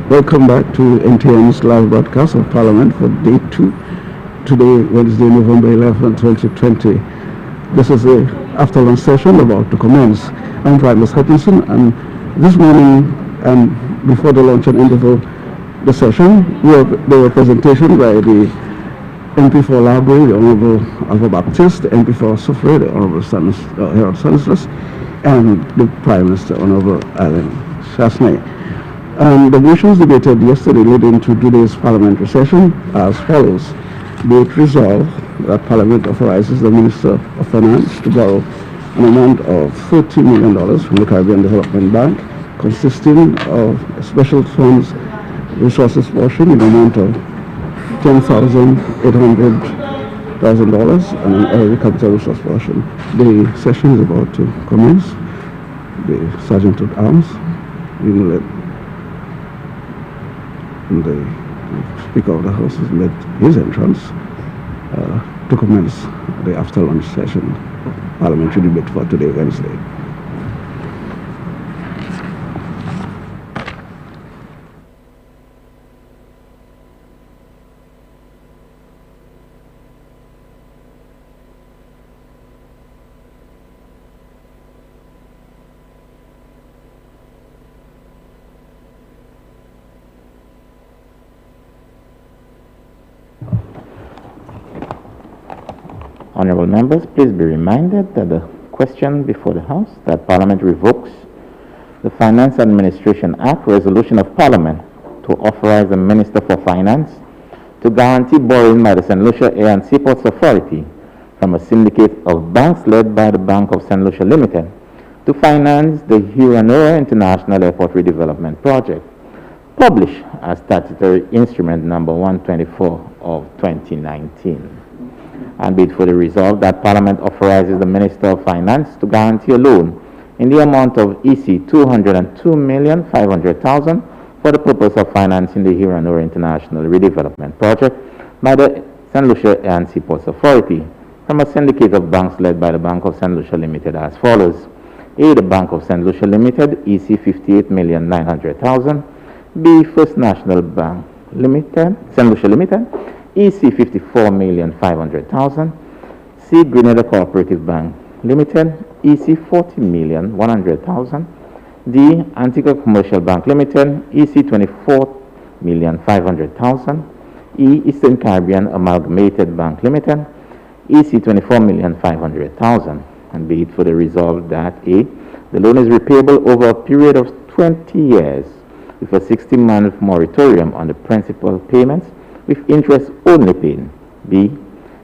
Welcome back to NTN's live broadcast of Parliament for Day 2. Today, Wednesday, November 11, 2020. This is the after-lunch session about to commence. I'm Prime Minister Hutchinson, and this morning, before the lunch and interval, the session, there were presentations by the MP for Library, the Honorable Alva Baptist, the MP for Suffrey, the Honorable Harold Stanislas, and the Prime Minister, Honorable Alan Shasney. The motions debated yesterday leading to today's parliamentary session as follows. Be it resolved that Parliament authorizes the Minister of Finance to borrow an amount of $30 million from the Caribbean Development Bank, consisting of a special funds resources portion in the amount of $10,800,000 and an early capital resource portion. The session is about to commence. The Sergeant at Arms will let the Speaker of the House has made his entrance to commence the after-lunch session parliamentary debate for today, Wednesday. Honourable members, please be reminded that the question before the House that Parliament revokes the Finance Administration Act resolution of Parliament to authorize the Minister for Finance to guarantee borrowing by the St. Lucia Air and Seaports Authority from a syndicate of banks led by the Bank of St. Lucia Limited to finance the Huronora International Airport Redevelopment Project, published as statutory instrument number 124 of 2019. And be it further resolved that Parliament authorizes the Minister of Finance to guarantee a loan in the amount of EC $202,500,000 for the purpose of financing the Huronora International Redevelopment Project by the St. Lucia Air and Seaports Authority from a syndicate of banks led by the Bank of St. Lucia Limited as follows. A. The Bank of St. Lucia Limited, EC $58,900,000. B. First National Bank Limited, St. Lucia Limited, EC $54,500,000. C. Grenada Cooperative Bank Limited, EC $40,100,000. D. Antigua Commercial Bank Limited, EC $24,500,000. E. Eastern Caribbean Amalgamated Bank Limited, EC $24,500,000. And be it further resolved that A. The loan is repayable over a period of 20 years with a 60-month moratorium on the principal payments with interest only paid. B.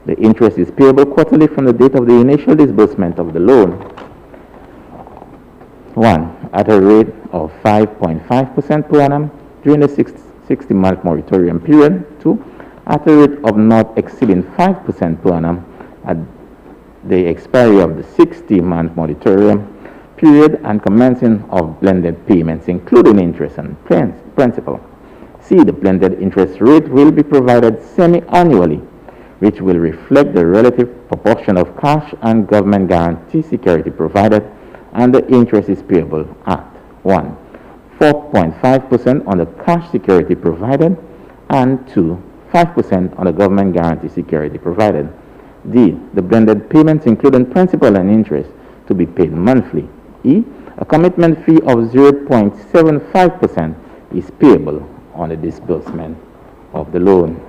The interest is payable quarterly from the date of the initial disbursement of the loan. 1. At a rate of 5.5% per annum during the 60-month moratorium period. 2. At a rate of not exceeding 5% per annum at the expiry of the 60-month moratorium period and commencing of blended payments, including interest and principal. C. The blended interest rate will be provided semi-annually, which will reflect the relative proportion of cash and government guarantee security provided, and the interest is payable at 1. 4.5% on the cash security provided, and 2. 5% on the government guarantee security provided. D. The blended payments including principal and interest to be paid monthly. E. A commitment fee of 0.75% is payable on the disbursement of the loan.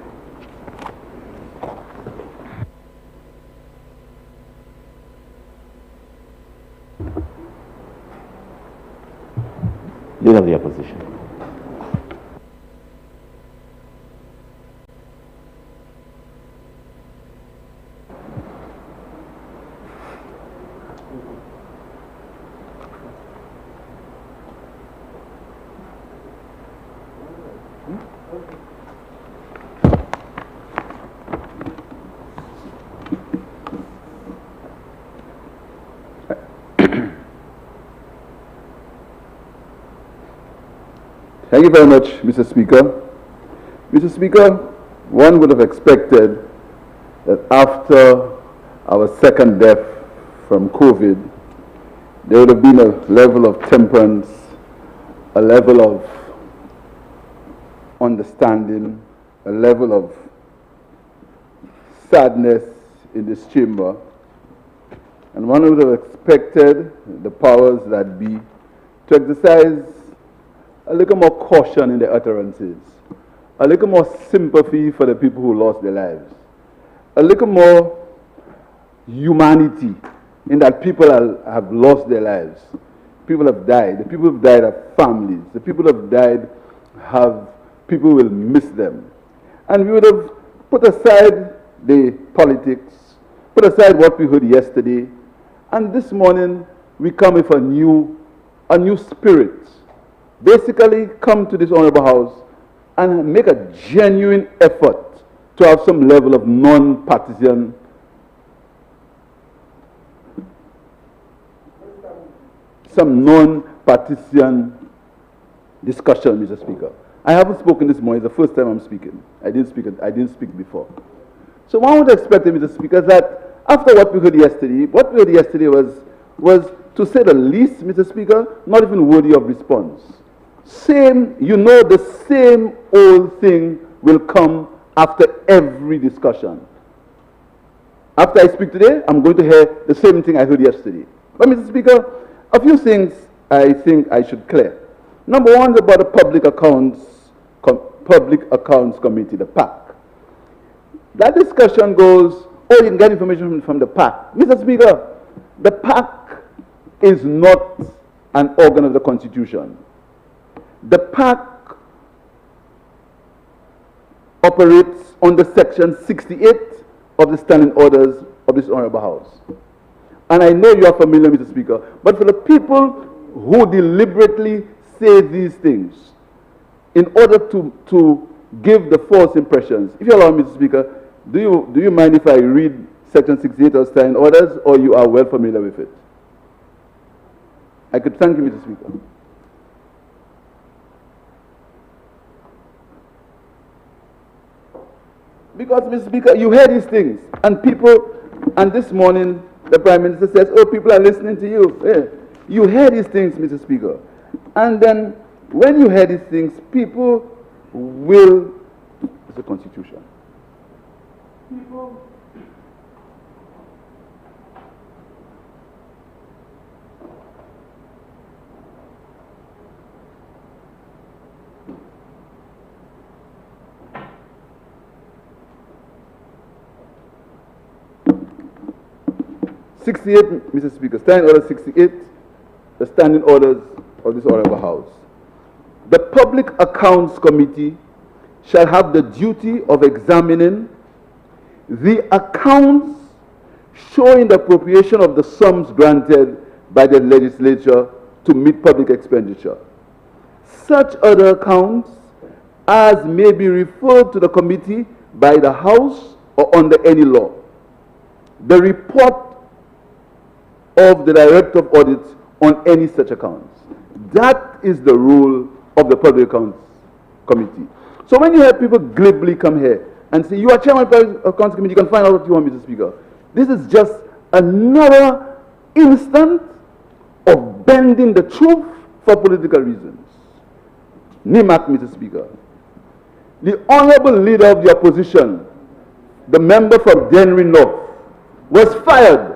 Leader of the Opposition. Thank you very much, Mr. Speaker. Mr. Speaker, one would have expected that after our second death from COVID, there would have been a level of temperance, a level of understanding, a level of sadness in this chamber, and one would have expected the powers that be to exercise a little more caution in their utterances, a little more sympathy for the people who lost their lives, a little more humanity in that people have lost their lives. People have died. The people who have died have families. The people who have died have people who will miss them. And we would have put aside the politics, put aside what we heard yesterday, and this morning we come with a new spirit. Basically, come to this honorable house and make a genuine effort to have some level of non-partisan discussion, Mr. Speaker. I haven't spoken this morning. It's the first time I'm speaking. I didn't speak before. So one would expect, Mr. Speaker, that after what we heard yesterday was, to say the least, Mr. Speaker, not even worthy of response. The same old thing will come after every discussion. After I speak today, I'm going to hear the same thing I heard yesterday. But, Mr. Speaker, a few things I think I should clear. Number one is about the Public Accounts Committee, the PAC. That discussion goes, you can get information from the PAC. Mr. Speaker, the PAC is not an organ of the Constitution. The PAC operates under Section 68 of the Standing Orders of this Honorable House. And I know you are familiar, Mr. Speaker, but for the people who deliberately say these things in order to give the false impressions, if you allow me, Mr. Speaker, do you mind if I read Section 68 of Standing Orders, or you are well familiar with it? I could thank you, Mr. Speaker. Because, Mr. Speaker, you hear these things, and this morning, the Prime Minister says, people are listening to you. Yeah. You hear these things, Mr. Speaker. And then, when you hear these things, people will, it's the Constitution. People Mr. Speaker, Standing Order 68, the standing orders of this Honorable House. The Public Accounts Committee shall have the duty of examining the accounts showing the appropriation of the sums granted by the legislature to meet public expenditure. Such other accounts as may be referred to the committee by the House or under any law. The report of the Director of Audit on any such accounts. That is the role of the Public Accounts Committee. So when you have people glibly come here and say, you are chairman of the Public Accounts Committee, you can find out what you want, Mr. Speaker. This is just another instance of bending the truth for political reasons. Nimak, Mr. Speaker. The honorable leader of the opposition, the member for Denry North, was fired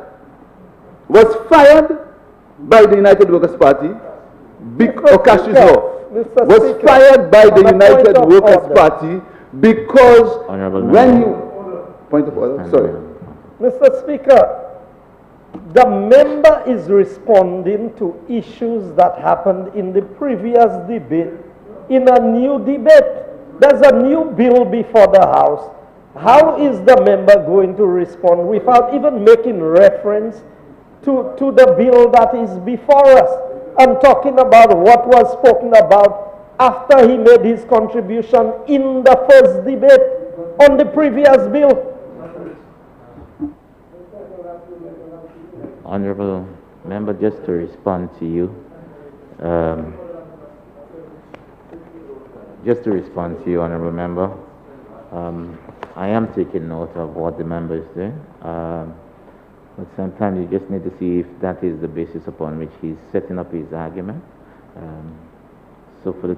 by the United Workers' Party, was fired by the United Workers' Party because when he... Point of order, sorry. Mr. Speaker, the member is responding to issues that happened in the previous debate in a new debate. There's a new bill before the House. How is the member going to respond without even making reference to the bill that is before us and talking about what was spoken about after he made his contribution in the first debate on the previous bill? Honorable Member, just to respond to you, Honorable Member, I am taking note of what the member is doing. But sometimes you just need to see if that is the basis upon which he's setting up his argument. So for the...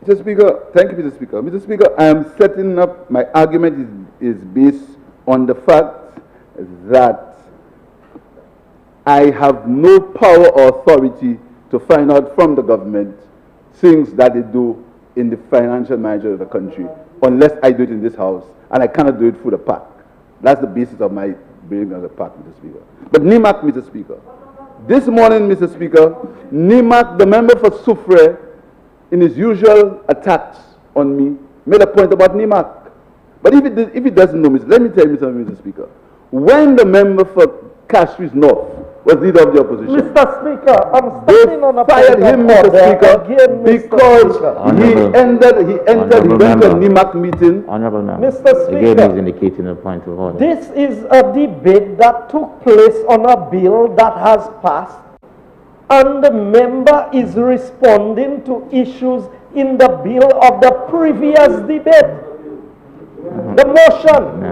Mr. Speaker, thank you, Mr. Speaker. Mr. Speaker, I am setting up, my argument is based on the fact that I have no power or authority to find out from the government things that they do in the financial management of the country unless I do it in this house, and I cannot do it through the PAC. That's the basis of my bringing of the PAC, Mr. Speaker. But NIMAC, Mr. Speaker, this morning, Mr. Speaker, NIMAC, the member for Soufrière, in his usual attacks on me, made a point about NIMAC. But if he doesn't know, let me tell you something, Mr. Speaker. When the member for Castries North was leader of the opposition, Mr. Speaker, I'm standing on a fired point him, of Mr. order Speaker, again, because Honourable- he went to a NIMAC meeting. Honourable member. Mr. Speaker. Again, he's indicating a point of order. This is a debate that took place on a bill that has passed, and the member is responding to issues in the bill of the previous debate. The motion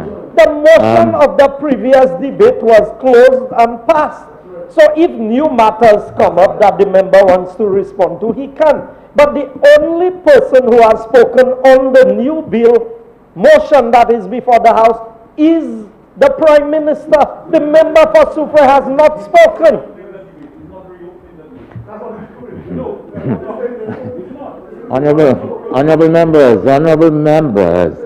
of the previous debate was closed and passed. So if new matters come up that the member wants to respond to, he can. But the only person who has spoken on the new bill motion that is before the House is the Prime Minister. The member for Soufrière has not spoken. Honourable members,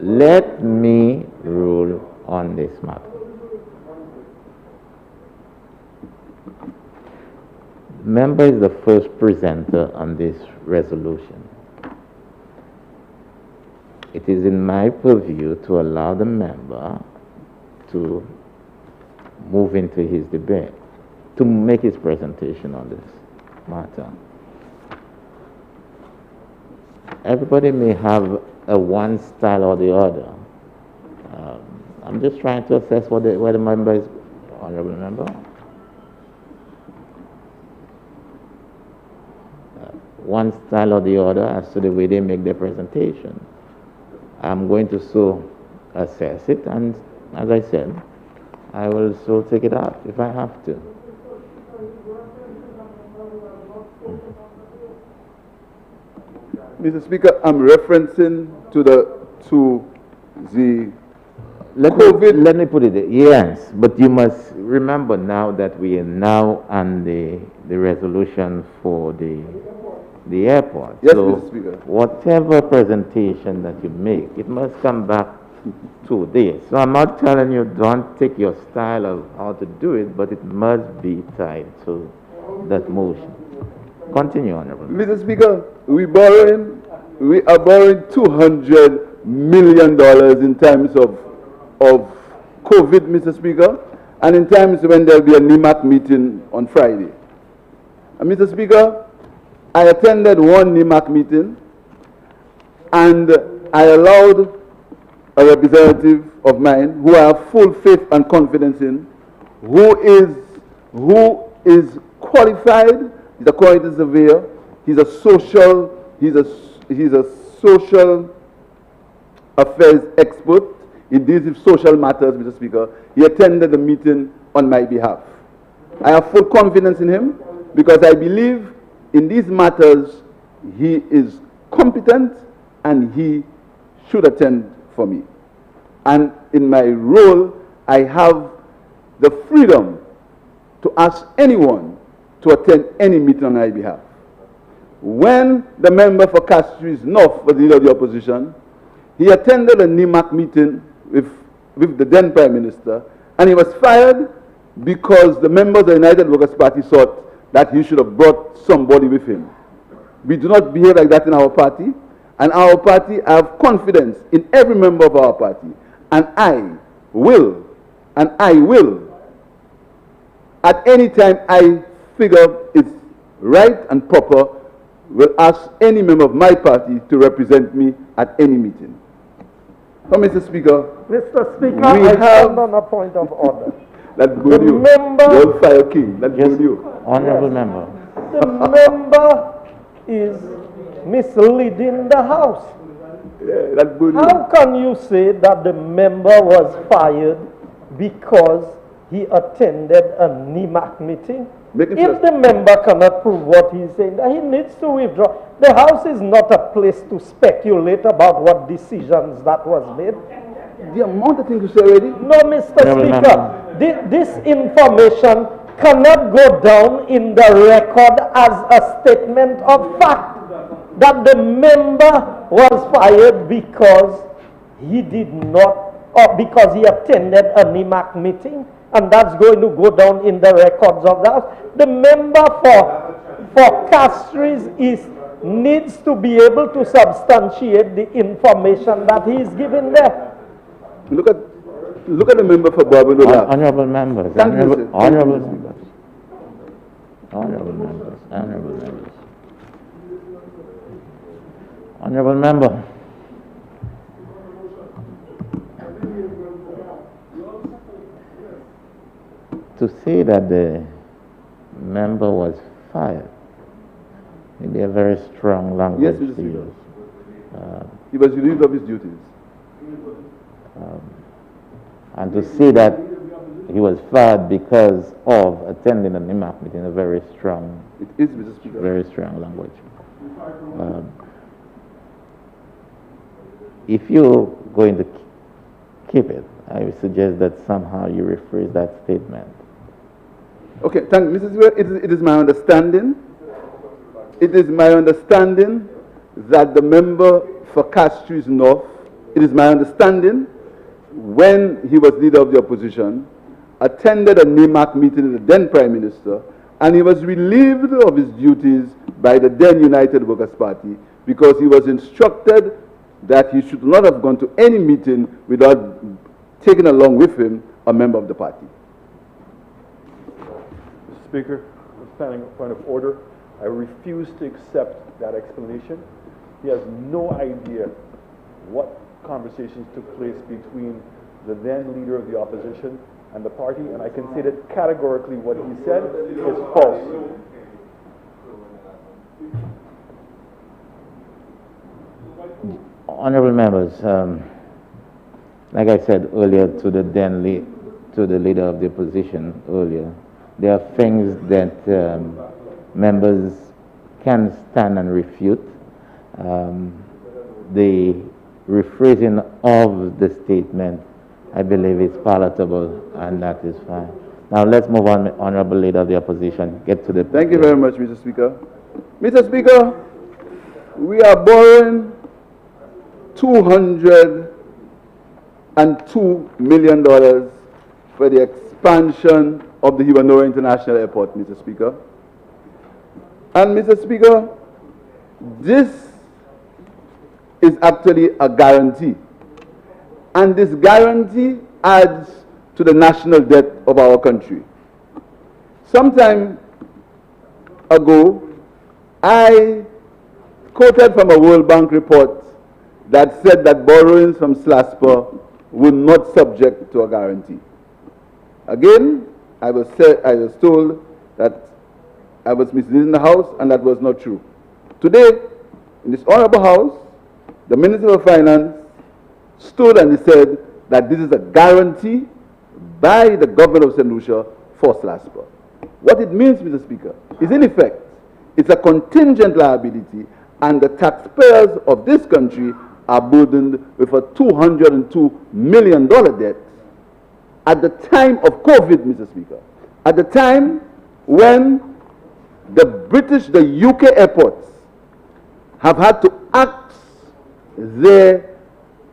let me rule on this matter. Member is the first presenter on this resolution. It is in my purview to allow the member to move into his debate, to make his presentation on this matter. Everybody may have a one style or the other. I'm just trying to assess where the member is, honourable member. One style or the other as to the way they make their presentation. I'm going to so assess it, and as I said, I will so take it out if I have to. Mr. Speaker, I'm referencing to the Let me put it there. Yes, but you must remember now that we are now on the resolution for the airport. Yes, so Mr. Speaker. Whatever presentation that you make, it must come back to this. So I'm not telling you don't take your style of how to do it, but it must be tied to that motion. Continue, Honourable. Mr. Speaker, we are borrowing $200 million in times of COVID, Mr. Speaker, and in times when there will be a NIMAC meeting on Friday. And Mr. Speaker, I attended one NIMAC meeting, and I allowed a representative of mine who I have full faith and confidence in, who is qualified. He's a quality surveyor. He's a social affairs expert. He deals with social matters, Mr. Speaker. He attended the meeting on my behalf. I have full confidence in him because I believe in these matters he is competent and he should attend for me. And in my role, I have the freedom to ask anyone to attend any meeting on my behalf. When the member for Castries North was the leader of the opposition, he attended a NIMAC meeting with the then Prime Minister, and he was fired because the members of the United Workers' Party thought that he should have brought somebody with him. We do not behave like that in our party, and our party, I have confidence in every member of our party, and I will, at any time I figure it's right and proper, will ask any member of my party to represent me at any meeting. So, Mr. Speaker, Mr. Speaker, we I have stand on a point of order. that good you, member- the old fire king, that Yes, good you. honourable member. The member is misleading the House. Yeah, that good you. How can you say that the member was fired because he attended a NEMAC meeting. Make him If the member cannot prove what he's saying, then he needs to withdraw. The House is not a place to speculate about what decisions that was made. The amount of things you say already? No, Mr. Speaker, this information cannot go down in the record as a statement of fact that the member was fired because he did not, or because he attended a NEMAC meeting, and that's going to go down in the records of the House. The member for Castries needs to be able to substantiate the information that he is given there. Look at the member for Barbados. Honorable members, honorable members, honorable member. To say that the member was fired may be a very strong language Yes, Mr. to use. He was relieved of his duties. And to say that he was fired because of attending a NEMAC meeting is a very strong, It is, Mr. Speaker. very strong language. If you're going to keep it, I would suggest that somehow you rephrase that statement. Okay, thank you, Mrs. Speaker. It is my understanding. It is my understanding that the member for Castries North, it is my understanding, when he was leader of the opposition, attended a NEMAC meeting with the then Prime Minister, and he was relieved of his duties by the then United Workers' Party because he was instructed that he should not have gone to any meeting without taking along with him a member of the party. Mr. Speaker, standing in point of order, I refuse to accept that explanation. He has no idea what conversations took place between the then leader of the opposition and the party, and I can say that categorically what he said is false. Honorable members, like I said earlier to the leader of the opposition earlier, there are things that members can stand and refute. The rephrasing of the statement, I believe, is palatable, and that is fine. Now let's move on, Honorable Leader of the Opposition. Get to the... Thank you very much, Mr. Speaker. Mr. Speaker, we are borrowing $202 million for the expansion of the Hibanora International Airport, Mr. Speaker. And, Mr. Speaker, this is actually a guarantee. And this guarantee adds to the national debt of our country. Some time ago, I quoted from a World Bank report that said that borrowings from SLASPA were not subject to a guarantee. Again, I was told that I was misleading the House, and that was not true. Today, in this honorable House, the Minister of Finance stood and he said that this is a guarantee by the government of St. Lucia for SLASPA. What it means, Mr. Speaker, is in effect, it's a contingent liability, and the taxpayers of this country are burdened with a $202 million debt at the time of COVID, Mr. Speaker. At the time when the UK airports have had to axe their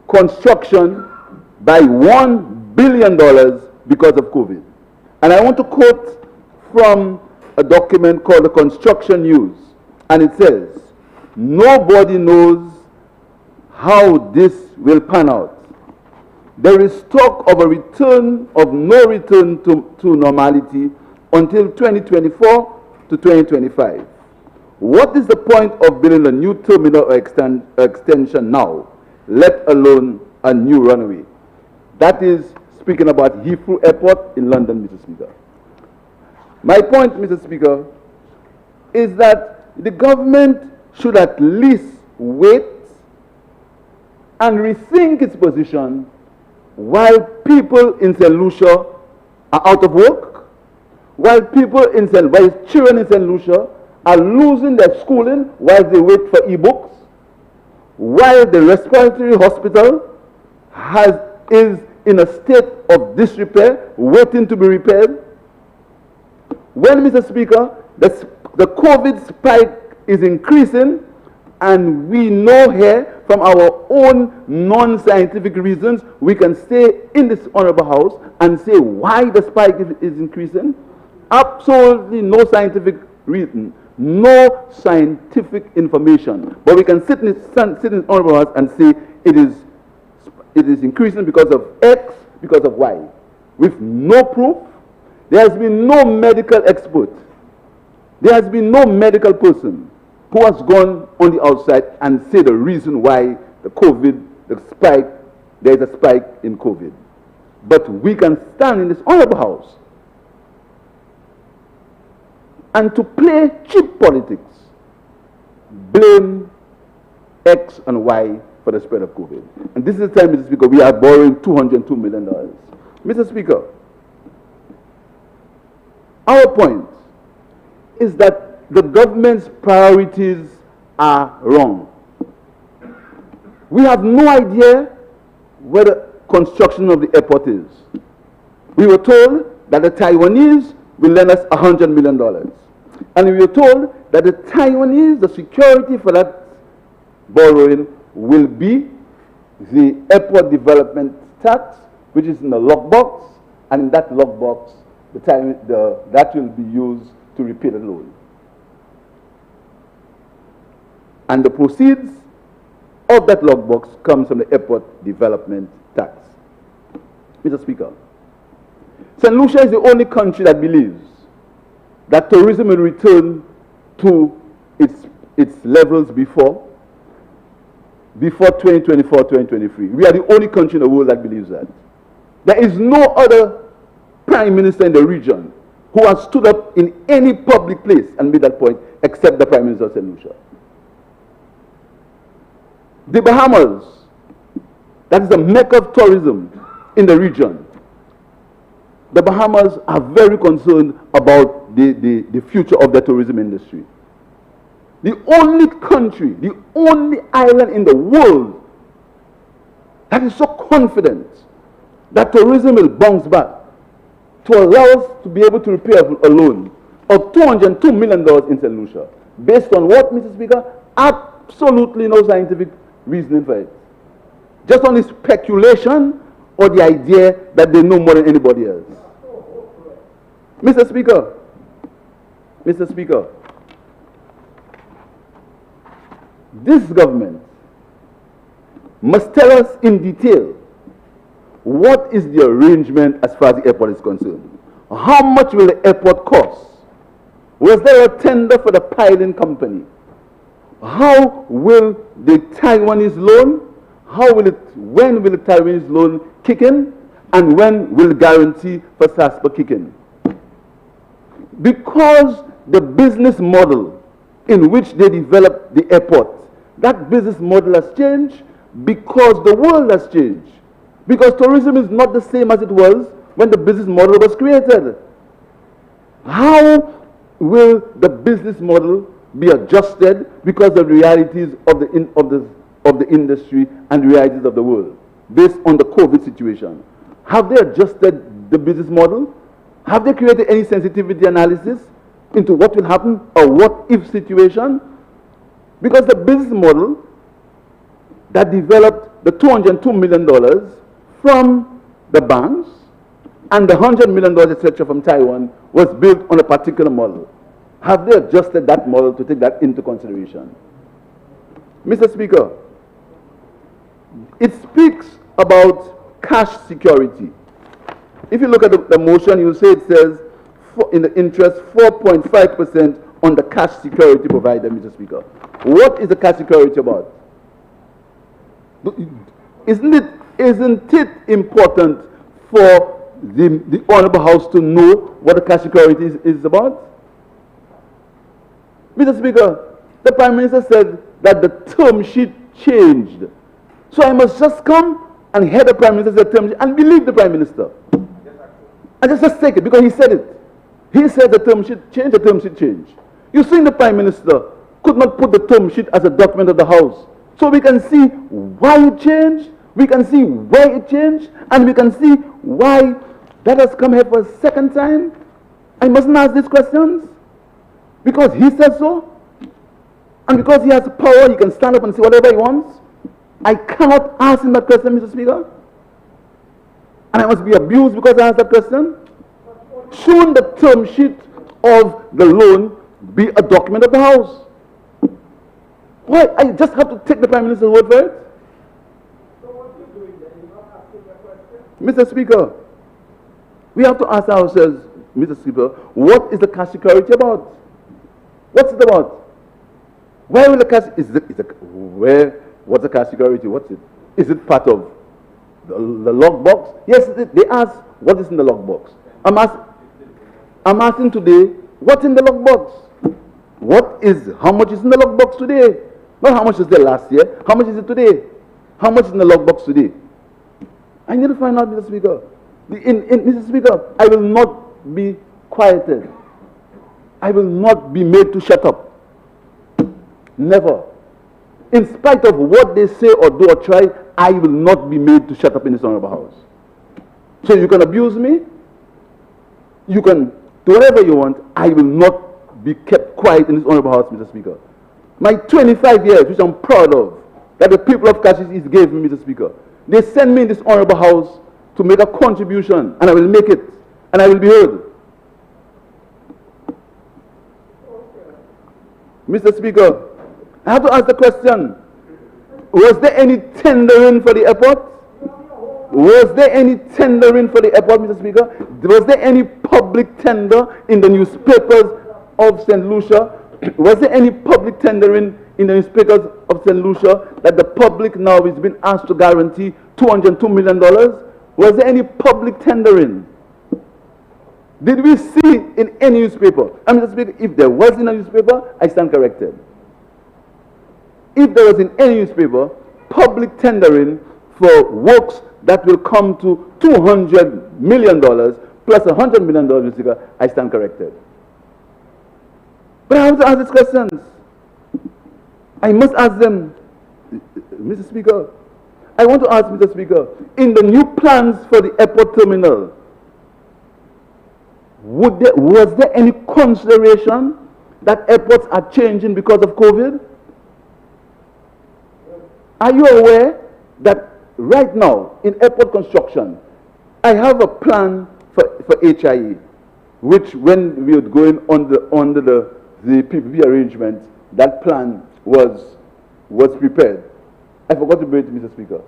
construction by $1 billion because of COVID. And I want to quote from a document called the Construction News, and it says, "Nobody knows how this will pan out. There is talk of a return of no return to normality until 2024 to 2025. What is the point of building a new terminal or extension now, let alone a new runway?" That is speaking about Heathrow Airport in London, Mr. Speaker. My point, Mr. Speaker, is that the government should at least wait and rethink its position while people in St. Lucia are out of work, while children in St. Lucia are losing their schooling while they wait for e-books, while the respiratory hospital is in a state of disrepair, waiting to be repaired. When, Mr. Speaker, the COVID spike is increasing, and we know here from our own non-scientific reasons, we can stay in this honorable house and say why the spike is increasing. Absolutely no scientific reason, no scientific information. But we can sit in this honorable house and say it is increasing because of X, because of Y, with no proof. There has been no medical expert. There has been no medical person who has gone on the outside and say the reason why there is a spike in COVID. But we can stand in this honorable house and to play cheap politics, blame X and Y for the spread of COVID. And this is the time, Mr. Speaker, we are borrowing $202 million. Mr. Speaker, our point is that the government's priorities are wrong. We have no idea where the construction of the airport is. We were told that the Taiwanese will lend us $100 million. And we were told that the Taiwanese, the security for that borrowing will be the airport development tax, which is in the lockbox, and in that lockbox, that will be used to repay the loan. And the proceeds of that lockbox comes from the airport development tax. Mr. Speaker, St. Lucia is the only country that believes that tourism will return to its levels before 2024, 2023. We are the only country in the world that believes that. There is no other prime minister in the region who has stood up in any public place and made that point except the Prime Minister of St. Lucia. The Bahamas, that is the mecca of tourism in the region. The Bahamas are very concerned about the future of the tourism industry. The only country, the only island in the world that is so confident that tourism will bounce back to allow us to be able to repay a loan of $202 million in St. Lucia. Based on what, Mr. Speaker? Absolutely no scientific reasoning for it. Just only speculation or the idea that they know more than anybody else. Mr. Speaker, this government must tell us in detail what is the arrangement as far as the airport is concerned. How much will the airport cost? Was there a tender for the piling company? How will the Taiwanese loan, when will the Taiwanese loan kick in? And when will the guarantee for SASPA kick in? Because the business model in which they developed the airport, that business model has changed because the world has changed. Because tourism is not the same as it was when the business model was created. How will the business model be adjusted because of the realities of the industry and the realities of the world based on the COVID situation? Have they adjusted the business model? Have they created any sensitivity analysis into what will happen or what if situation? Because the business model that developed the $202 million from the banks and the $100 million, etc., from Taiwan was built on a particular model. Have they adjusted that model to take that into consideration? Mr. Speaker, it speaks about cash security. If you look at the motion, you'll say it says, in the interest, 4.5% on the cash security provided, Mr. Speaker. What is the cash security about? Isn't it important for the Honorable House to know what the cash security is about? Mr. Speaker, the Prime Minister said that the term sheet changed. So I must just come and hear the Prime Minister's term sheet and believe the Prime Minister. And just take it because he said it. He said the term sheet change, the term sheet change. You see, the Prime Minister could not put the term sheet as a document of the House. So we can see why it changed, we can see why it changed, and we can see why that has come here for a second time. I mustn't ask these questions because he said so. And because he has the power, he can stand up and say whatever he wants. I cannot ask him that question, Mr. Speaker. And I must be abused because I asked that question. Shouldn't the term sheet of the loan be a document of the House? Why? I just have to take the Prime Minister's word for it? So what are you doing then? You're not asking that question? Mr. Speaker, we have to ask ourselves, Mr. Speaker, what is the cash security about? What's it about? Where will the cash, what's the cash security? What's it? Is it part of the logbox? Yes, they ask, what is in the logbox? I'm asking today, what's in the logbox? How much is in the logbox today? Not how much is there last year, how much is it today? How much is in the logbox today? I need to find out, Mr. Speaker. Mr. Speaker, I will not be quieted. I will not be made to shut up. Never. In spite of what they say or do or try, I will not be made to shut up in this honorable House. So you can abuse me, you can do whatever you want, I will not be kept quiet in this honorable House, Mr. Speaker. My 25 years, which I'm proud of, that the people of Cassis East gave me, Mr. Speaker, they sent me in this honorable House to make a contribution, and I will make it, and I will be heard. Mr. Speaker, I have to ask the question, was there any tendering for the airport? Was there any tendering for the airport, Mr. Speaker? Was there any public tender in the newspapers of St. Lucia? Was there any public tendering in the newspapers of St. Lucia that the public now is being asked to guarantee $202 million? Was there any public tendering? Did we see in any newspaper? Mr. Speaker, if there was in a newspaper, I stand corrected. If there was in any newspaper public tendering for works that will come to $200 million plus $100 million, Mr. Speaker, I stand corrected. But I have to ask these questions. I must ask them, Mr. Speaker. I want to ask, Mr. Speaker, in the new plans for the airport terminal, was there any consideration that airports are changing because of COVID? Are you aware that right now in airport construction, I have a plan for HIE, which when we were going under the PPP arrangement, that plan was prepared. I forgot to bring it, Mr. Speaker.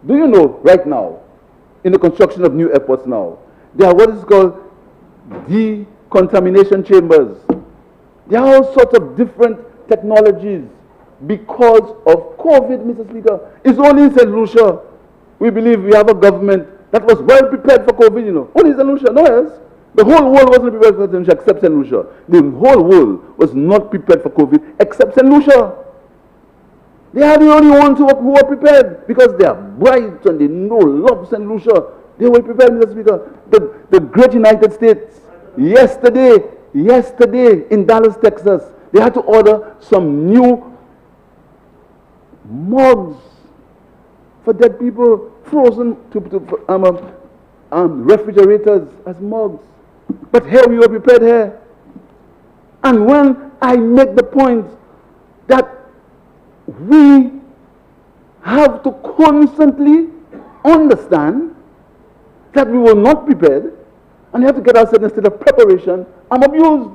Do you know right now, in the construction of new airports now, there are what is called decontamination chambers. There are all sorts of different technologies because of COVID, Mr. Speaker. It's only in St. Lucia we believe we have a government that was well prepared for COVID, you know. Only St. Lucia, no else. The whole world wasn't prepared for St. Lucia except St. Lucia. The whole world was not prepared for COVID except St. Lucia. They are the only ones who are prepared because they are bright and they know love St. Lucia. They were prepared, Mr. Speaker. The great United States, yesterday in Dallas, Texas, they had to order some new mugs for dead people, frozen refrigerators as mugs. But here we were prepared here. And when I make the point that we have to constantly understand that we were not prepared and we have to get ourselves in a state of preparation, I'm abused.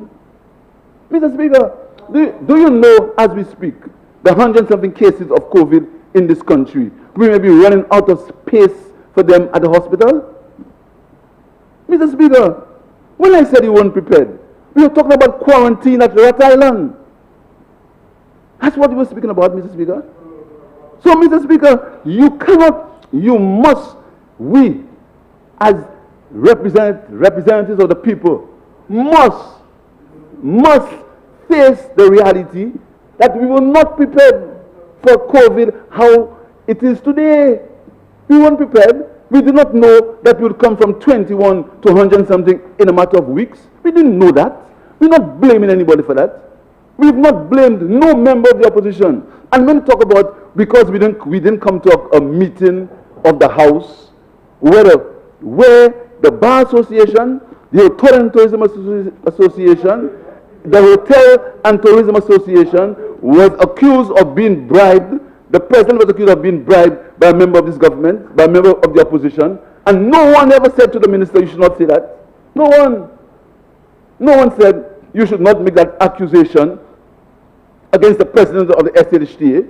Mr. Speaker, do you know as we speak, the hundreds and something cases of COVID in this country, we may be running out of space for them at the hospital? Mr. Speaker, when I said you weren't prepared, we were talking about quarantine at Rhode Island. That's what we were speaking about, Mr. Speaker. So, Mr. Speaker, we as representatives of the people must face the reality that we were not prepared for COVID how it is today. We weren't prepared. We did not know that we would come from 21 to 100 and something in a matter of weeks. We didn't know that. We're not blaming anybody for that. We've not blamed no member of the opposition. And when we talk about, because we didn't come to a meeting of the House where the Bar Association, the Hotel and Tourism Association, the Hotel and Tourism Association was accused of being bribed. The president was accused of being bribed by a member of this government, by a member of the opposition, and no one ever said to the minister, you should not say that. No one. No one said, you should not make that accusation against the president of the SHTA.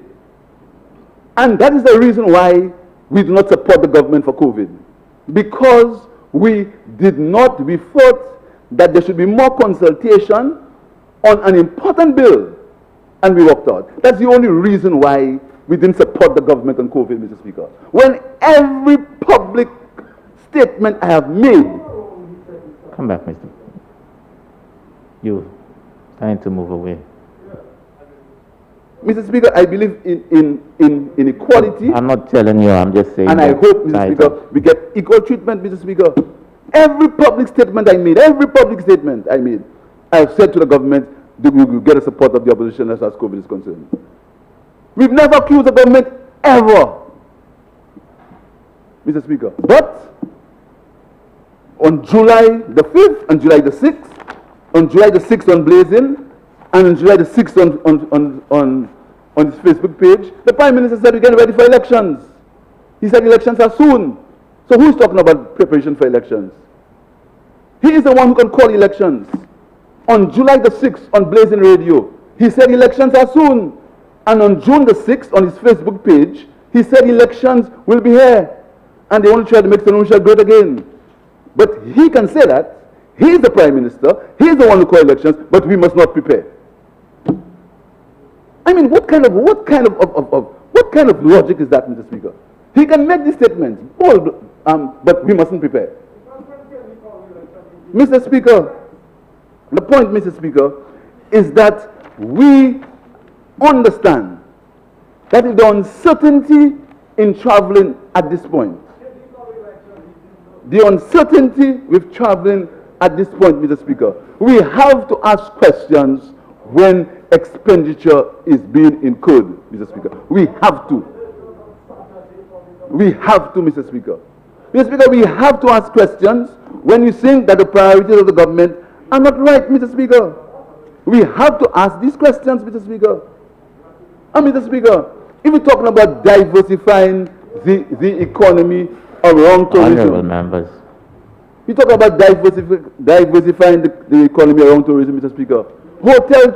And that is the reason why we do not support the government for COVID. Because we thought that there should be more consultation on an important bill, and we walked out. That's the only reason why we didn't support the government on COVID, Mr. Speaker. When every public statement I have made... Come back, Mr. You trying to move away. Mr. Speaker, I believe in equality. I'm not telling you, I'm just saying. And I hope, Mr. Speaker, we get equal treatment, Mr. Speaker. Every public statement I made, I've said to the government, we will get the support of the opposition as far as COVID is concerned. We've never accused the government, ever, Mr. Speaker. But on July the 5th, and July the 6th, on July the 6th on Blazing, and on July the 6th on his Facebook page, the Prime Minister said we're getting ready for elections. He said elections are soon. So who's talking about preparation for elections? He is the one who can call elections. On July the 6th on Blazing Radio, he said elections are soon. And on June the 6th on his Facebook page, he said elections will be here. And they want to try to make St. Lucia great again. But he can say that. He is the Prime Minister. He is the one who calls elections, but we must not prepare. I mean, what kind of logic is that, Mr. Speaker? He can make these statements, but we mustn't prepare. Mr. Speaker, the point, Mr. Speaker, is that we understand that the uncertainty in traveling at this point, the uncertainty with traveling at this point, Mr. Speaker, we have to ask questions when expenditure is being incurred, Mr. Speaker. We have to. We have to, Mr. Speaker. Mr. Speaker, we have to ask questions when you think that the priorities of the government are not right, Mr. Speaker. We have to ask these questions, Mr. Speaker. And Mr. Speaker, if we're talking about diversifying the economy around tourism. Honorable members. We talk about diversifying the economy around tourism, Mr. Speaker. Hotel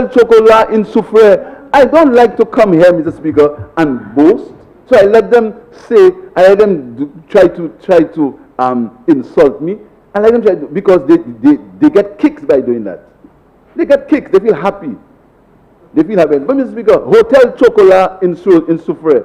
Chocolat in Soufrière. I don't like to come here, Mr. Speaker, and boast. So I let them try to insult me. I let them try to, because they get kicks by doing that. They get kicks. They feel happy. But Mr. Speaker, Hotel Chocolat in Soufrière.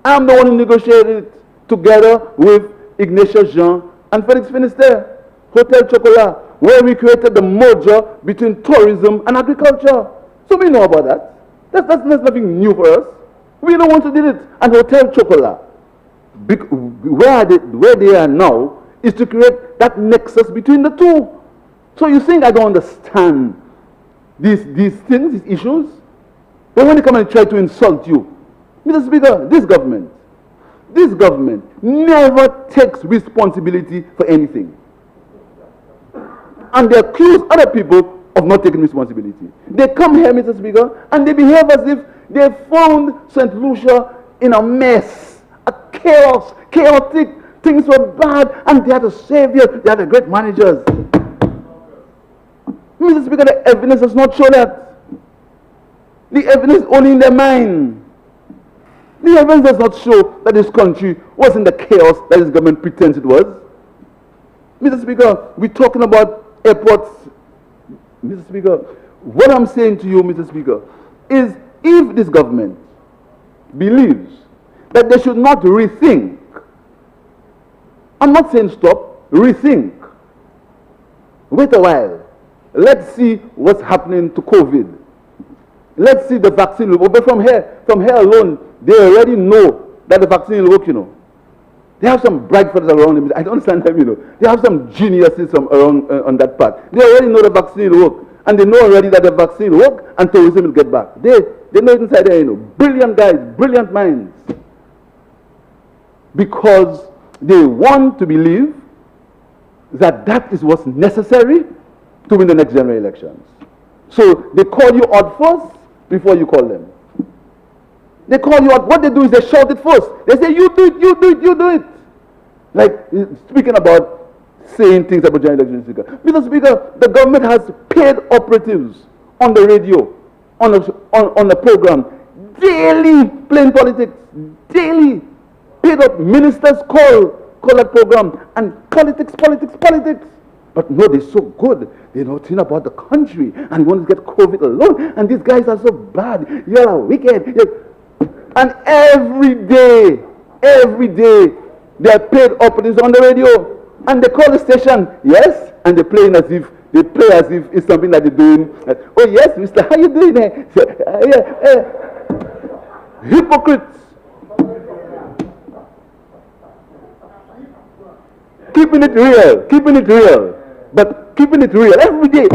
I'm the one who negotiated it together with Ignatius Jean and Felix Finisterre. Hotel Chocolat, where we created the merger between tourism and agriculture. So we know about that. That's nothing new for us. We don't want to do it. And Hotel Chocolat, where they are now, is to create that nexus between the two. So you think I don't understand these things, these issues? But when they come and try to insult you, Mr. Speaker, this government never takes responsibility for anything. And they accuse other people of not taking responsibility. They come here, Mr. Speaker, and they behave as if they found St. Lucia in a mess, a chaos, chaotic, things were bad, and they had a savior, they had a great managers. Mr. Speaker, the evidence does not show that. The evidence is only in their mind. The evidence does not show that this country was in the chaos that this government pretends it was. Mr. Speaker, we're talking about airports. Mr. Speaker, what I'm saying to you, Mr. Speaker, is if this government believes that they should not rethink, I'm not saying stop, rethink. Wait a while. Let's see what's happening to COVID. Let's see the vaccine. But from here alone, they already know that the vaccine will work, you know. They have some bright fellows around them. I don't understand them, They have some geniuses around on that part. They already know the vaccine will work. And they know already that the vaccine will work and tourism will get back. They know it inside there, Brilliant guys, brilliant minds. Because they want to believe that that is what's necessary to win the next general elections. So they call you out first before you call them. They call you out. What they do is they shout it first. They say, you do it, you do it, you do it. Like speaking about saying things about general election speaker. Mr. Speaker, the government has paid operatives on the radio, on the program, daily playing politics, daily. Paid up ministers call that program and politics. But no, they're so good. They know nothing about the country and you want to get COVID alone. And these guys are so bad. You are wicked. And every day, they are paid operatives on the radio. And they call the station, yes, and they play as if it's something that they're doing. Oh yes, mister, how you doing there? Hypocrites. Keeping it real. But keeping it real every day.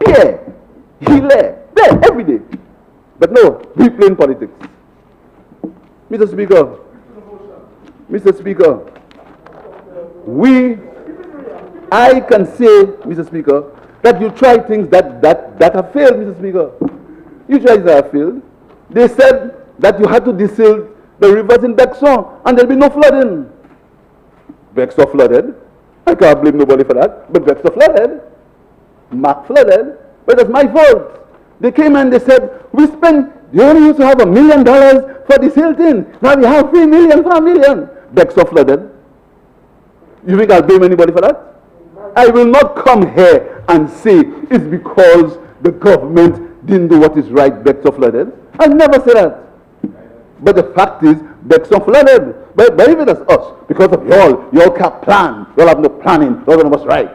Pierre, Hilaire, there, every day. But no, we playing politics. Mr. Speaker, I can say, Mr. Speaker, that you try things that have failed, Mr. Speaker. You tried that have failed. They said that you had to desil the rivers in Bexon and there'll be no flooding. Bexon flooded. I can't blame nobody for that. But Bexon flooded. Mark flooded. But it's my fault. They came and they said, you only used to have $1 million for this Hilton. Now we have 3 million, 4 million. Bexon flooded. You think I'll blame anybody for that? I will not come here and say it's because the government didn't do what is right, Bexon flooded. I'll never say that. But the fact is, Bexon flooded. But if it is us, because of y'all can't plan, y'all have no planning, y'all don't know what's right.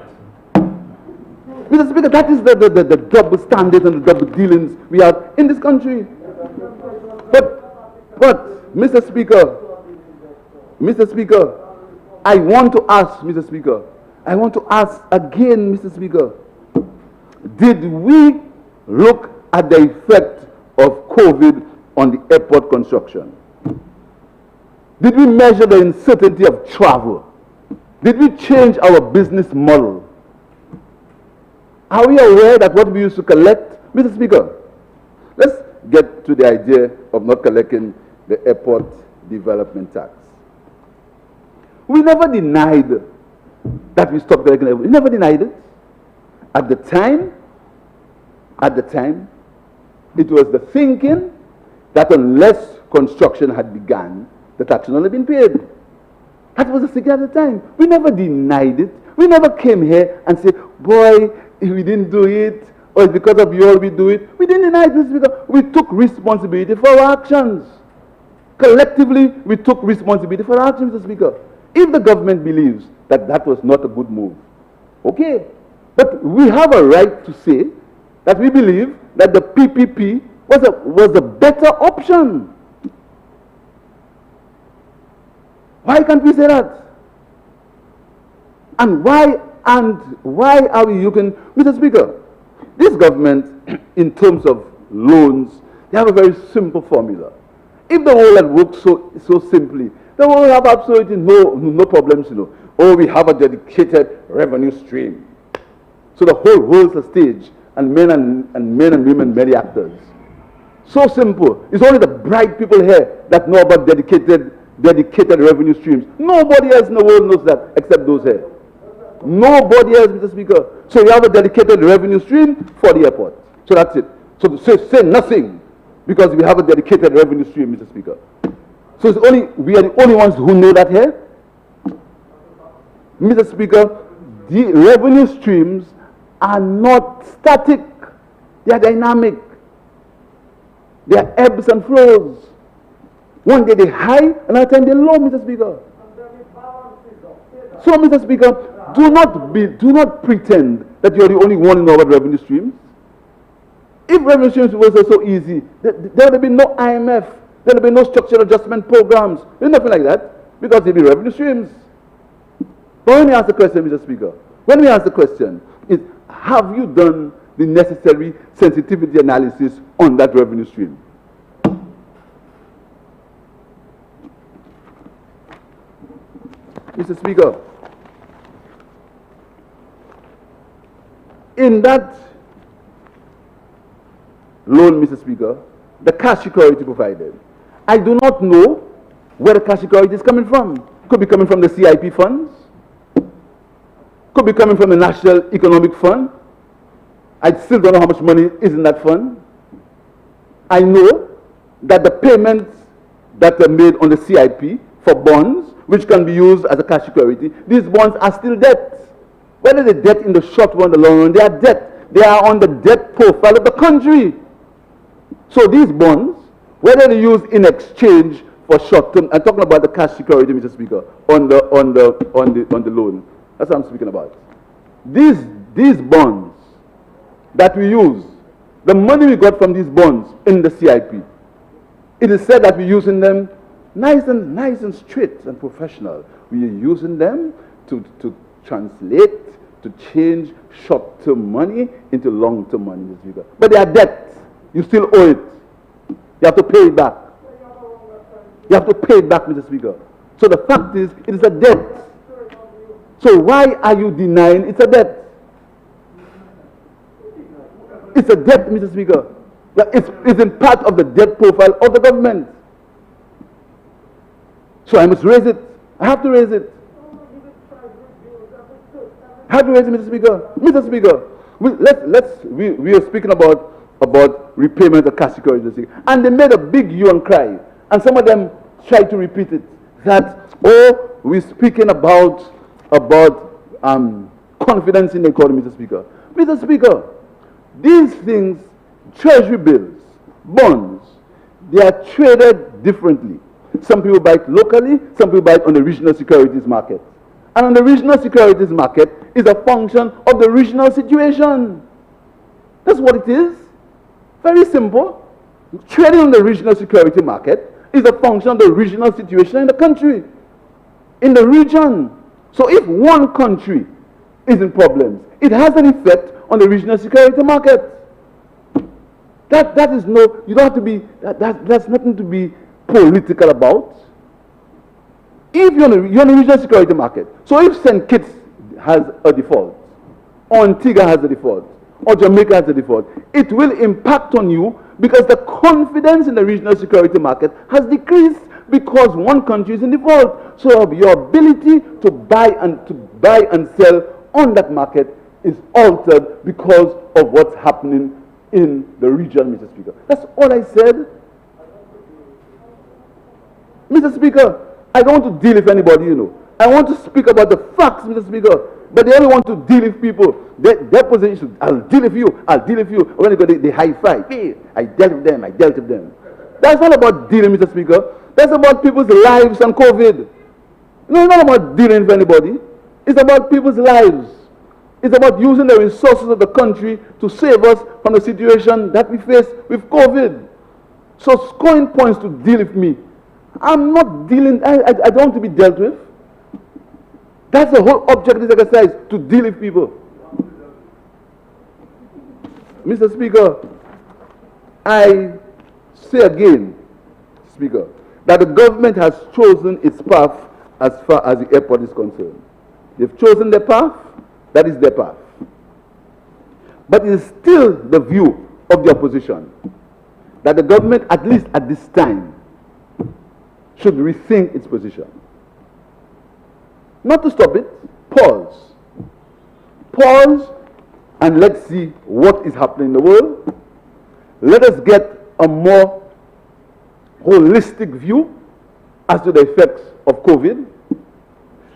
Mr. Speaker, that is the double standards and the double dealings we have in this country. But Mr. Speaker, I want to ask again, Mr. Speaker, did we look at the effect of COVID on the airport construction? Did we measure the uncertainty of travel? Did we change our business model? Are we aware that what we used to collect, Mr. Speaker, let's get to the idea of not collecting the airport development tax. We never denied that we stopped collecting it. We never denied it. At the time, it was the thinking that unless construction had begun, the tax should not have been paid. That was the thinking at the time. We never denied it. We never came here and said, boy, we didn't do it, or it's because of you all we do it. We didn't deny it, Mr. Speaker. We took responsibility for our actions. Collectively, we took responsibility for our actions, Mr. Speaker. If the government believes that that was not a good move, okay. But we have a right to say that we believe that the PPP was a better option. Why can't we say that? And why are we looking, Mr. Speaker, this government, in terms of loans, they have a very simple formula. If the world had worked so simply, the world have absolutely no problems, Oh, we have a dedicated revenue stream. So the whole world's a stage, and men and women, many actors. So simple. It's only the bright people here that know about dedicated revenue streams. Nobody else in the world knows that except those here. Nobody else, Mr. Speaker. So you have a dedicated revenue stream for the airport. So that's it. So say nothing because we have a dedicated revenue stream, Mr. Speaker. So we are the only ones who know that here. Mr. Speaker, the revenue streams are not static. They are dynamic. They are ebbs and flows. One day they're high, another time they're low, Mr. Speaker. So, Mr. Speaker, do not pretend that you're the only one who knows about revenue streams. If revenue streams were so easy, there would have been no IMF, there would have been no structural adjustment programs, there's nothing like that. because there'll be revenue streams. But when we ask the question, Mr. Speaker, when we ask the question, is have you done the necessary sensitivity analysis on that revenue stream? Mr. Speaker, in that loan, Mr. Speaker, the cash security provided, I do not know where the cash security is coming from. Could be coming from the CIP funds, could be coming from the National Economic Fund. I still don't know how much money is in that fund. I know that the payments that are made on the CIP for bonds, which can be used as a cash security, these bonds are still debt. Whether they're debt in the short run or the long run, they are debt. They are on the debt profile of the country. So these bonds, whether they're used in exchange for short term, I'm talking about the cash security, Mr. Speaker, on the loan. That's what I'm speaking about. These bonds that we use, the money we got from these bonds in the CIP, it is said that we're using them nice and straight and professional. We are using them to translate, to change short-term money into long-term money, Mr. Speaker. But they are debt. You still owe it. You have to pay it back. You have to pay it back, Mr. Speaker. So the fact is, it is a debt. So why are you denying it's a debt? It's a debt, Mr. Speaker. It's in part of the debt profile of the government. So I must raise it. I have to raise it. I have to raise it, Mr. Speaker. Mr. Speaker, we are speaking about repayment of cash security, and they made a big hue and cry, and some of them tried to repeat it, that, oh, we're speaking about confidence in the economy, Mr. Speaker. Mr. Speaker, these things, treasury bills, bonds, they are traded differently. Some people buy it locally, some people buy it on the regional securities market. And on the regional securities market is a function of the regional situation. That's what it is. Very simple. Trading on the regional security market is a function of the regional situation in the country, in the region. So if one country is in problems, it has an effect on the regional security market. That is no, you don't have to be, that's nothing to be political about. If you're in the regional security market, so if St. Kitts has a default, or Antigua has a default, or Jamaica has a default, it will impact on you because the confidence in the regional security market has decreased because one country is in default. So your ability to buy and sell on that market is altered because of what's happening in the region, Mr. Speaker. That's all I said. Mr. Speaker, I don't want to deal with anybody, you know. I want to speak about the facts, Mr. Speaker. But they only want to deal with people. Their position, I'll deal with you, I'll deal with you. When they high five, hey, I dealt with them, I dealt with them. That's not about dealing, Mr. Speaker. That's about people's lives and COVID. No, it's not about dealing with anybody. It's about people's lives. It's about using the resources of the country to save us from the situation that we face with COVID. So scoring points to deal with me. I'm not dealing, I don't want to be dealt with. That's the whole object of this exercise, to deal with people. Mr. Speaker, I say again, Speaker, that the government has chosen its path as far as the airport is concerned. They've chosen their path, that is their path. But it is still the view of the opposition that the government, at least at this time, should rethink its position. Not to stop it, pause. Pause and let's see what is happening in the world. Let us get a more holistic view as to the effects of COVID.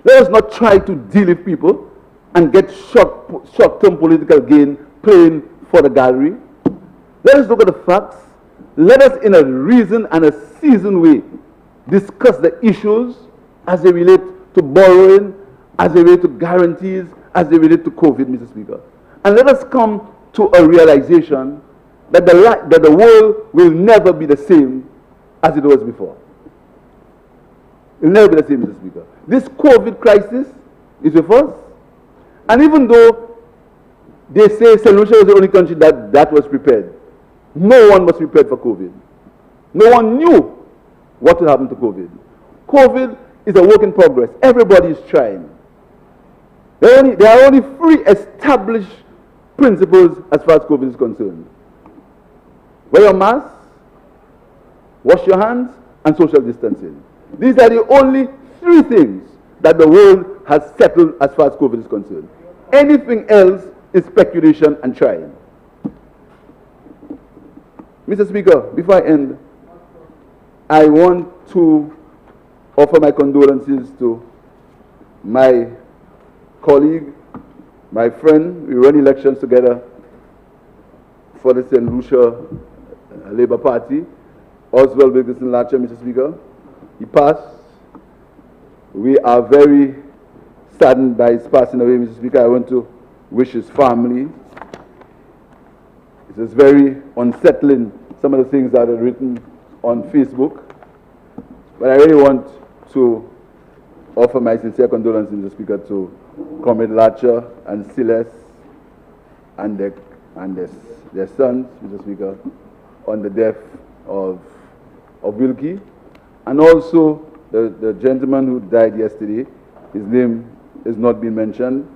Let us not try to deal with people and get short-term political gain playing for the gallery. Let us look at the facts. Let us, in a reasoned and a seasoned way, discuss the issues as they relate to borrowing, as they relate to guarantees, as they relate to COVID, Mr. Speaker. And let us come to a realization that the world will never be the same as it was before. It'll never be the same, Mr. Speaker. This COVID crisis is with us. And even though they say St. Lucia was the only country that was prepared, no one was prepared for COVID. No one knew what would happen to COVID. COVID is a work in progress. Everybody is trying. There are only 3 established principles as far as COVID is concerned. Wear your mask, wash your hands, and social distancing. These are the only 3 things that the world has settled as far as COVID is concerned. Anything else is speculation and trying. Mr. Speaker, before I end, I want to offer my condolences to my colleague, my friend. We run elections together for the St. Lucia Labour Party, Oswald Wilkinson Latcher, Mr. Speaker. He passed. We are very saddened by his passing away, Mr. Speaker. I want to wish his family. It is very unsettling, some of the things that are written on Facebook. But I really want to offer my sincere condolences, Mr. Speaker, to Comrade Latcher and Silas and their sons, Mr. Speaker, on the death of Wilkie. And also the gentleman who died yesterday, his name is not being mentioned.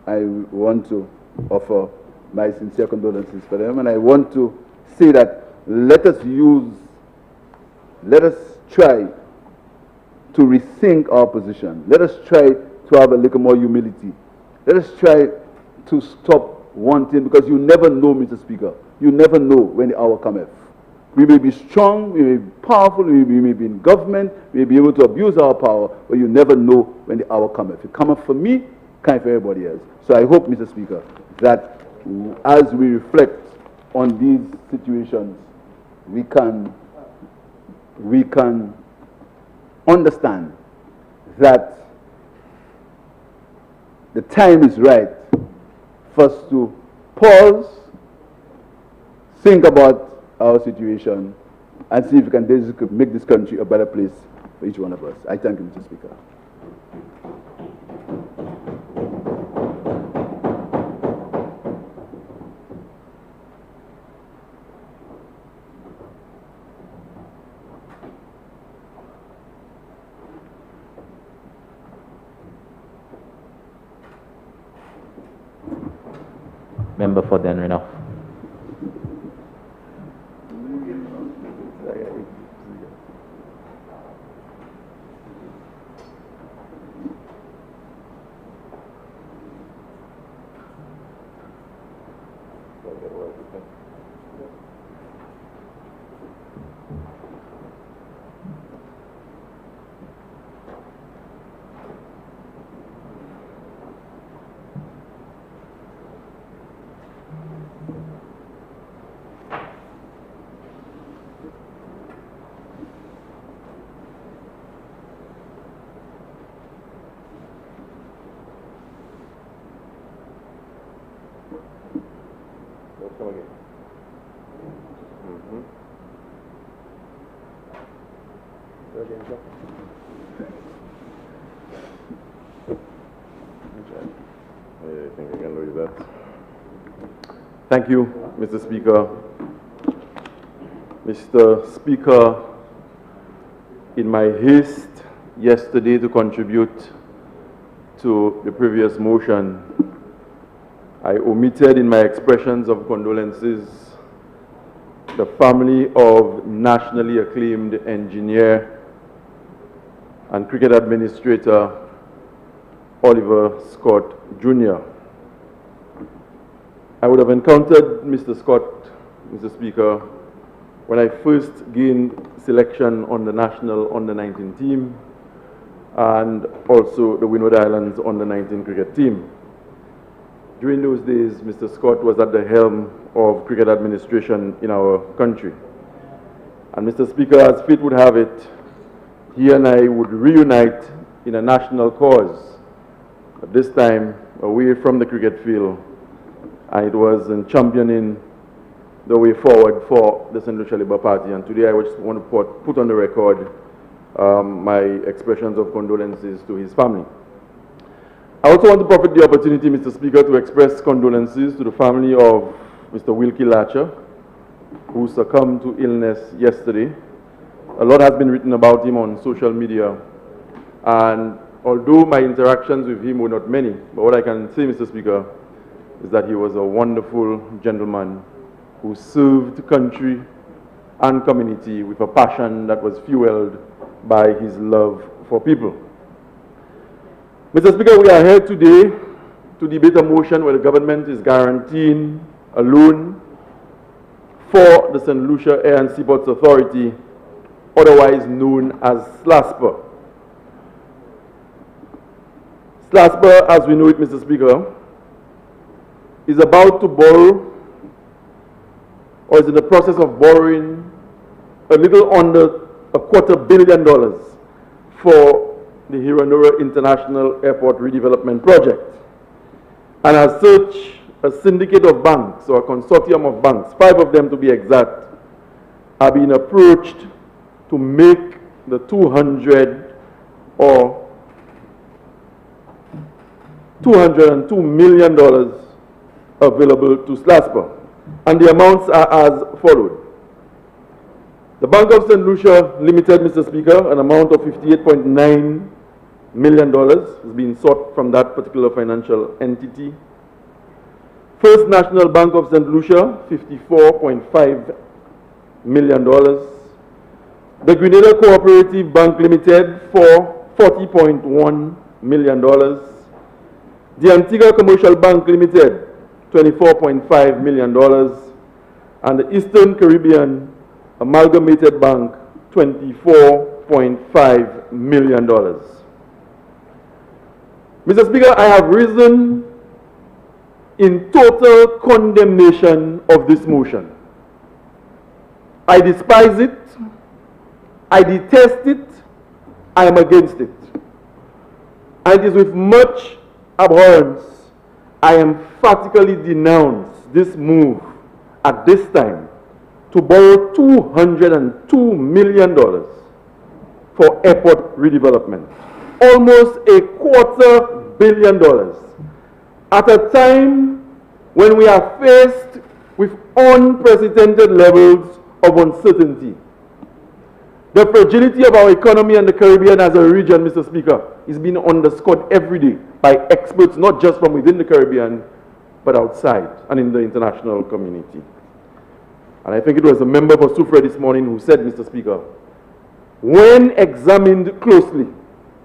I want to offer my sincere condolences for them. And I want to say that let us try to rethink our position. Let us try to have a little more humility. Let us try to stop wanting, because you never know, Mr. Speaker. You never know when the hour cometh. We may be strong, we may be powerful, we may be in government, we may be able to abuse our power, but you never know when the hour cometh. It cometh for me, cometh for everybody else. So I hope, Mr. Speaker, that as we reflect on these situations, we can understand that the time is right for us to pause, think about our situation, and see if we can make this country a better place for each one of us. I thank you, Mr. Speaker. Member for Denrenough. Thank you, Mr. Speaker. Mr. Speaker, in my haste yesterday to contribute to the previous motion, I omitted in my expressions of condolences the family of nationally acclaimed engineer and cricket administrator Oliver Scott Jr. I would have encountered Mr. Scott, Mr. Speaker, when I first gained selection on the national under-19 team and also the Windward Islands under-19 cricket team. During those days, Mr. Scott was at the helm of cricket administration in our country. And Mr. Speaker, as fate would have it, he and I would reunite in a national cause, but this time away from the cricket field. And it was in championing the way forward for the St. Lucia Labour Party. And today I just want to put on the record my expressions of condolences to his family. I also want to profit the opportunity, Mr. Speaker, to express condolences to the family of Mr. Wilkie Latcher, who succumbed to illness yesterday. A lot has been written about him on social media, and although my interactions with him were not many, but what I can say, Mr. Speaker, is that he was a wonderful gentleman who served country and community with a passion that was fueled by his love for people. Mr. Speaker, we are here today to debate a motion where the government is guaranteeing a loan for the St. Lucia Air and Seaports Authority, otherwise known as SLASPA. SLASPA, as we know it, Mr. Speaker, is about to borrow, or is in the process of borrowing, a little under $250 million for the Hiranura International Airport Redevelopment Project. And as such, a syndicate of banks, or a consortium of banks, 5 of them to be exact, are being approached to make the $202 million available to SLASPA. And the amounts are as followed. The Bank of St. Lucia Limited, Mr. Speaker, an amount of $58.9 million is being sought from that particular financial entity. First National Bank of St. Lucia, $54.5 million. The Grenada Cooperative Bank Limited for $40.1 million. The Antigua Commercial Bank Limited, $24.5 million. And the Eastern Caribbean Amalgamated Bank, $24.5 million. Mr. Speaker, I have risen in total condemnation of this motion. I despise it, I detest it, I am against it. And it is with much abhorrence I emphatically denounce this move at this time to borrow $202 million for airport redevelopment. Almost $250 million. At a time when we are faced with unprecedented levels of uncertainty. The fragility of our economy and the Caribbean as a region, Mr. Speaker, is being underscored every day by experts, not just from within the Caribbean, but outside and in the international community. And I think it was a member for SUFRE this morning who said, Mr. Speaker, when examined closely,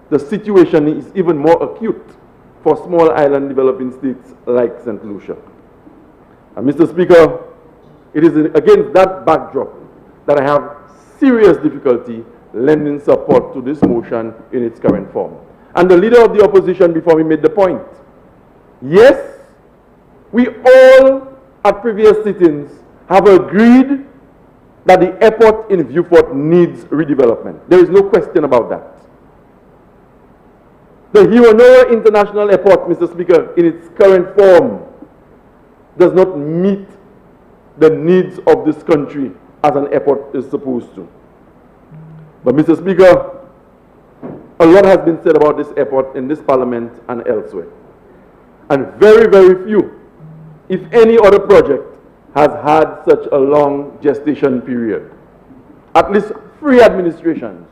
the situation is even more acute for small island developing states like St. Lucia. And Mr. Speaker, it is against that backdrop that I have serious difficulty lending support to this motion in its current form. And the leader of the opposition before me made the point. Yes, we all at previous sittings have agreed that the airport in Viewport needs redevelopment. There is no question about that. The Hiranura International Airport, Mr. Speaker, in its current form, does not meet the needs of this country as an airport is supposed to. But Mr. Speaker, a lot has been said about this airport in this parliament and elsewhere. And very, very few, if any other project, has had such a long gestation period. At least 3 administrations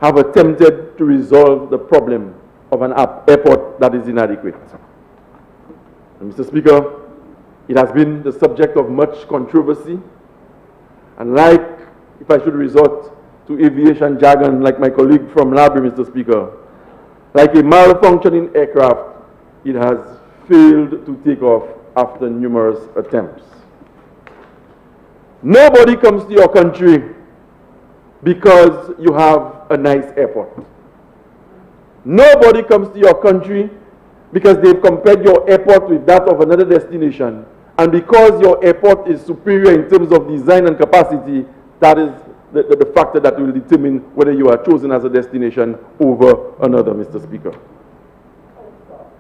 have attempted to resolve the problem of an airport that is inadequate. And Mr. Speaker, it has been the subject of much controversy, and like, if I should resort to aviation jargon like my colleague from Library, Mr. Speaker, like a malfunctioning aircraft, it has failed to take off after numerous attempts. Nobody comes to your country because you have a nice airport. Nobody comes to your country because they've compared your airport with that of another destination, and because your airport is superior in terms of design and capacity, that is the factor that will determine whether you are chosen as a destination over another, Mr. Speaker.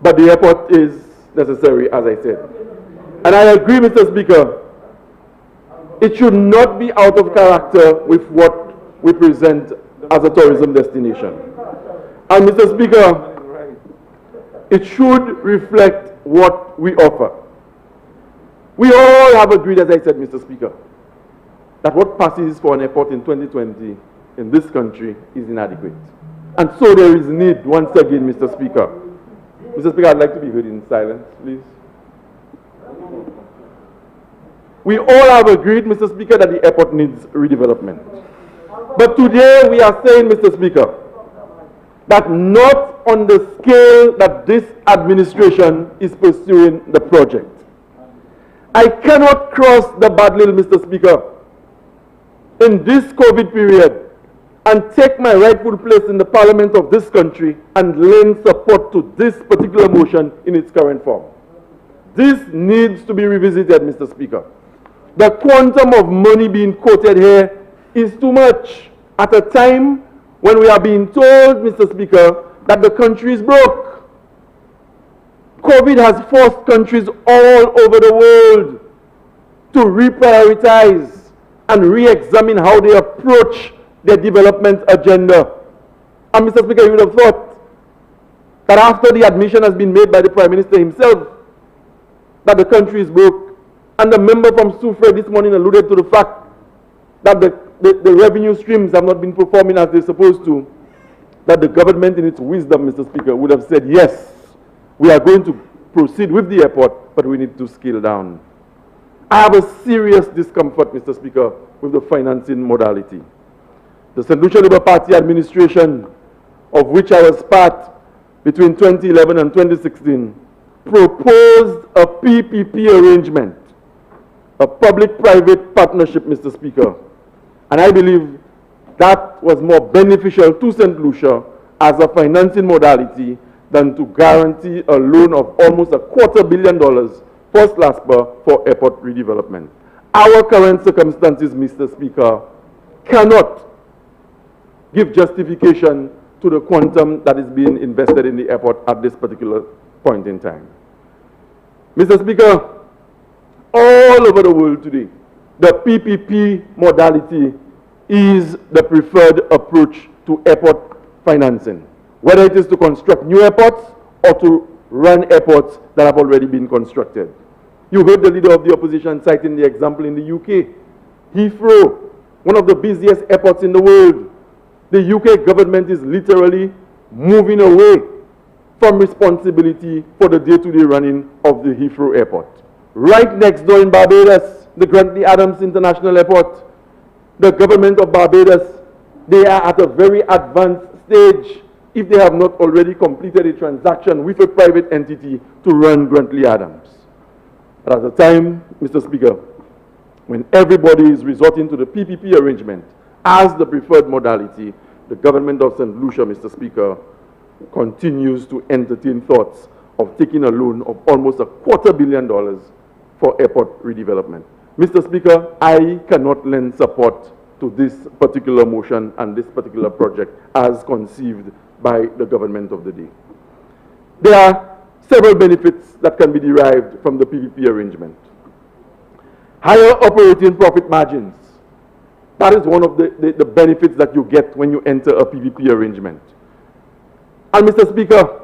But the airport is necessary, as I said. And I agree, Mr. Speaker, it should not be out of character with what we present as a tourism destination. And Mr. Speaker, it should reflect what we offer. We all have agreed, as I said, Mr. Speaker, that what passes for an airport in 2020 in this country is inadequate. And so there is need, once again, Mr. Speaker. Mr. Speaker, I'd like to be heard in silence, please. We all have agreed, Mr. Speaker, that the airport needs redevelopment. But today we are saying, Mr. Speaker, that not on the scale that this administration is pursuing the project. I cannot cross the Badlil, Mr. Speaker, in this COVID period and take my rightful place in the parliament of this country and lend support to this particular motion in its current form. This needs to be revisited, Mr. Speaker. The quantum of money being quoted here is too much at a time when we are being told, Mr. Speaker, that the country is broke. COVID has forced countries all over the world to reprioritize and re-examine how they approach their development agenda. And Mr. Speaker, you would have thought that after the admission has been made by the Prime Minister himself that the country is broke, and the member from Soufre this morning alluded to the fact that the revenue streams have not been performing as they're supposed to, that the government in its wisdom, Mr. Speaker, would have said, yes, we are going to proceed with the airport, but we need to scale down. I have a serious discomfort, Mr. Speaker, with the financing modality. The St. Lucia Labour Party administration, of which I was part between 2011 and 2016, proposed a PPP arrangement, a public-private partnership, Mr. Speaker. And I believe that was more beneficial to St. Lucia as a financing modality than to guarantee a loan of almost $250 million for SLASPA for airport redevelopment. Our current circumstances, Mr. Speaker, cannot give justification to the quantum that is being invested in the airport at this particular point in time. Mr. Speaker, all over the world today, the PPP modality is the preferred approach to airport financing, whether it is to construct new airports or to run airports that have already been constructed. You heard the leader of the opposition citing the example in the UK. Heathrow, one of the busiest airports in the world. The UK government is literally moving away from responsibility for the day-to-day running of the Heathrow Airport. Right next door in Barbados, the Grantley Adams International Airport, the government of Barbados, they are at a very advanced stage, if they have not already completed a transaction with a private entity to run Grantley Adams. But at the time, Mr. Speaker, when everybody is resorting to the PPP arrangement as the preferred modality, the government of St. Lucia, Mr. Speaker, continues to entertain thoughts of taking a loan of almost $250 million for airport redevelopment. Mr. Speaker, I cannot lend support to this particular motion and this particular project as conceived by the government of the day. There are several benefits that can be derived from the PPP arrangement. Higher operating profit margins. That is one of the benefits that you get when you enter a PPP arrangement. And Mr. Speaker,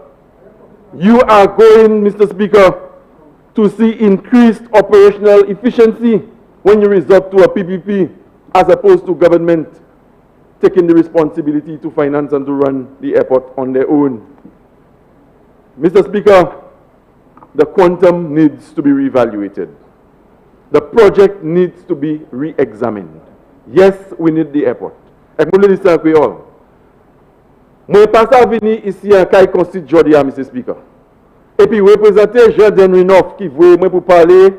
you are going, Mr. Speaker, to see increased operational efficiency when you resort to a PPP as opposed to government taking the responsibility to finance and to run the airport on their own. Mr. Speaker, the quantum needs to be reevaluated. The project needs to be re-examined. Yes, we need the airport. Moi pas à venir ici en Caille Constitue Jordi, Mr. Speaker. Et puis représenter Jordan Renoff qui voulait moi pour parler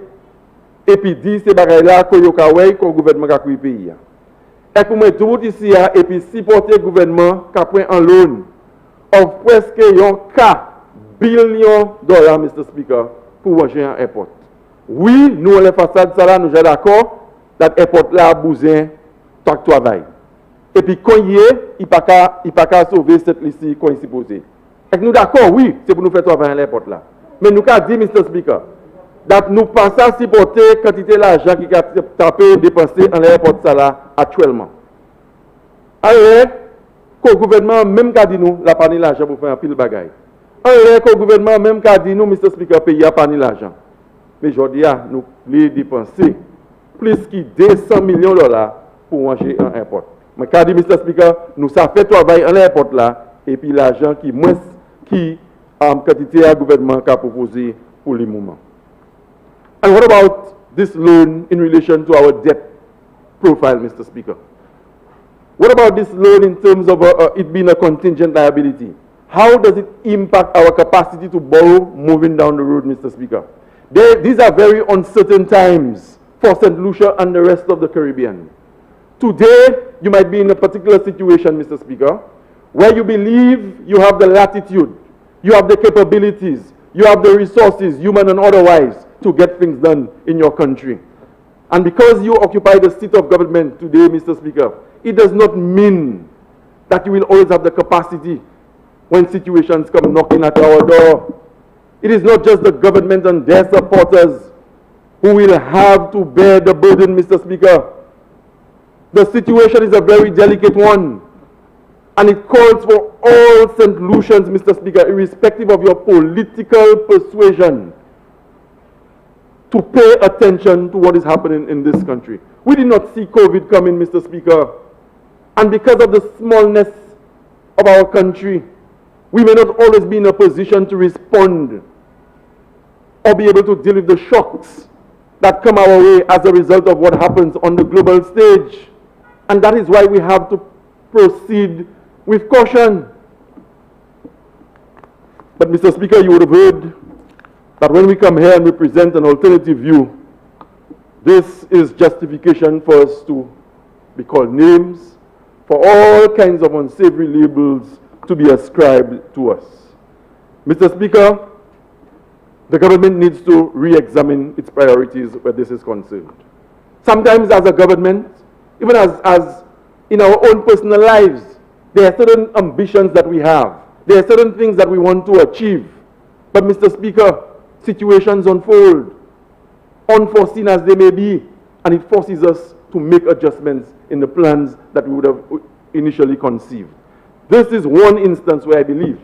et puis dire ces bagages là que yo ka wè ko gouvernement ka kouy pays. Et pour moi tout ici et puis supporter gouvernement ka prend en loan of presque $1 billion, Mr. Speaker, pour ranger un airport. Oui, nous les façades ça là nous sommes d'accord that airport là a besoin de travail. Et puis quand il est, il pas qu'à sauver cette liste qu'on est supposé. Et nous d'accord, oui, c'est pour nous faire travailler à l'airport là. Mais nous avons dit, Mr. Speaker, that nous pas à supporter quantité d'argent qui a tapé dépensé en l'airport ça là actuellement. Le gouvernement même qu'a dit nous, la pas l'argent pour faire un pile bagaille. Le gouvernement même qu'a dit nous, Mr. Speaker, payer pas l'argent. Mais aujourd'hui, nous voulons dépenser plus que 200 millions de dollars pour manger un airport. Mais qu'a dit Mr. Speaker, nous ça fait travail en airport là, et puis l'argent qui moins qui quantité à gouvernement qu'a proposé pour le moment. And what about this loan in relation to our debt profile, Mr. Speaker? What about this loan in terms of it being a contingent liability? How does it impact our capacity to borrow moving down the road, Mr. Speaker? These are very uncertain times for St. Lucia and the rest of the Caribbean. Today, you might be in a particular situation, Mr. Speaker, where you believe you have the latitude, you have the capabilities, you have the resources, human and otherwise, to get things done in your country. And because you occupy the seat of government today, Mr. Speaker, it does not mean that you will always have the capacity when situations come knocking at our door. It is not just the government and their supporters who will have to bear the burden, Mr. Speaker. The situation is a very delicate one, and it calls for all St. Lucians, Mr. Speaker, irrespective of your political persuasion, to pay attention to what is happening in this country. We did not see COVID coming, Mr. Speaker. And because of the smallness of our country, we may not always be in a position to respond or be able to deal with the shocks that come our way as a result of what happens on the global stage. And that is why we have to proceed with caution. But Mr. Speaker, you would have heard that when we come here and we present an alternative view, this is justification for us to be called names, for all kinds of unsavory labels to be ascribed to us. Mr. Speaker, the government needs to re-examine its priorities where this is concerned. Sometimes as a government, even as in our own personal lives, there are certain ambitions that we have. There are certain things that we want to achieve. But Mr. Speaker, situations unfold, unforeseen as they may be, and it forces us to make adjustments in the plans that we would have initially conceived. This is one instance where I believe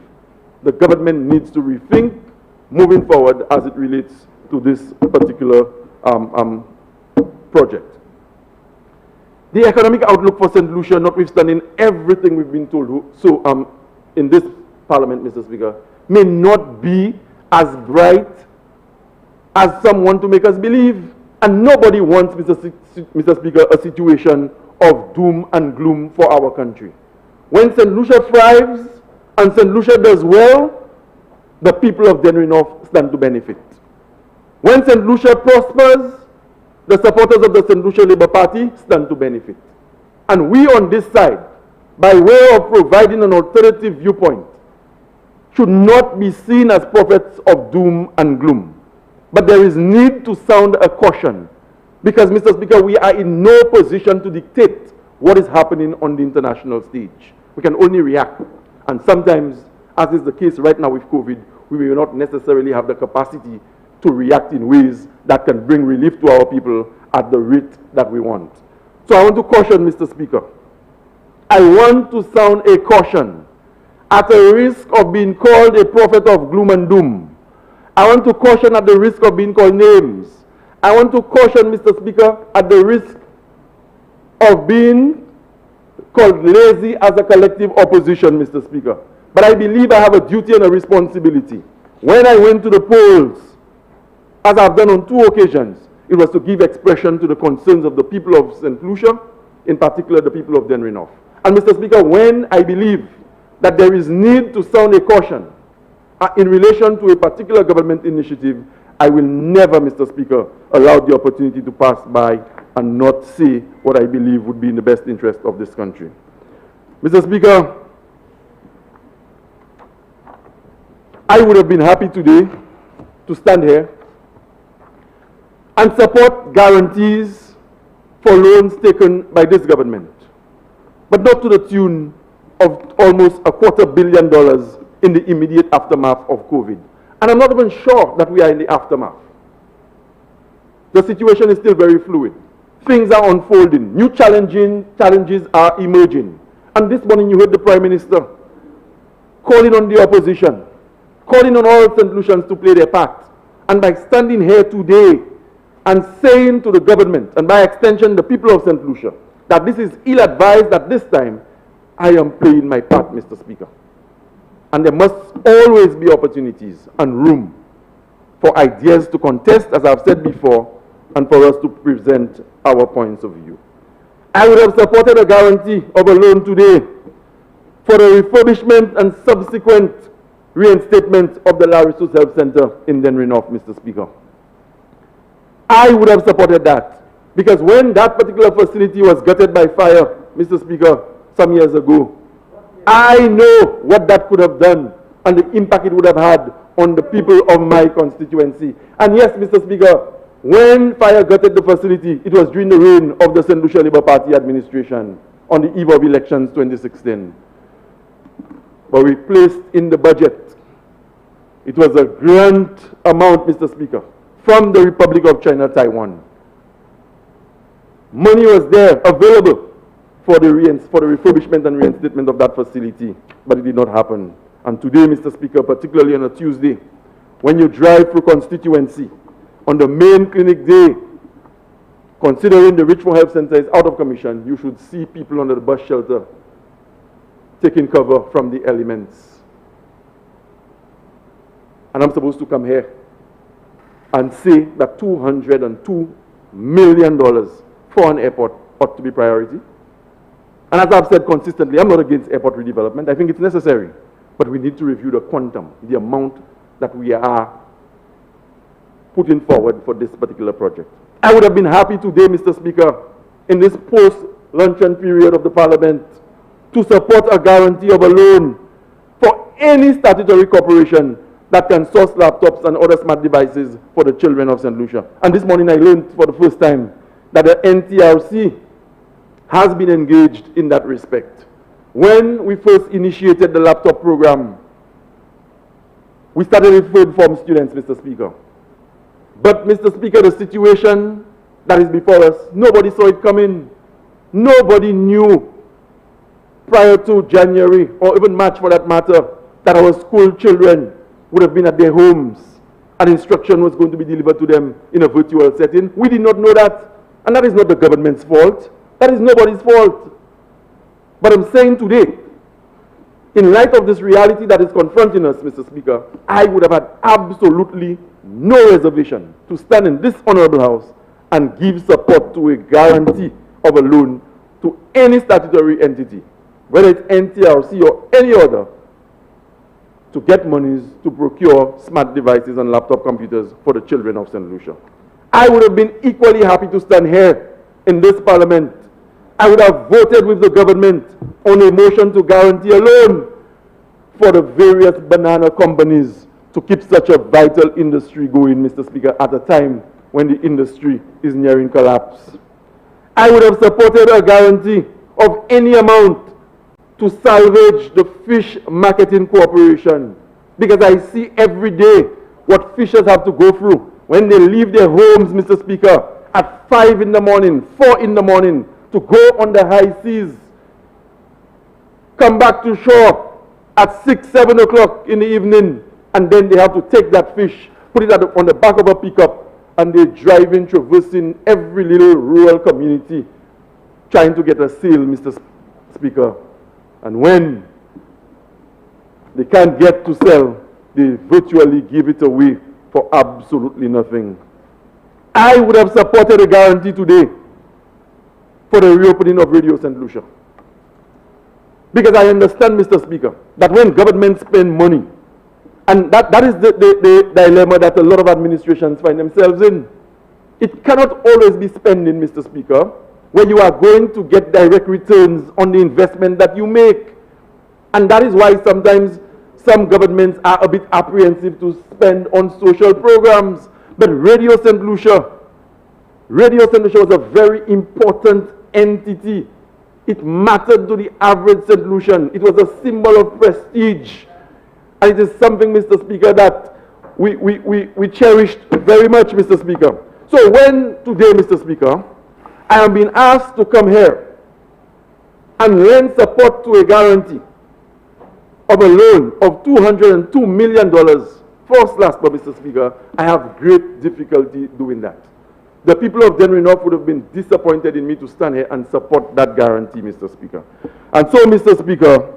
the government needs to rethink moving forward as it relates to this particular project. The economic outlook for St. Lucia, notwithstanding everything we've been told in this Parliament, Mr. Speaker, may not be as bright as some want to make us believe. And nobody wants, Mr. Speaker, a situation of doom and gloom for our country. When St. Lucia thrives and St. Lucia does well, the people of Dennery North stand to benefit. When St. Lucia prospers, the supporters of the St. Lucia Labour Party stand to benefit. And we on this side, by way of providing an alternative viewpoint, should not be seen as prophets of doom and gloom. But there is need to sound a caution, because, Mr. Speaker, we are in no position to dictate what is happening on the international stage. We can only react. And sometimes, as is the case right now with COVID, we may not necessarily have the capacity to react in ways that can bring relief to our people at the rate that we want. So I want to caution, Mr. Speaker. I want to sound a caution at the risk of being called a prophet of gloom and doom. I want to caution at the risk of being called names. I want to caution, Mr. Speaker, at the risk of being called lazy as a collective opposition, Mr. Speaker. But I believe I have a duty and a responsibility. When I went to the polls, as I've done on 2 occasions, it was to give expression to the concerns of the people of St. Lucia, in particular the people of Dennery North. And Mr. Speaker, when I believe that there is need to sound a caution in relation to a particular government initiative, I will never, Mr. Speaker, allow the opportunity to pass by and not say what I believe would be in the best interest of this country. Mr. Speaker, I would have been happy today to stand here and support guarantees for loans taken by this government, but not to the tune of almost $250 million in the immediate aftermath of COVID. And I'm not even sure that we are in the aftermath. The situation is still very fluid. Things are unfolding. New challenges are emerging. And this morning you heard the Prime Minister calling on the opposition, calling on all St. Lucians to play their part. And by standing here today and saying to the government, and by extension the people of St. Lucia, that this is ill-advised at this time, I am playing my part, Mr. Speaker. And there must always be opportunities and room for ideas to contest, as I've said before, and for us to present our points of view. I would have supported a guarantee of a loan today for the refurbishment and subsequent reinstatement of the Larissus Health Center in Dennery North, Mr. Speaker. I would have supported that, because when that particular facility was gutted by fire, Mr. Speaker, some years ago, I know what that could have done and the impact it would have had on the people of my constituency. And yes, Mr. Speaker, when fire gutted the facility, it was during the reign of the St. Lucia Labour Party administration on the eve of elections 2016. But we placed in the budget, it was a grant amount, Mr. Speaker, from the Republic of China, Taiwan. Money was there, available, for the refurbishment and reinstatement of that facility, but it did not happen. And today, Mr. Speaker, particularly on a Tuesday, when you drive through constituency, on the main clinic day, considering the Richmond Health Center is out of commission, you should see people under the bus shelter taking cover from the elements. And I'm supposed to come here and say that $202 million for an airport ought to be priority. And as I've said consistently, I'm not against airport redevelopment. I think it's necessary. But we need to review the quantum, the amount that we are putting forward for this particular project. I would have been happy today, Mr. Speaker, in this post-luncheon period of the Parliament, to support a guarantee of a loan for any statutory corporation that can source laptops and other smart devices for the children of St. Lucia. And this morning I learned for the first time that the NTRC has been engaged in that respect. When we first initiated the laptop program, we started with third form students, Mr. Speaker. But, Mr. Speaker, the situation that is before us, nobody saw it coming. Nobody knew prior to January, or even March for that matter, that our school children would have been at their homes and instruction was going to be delivered to them in a virtual setting. We did not know that, and that is not the government's fault. That is nobody's fault. But I'm saying today, in light of this reality that is confronting us, Mr. Speaker, I would have had absolutely no reservation to stand in this honorable house and give support to a guarantee of a loan to any statutory entity, whether it's NTRC or any other, to get monies to procure smart devices and laptop computers for the children of St. Lucia. I would have been equally happy to stand here in this Parliament. I would have voted with the government on a motion to guarantee a loan for the various banana companies to keep such a vital industry going, Mr. Speaker, at a time when the industry is nearing collapse. I would have supported a guarantee of any amount to salvage the Fish Marketing Corporation, because I see every day what fishers have to go through when they leave their homes, Mr. Speaker, at 5 in the morning, 4 in the morning, to go on the high seas, come back to shore at 6, 7 o'clock in the evening, and then they have to take that fish, put it on the back of a pickup, and they're driving, traversing every little rural community, trying to get a sale, Mr. Speaker. And when they can't get to sell, they virtually give it away for absolutely nothing. I would have supported a guarantee today for the reopening of Radio St. Lucia. Because I understand, Mr. Speaker, that when governments spend money, and that is the dilemma that a lot of administrations find themselves in. It cannot always be spending, Mr. Speaker, where you are going to get direct returns on the investment that you make. And that is why sometimes some governments are a bit apprehensive to spend on social programs. But Radio St. Lucia was a very important entity. It mattered to the average St. Lucian. It was a symbol of prestige. And it is something, Mr. Speaker, that we cherished very much, Mr. Speaker. So when today, Mr. Speaker, I am being asked to come here and lend support to a guarantee of a loan of $202 million for SLASPA, Mr. Speaker, I have great difficulty doing that. The people of Dennery North would have been disappointed in me to stand here and support that guarantee, Mr. Speaker. And so, Mr. Speaker,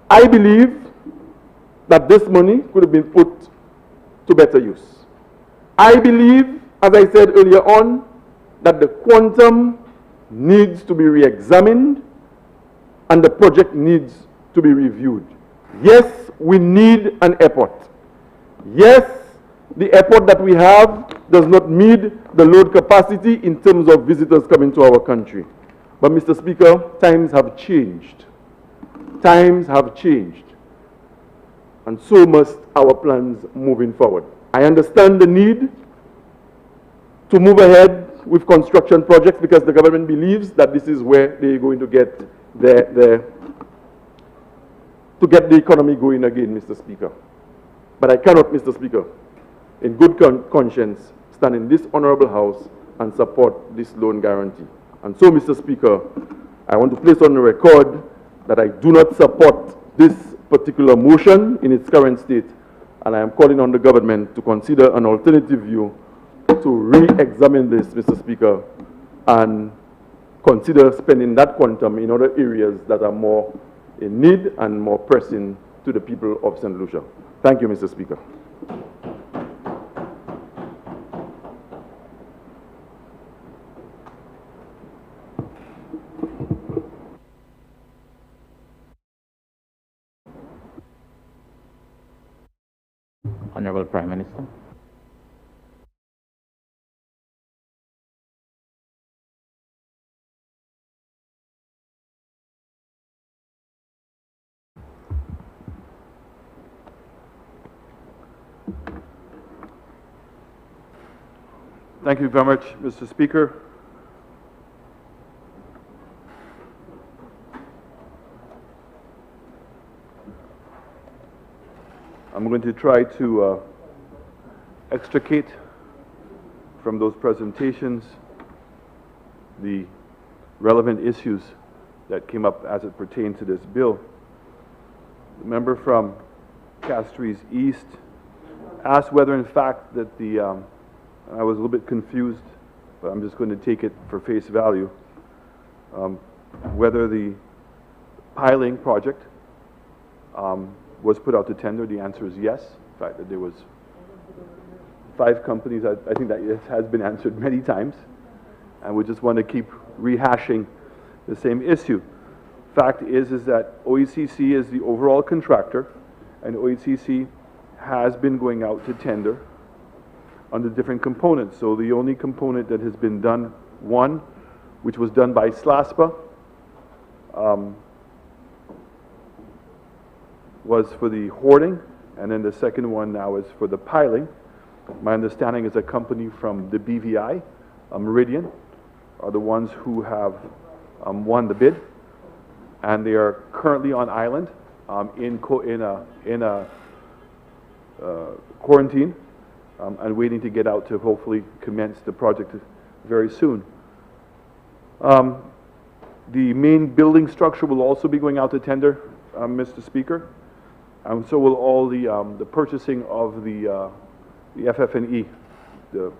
I believe that this money could have been put to better use. I believe, as I said earlier on, that the quantum needs to be re-examined and the project needs to be reviewed. Yes, we need an airport. Yes, the airport that we have does not meet the load capacity in terms of visitors coming to our country. But Mr. Speaker, times have changed. Times have changed. And so must our plans moving forward. I understand the need to move ahead with construction projects because the government believes that this is where they're going to get the economy going again, Mr. Speaker. But I cannot, Mr. Speaker, in good conscience, stand in this honorable house and support this loan guarantee. And so, Mr. Speaker, I want to place on the record that I do not support this particular motion in its current state, and I am calling on the government to consider an alternative view to re-examine this, Mr. Speaker, and consider spending that quantum in other areas that are more in need and more pressing to the people of St. Lucia. Thank you, Mr. Speaker. Honorable Prime Minister. Thank you very much, Mr. Speaker. I'm going to try to extricate from those presentations the relevant issues that came up as it pertained to this bill. The member from Castries East asked whether, in fact, that I was a little bit confused, but I'm just going to take it for face value, whether the piling project was put out to tender. The answer is yes. In fact, that there was 5 companies. I think that it has been answered many times, and we just want to keep rehashing the same issue. Fact is that OECC is the overall contractor, and OECC has been going out to tender on the different components. So the only component that has been done, one, which was done by SLASPA, was for the hoarding, and then the second one now is for the piling. My understanding is a company from the BVI, Meridian, are the ones who have won the bid, and they are currently on island in quarantine and waiting to get out to hopefully commence the project very soon. The main building structure will also be going out to tender, Mr. Speaker, and so will all the purchasing of the FF&E, the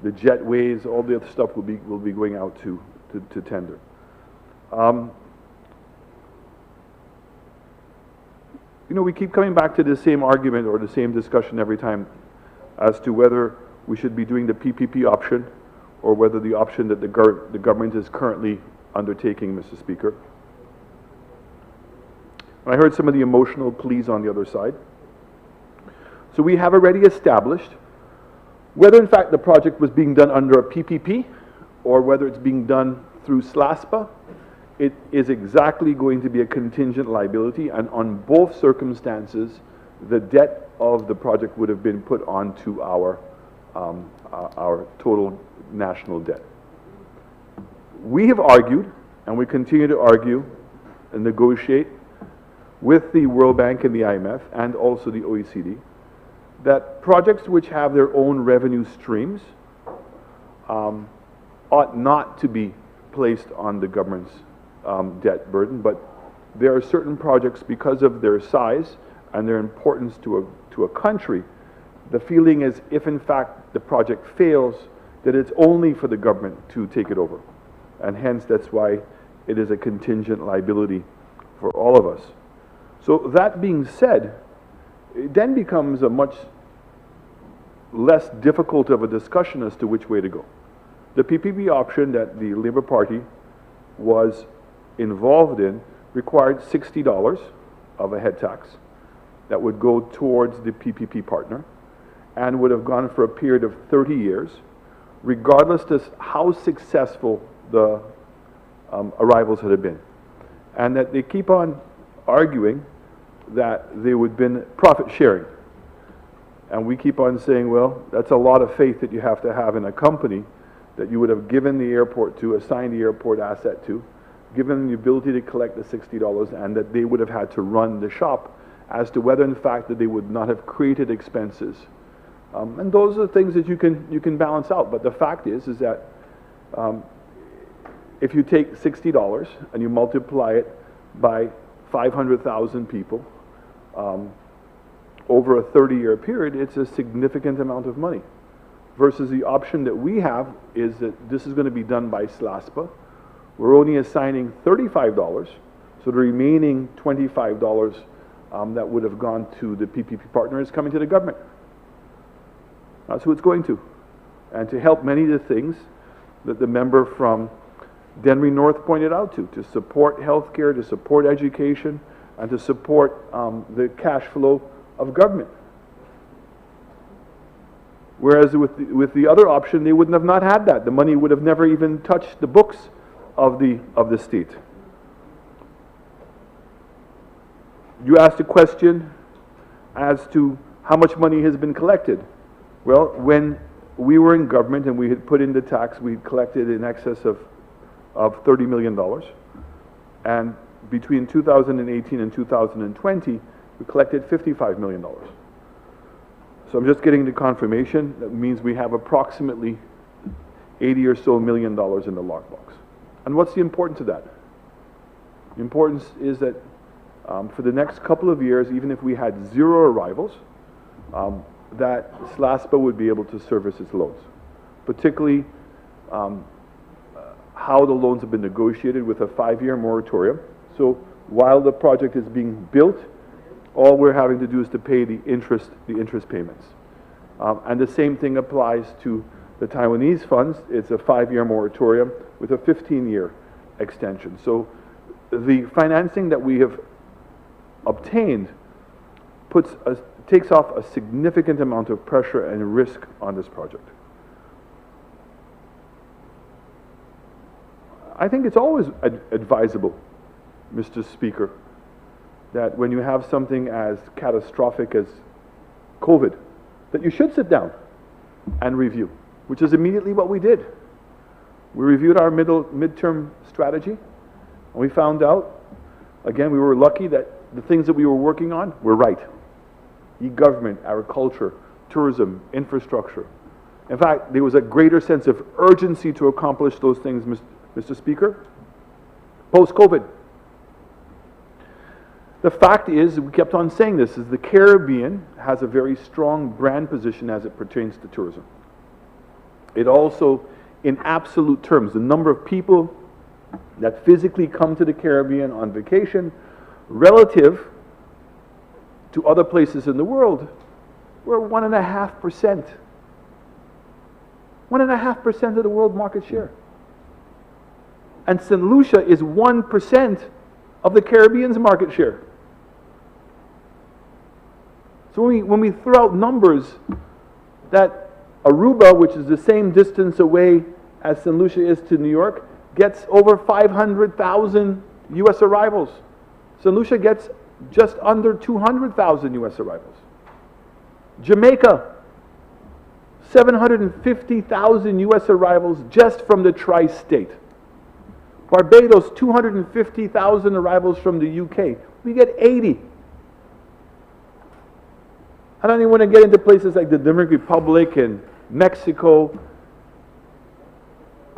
jetways, all the other stuff will be going out to tender. You know, we keep coming back to the same argument or the same discussion every time as to whether we should be doing the PPP option or whether the option that the government is currently undertaking, Mr. Speaker. And I heard some of the emotional pleas on the other side. So we have already established whether in fact the project was being done under a PPP or whether it's being done through SLASPA. It is exactly going to be a contingent liability, and on both circumstances, the debt of the project would have been put onto our total national debt. We have argued, and we continue to argue and negotiate with the World Bank and the IMF and also the OECD, that projects which have their own revenue streams ought not to be placed on the government's debt burden, but there are certain projects, because of their size and their importance to a country, the feeling is if in fact the project fails, that it's only for the government to take it over. And hence that's why it is a contingent liability for all of us. So that being said, it then becomes a much less difficult of a discussion as to which way to go. The PPP option that the Labour Party was involved in required $60 of a head tax that would go towards the PPP partner and would have gone for a period of 30 years, regardless of how successful the arrivals had been. And that they keep on arguing that they would have been profit sharing. And we keep on saying, well, that's a lot of faith that you have to have in a company that you would have given the airport to, assigned the airport asset to, given them the ability to collect the $60, and that they would have had to run the shop as to whether in fact that they would not have created expenses. And those are the things that you can balance out. But the fact is that if you take $60 and you multiply it by 500,000 people over a 30-year period, it's a significant amount of money. Versus the option that we have is that this is going to be done by SLASPA. We're only assigning $35, so the remaining $25 that would have gone to the PPP partner is coming to the government. That's who it's going to. And to help many of the things that the member from Denry North pointed out to support healthcare, to support education, and to support the cash flow of government. Whereas with the other option, they wouldn't have not had that. The money would have never even touched the books of the state. You asked a question as to how much money has been collected. Well, when we were in government and we had put in the tax, we had collected in excess of $30 million. And between 2018 and 2020, we collected $55 million. So I'm just getting the confirmation. That means we have approximately $80 or so million in the lockbox. And what's the importance of that? The importance is that for the next couple of years, even if we had 0 arrivals, that SLASPA would be able to service its loans. Particularly how the loans have been negotiated with a 5-year moratorium. So while the project is being built, all we're having to do is to pay the interest payments. And the same thing applies to the Taiwanese funds. It's a 5-year moratorium with a 15-year extension. So the financing that we have obtained takes off a significant amount of pressure and risk on this project. I think it's always advisable, Mr. Speaker, that when you have something as catastrophic as COVID, that you should sit down and review, which is immediately what we did. We reviewed our midterm strategy, and we found out, again, we were lucky that the things that we were working on were right. E-government, agriculture, tourism, infrastructure. In fact, there was a greater sense of urgency to accomplish those things, Mr. Speaker, post-COVID. The fact is, we kept on saying this, is the Caribbean has a very strong brand position as it pertains to tourism. It also, in absolute terms, the number of people that physically come to the Caribbean on vacation relative to other places in the world, we're 1.5%. 1.5% of the world market share. And St. Lucia is 1% of the Caribbean's market share. So when we throw out numbers that Aruba, which is the same distance away as St. Lucia is to New York, gets over 500,000 U.S. arrivals. St. Lucia gets just under 200,000 U.S. arrivals. Jamaica, 750,000 U.S. arrivals just from the tri-state. Barbados, 250,000 arrivals from the UK. We get 80. I don't even want to get into places like the Dominican Republic and Mexico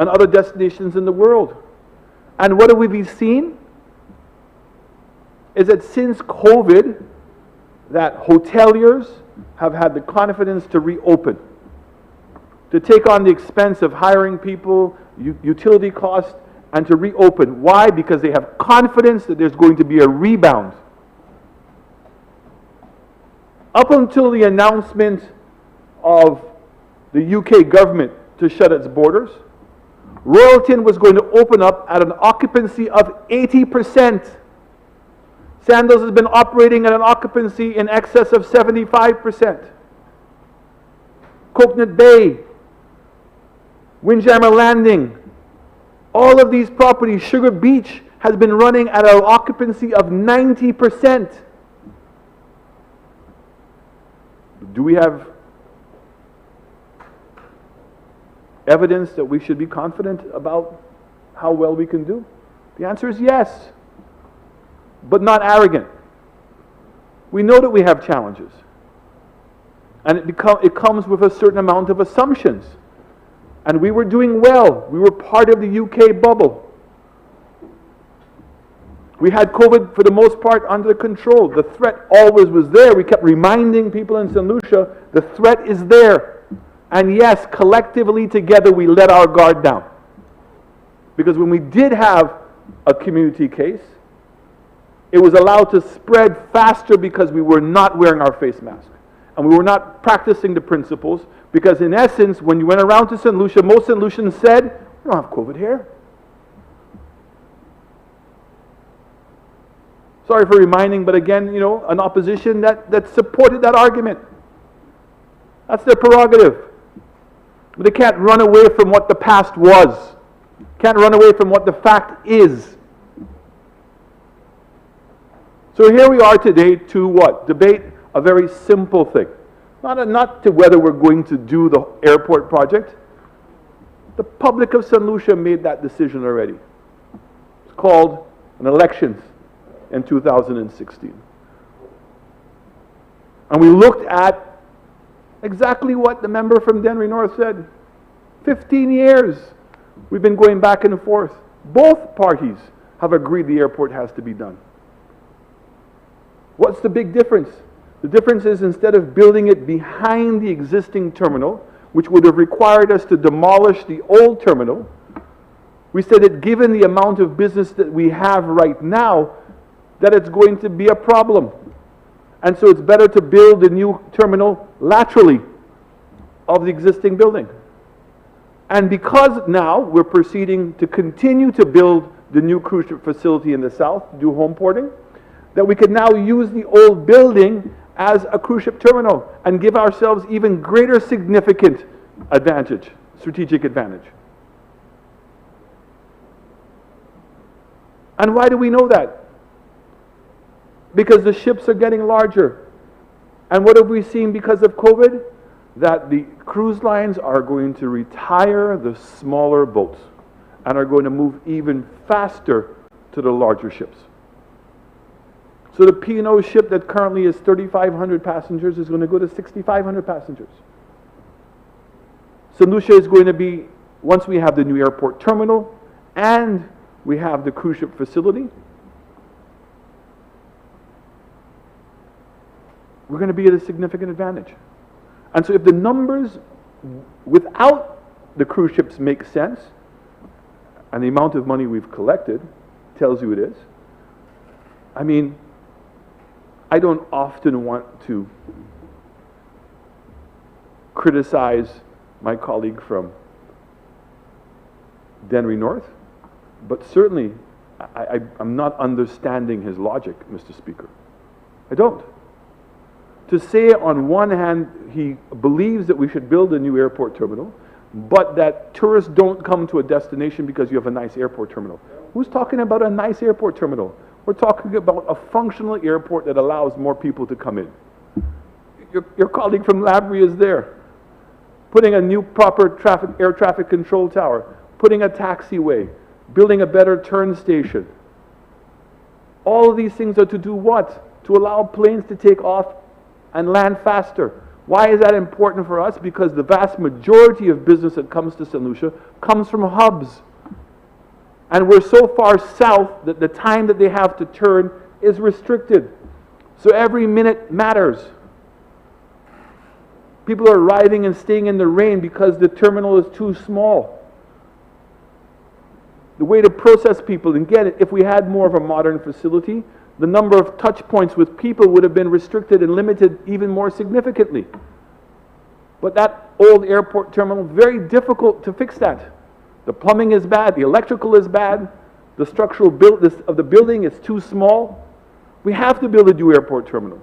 and other destinations in the world. And what have we been seeing? Is that since COVID, that hoteliers have had the confidence to reopen, to take on the expense of hiring people, utility costs, and to reopen. Why? Because they have confidence that there's going to be a rebound. Up until the announcement of the UK government to shut its borders, Royalton was going to open up at an occupancy of 80%. Sandals has been operating at an occupancy in excess of 75%. Coconut Bay, Windjammer Landing, all of these properties, Sugar Beach has been running at an occupancy of 90%. Do we have evidence that we should be confident about how well we can do? The answer is yes, but not arrogant. We know that we have challenges, and it comes with a certain amount of assumptions. And we were doing well. We were part of the UK bubble. We had COVID, for the most part, under control. The threat always was there. We kept reminding people in St. Lucia, the threat is there. And yes, collectively together, we let our guard down. Because when we did have a community case, it was allowed to spread faster because we were not wearing our face mask. And we were not practicing the principles, because in essence, when you went around to St. Lucia, most St. Lucians said, we don't have COVID here. Sorry for reminding, but again, an opposition that supported that argument. That's their prerogative. But they can't run away from what the past was. Can't run away from what the fact is. So here we are today to what? Debate a very simple thing. Not to whether we're going to do the airport project. The public of St. Lucia made that decision already. It's called an elections in 2016. And we looked at exactly what the member from Denry North said. 15 years we've been going back and forth. Both parties have agreed the airport has to be done. What's the big difference? The difference is, instead of building it behind the existing terminal, which would have required us to demolish the old terminal, we said that given the amount of business that we have right now, that it's going to be a problem. And so it's better to build the new terminal laterally of the existing building. And because now we're proceeding to continue to build the new cruise ship facility in the south, do home porting, that we could now use the old building as a cruise ship terminal and give ourselves even greater significant advantage, strategic advantage. And why do we know that? Because the ships are getting larger. And what have we seen because of COVID? That the cruise lines are going to retire the smaller boats and are going to move even faster to the larger ships. So the P&O ship that currently is 3,500 passengers is going to go to 6,500 passengers. St. Lucia is going to be, once we have the new airport terminal and we have the cruise ship facility, we're going to be at a significant advantage. And so if the numbers without the cruise ships make sense, and the amount of money we've collected tells you it is, I mean, I don't often want to criticize my colleague from Denry North, but certainly I'm not understanding his logic, Mr. Speaker. I don't. To say on one hand he believes that we should build a new airport terminal, but that tourists don't come to a destination because you have a nice airport terminal. Who's talking about a nice airport terminal? We're talking about a functional airport that allows more people to come in. Your colleague from Labrie is there, putting a new proper air traffic control tower, putting a taxiway, building a better turn station. All of these things are to do what? To allow planes to take off and land faster. Why is that important for us? Because the vast majority of business that comes to St. Lucia comes from hubs. And we're so far south that the time that they have to turn is restricted. So every minute matters. People are arriving and staying in the rain because the terminal is too small. The way to process people, and get it, if we had more of a modern facility, the number of touch points with people would have been restricted and limited even more significantly. But that old airport terminal, very difficult to fix that. The plumbing is bad, the electrical is bad, the structural build of the building is too small. We have to build a new airport terminal.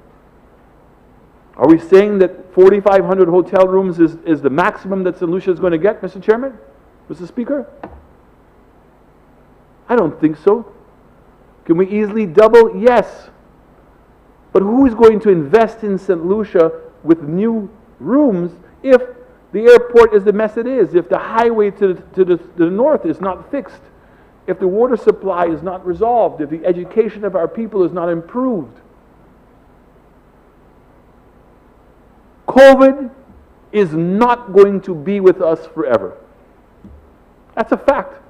Are we saying that 4,500 hotel rooms is the maximum that St. Lucia is going to get, Mr. Chairman? Mr. Speaker? I don't think so. Can we easily double? Yes. But who is going to invest in St. Lucia with new rooms if the airport is the mess it is, if the highway to the north is not fixed, if the water supply is not resolved, if the education of our people is not improved? COVID is not going to be with us forever. That's a fact.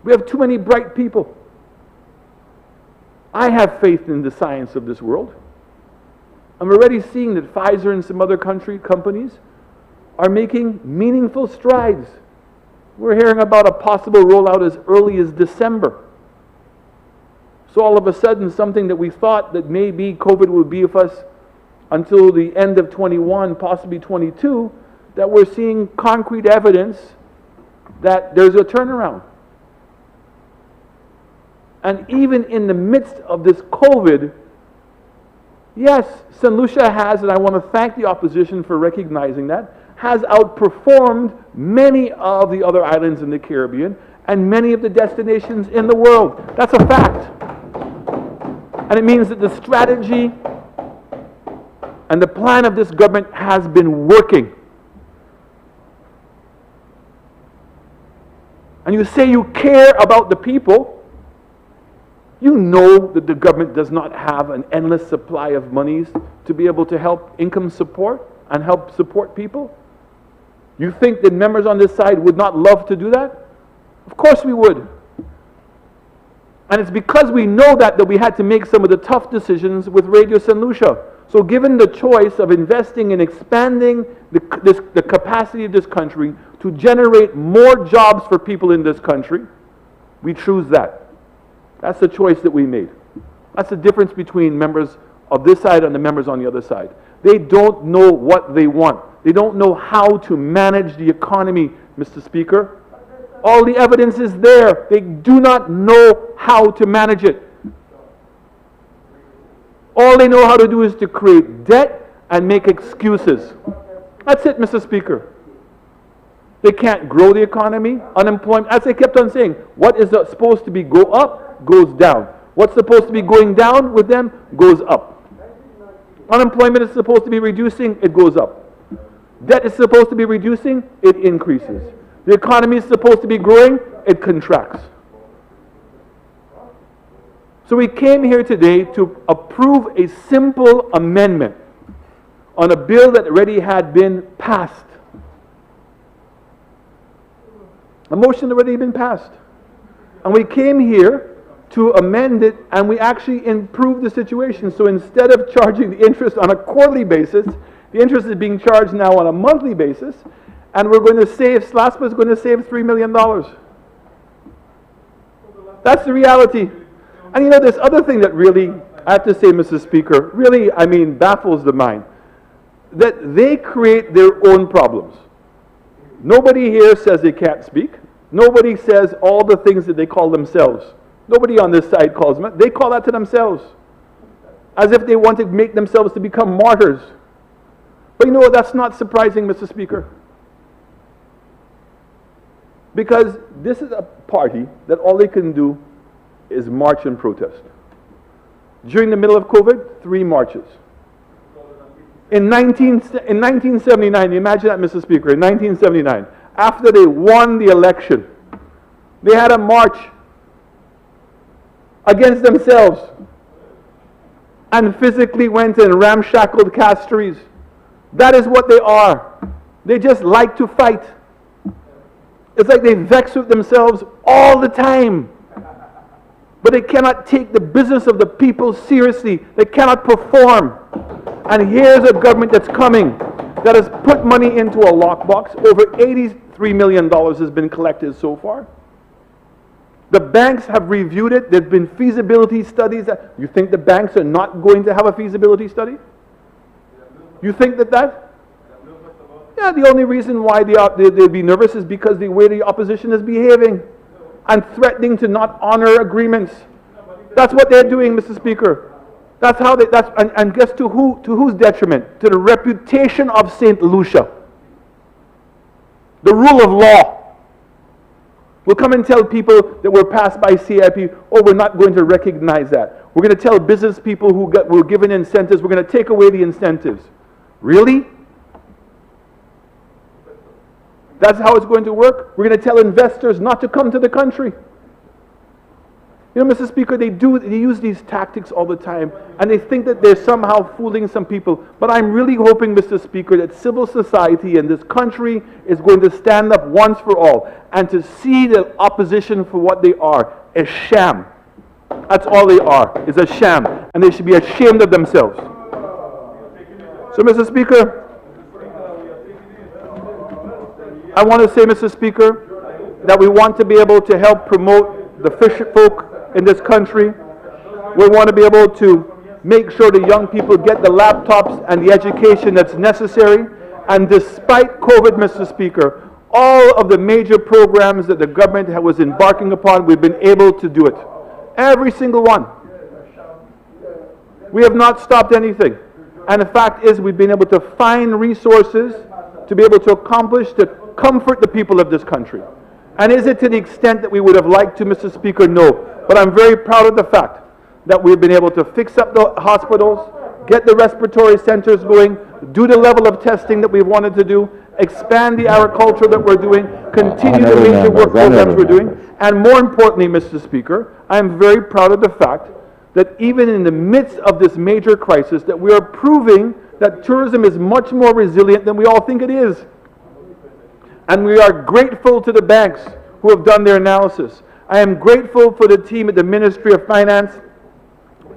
We have too many bright people. I have faith in the science of this world. I'm already seeing that Pfizer and some other companies are making meaningful strides. We're hearing about a possible rollout as early as December. So all of a sudden, something that we thought that maybe COVID would be with us until the end of 21, possibly 22, that we're seeing concrete evidence that there's a turnaround. And even in the midst of this COVID, yes, St. Lucia has, and I want to thank the opposition for recognizing that, has outperformed many of the other islands in the Caribbean and many of the destinations in the world. That's a fact. And it means that the strategy and the plan of this government has been working. And you say you care about the people. You know that the government does not have an endless supply of monies to be able to help income support and help support people. You think that members on this side would not love to do that? Of course we would. And it's because we know that we had to make some of the tough decisions with Radio St. Lucia. So given the choice of investing in expanding the capacity of this country to generate more jobs for people in this country, we choose that. That's the choice that we made. That's the difference between members of this side and the members on the other side. They don't know what they want. They don't know how to manage the economy, Mr. Speaker. All the evidence is there. They do not know how to manage it. All they know how to do is to create debt and make excuses. That's it, Mr. Speaker. They can't grow the economy. Unemployment, as they kept on saying, what is supposed to be go up goes down. What's supposed to be going down with them goes up. Unemployment is supposed to be reducing, it goes up. Debt is supposed to be reducing, it increases. The economy is supposed to be growing, it contracts. So we came here today to approve a simple amendment on a bill that already had been passed. A motion that already been passed. And we came here to amend it, and we actually improved the situation. So instead of charging the interest on a quarterly basis, the interest is being charged now on a monthly basis, and we're going to save, SLASPA is going to save $3 million. That's the reality. And you know, this other thing that really, I have to say, Mr. Speaker, really, baffles the mind, that they create their own problems. Nobody here says they can't speak. Nobody says all the things that they call themselves. Nobody on this side calls them. They call that to themselves. As if they want to make themselves to become martyrs. But you know what? That's not surprising, Mr. Speaker. Because this is a party that all they can do is march and protest. During the middle of COVID, 3 marches. In 1979, imagine that, Mr. Speaker, in 1979, after they won the election, they had a march against themselves and physically went and ramshackled Castries. That is what they are. They just like to fight. It's like they vex with themselves all the time. But they cannot take the business of the people seriously. They cannot perform. And here's a government that's coming that has put money into a lockbox. Over $83 million has been collected so far. The banks have reviewed it. There have been feasibility studies. You think the banks are not going to have a feasibility study? You think that? Yeah, the only reason why they'd be nervous is because the way the opposition is behaving and threatening to not honor agreements. That's what they're doing, Mr. Speaker. That's how they, and guess to whose detriment? To the reputation of St. Lucia. The rule of law. We'll come and tell people that we're passed by CIP, oh, we're not going to recognize that. We're going to tell business people who were given incentives, we're going to take away the incentives. Really? That's how it's going to work? We're going to tell investors not to come to the country. You know, Mr. Speaker, they use these tactics all the time, and they think that they're somehow fooling some people. But I'm really hoping, Mr. Speaker, that civil society in this country is going to stand up once for all and to see the opposition for what they are, a sham. That's all they are, is a sham. And they should be ashamed of themselves. So, Mr. Speaker, I want to say, Mr. Speaker, that we want to be able to help promote the fish folk in this country. We want to be able to make sure the young people get the laptops and the education that's necessary. And despite COVID, Mr. Speaker, all of the major programs that the government was embarking upon, we've been able to do it. Every single one. We have not stopped anything. And the fact is, we've been able to find resources to be able to accomplish, to comfort the people of this country. And is it to the extent that we would have liked to, Mr. Speaker? No. But I'm very proud of the fact that we've been able to fix up the hospitals, get the respiratory centers going, do the level of testing that we wanted to do, expand the agriculture that we're doing, continue the major work programs we're doing, and more importantly, Mr. Speaker, I'm very proud of the fact that even in the midst of this major crisis, that we are proving that tourism is much more resilient than we all think it is. And we are grateful to the banks who have done their analysis. I am grateful for the team at the Ministry of Finance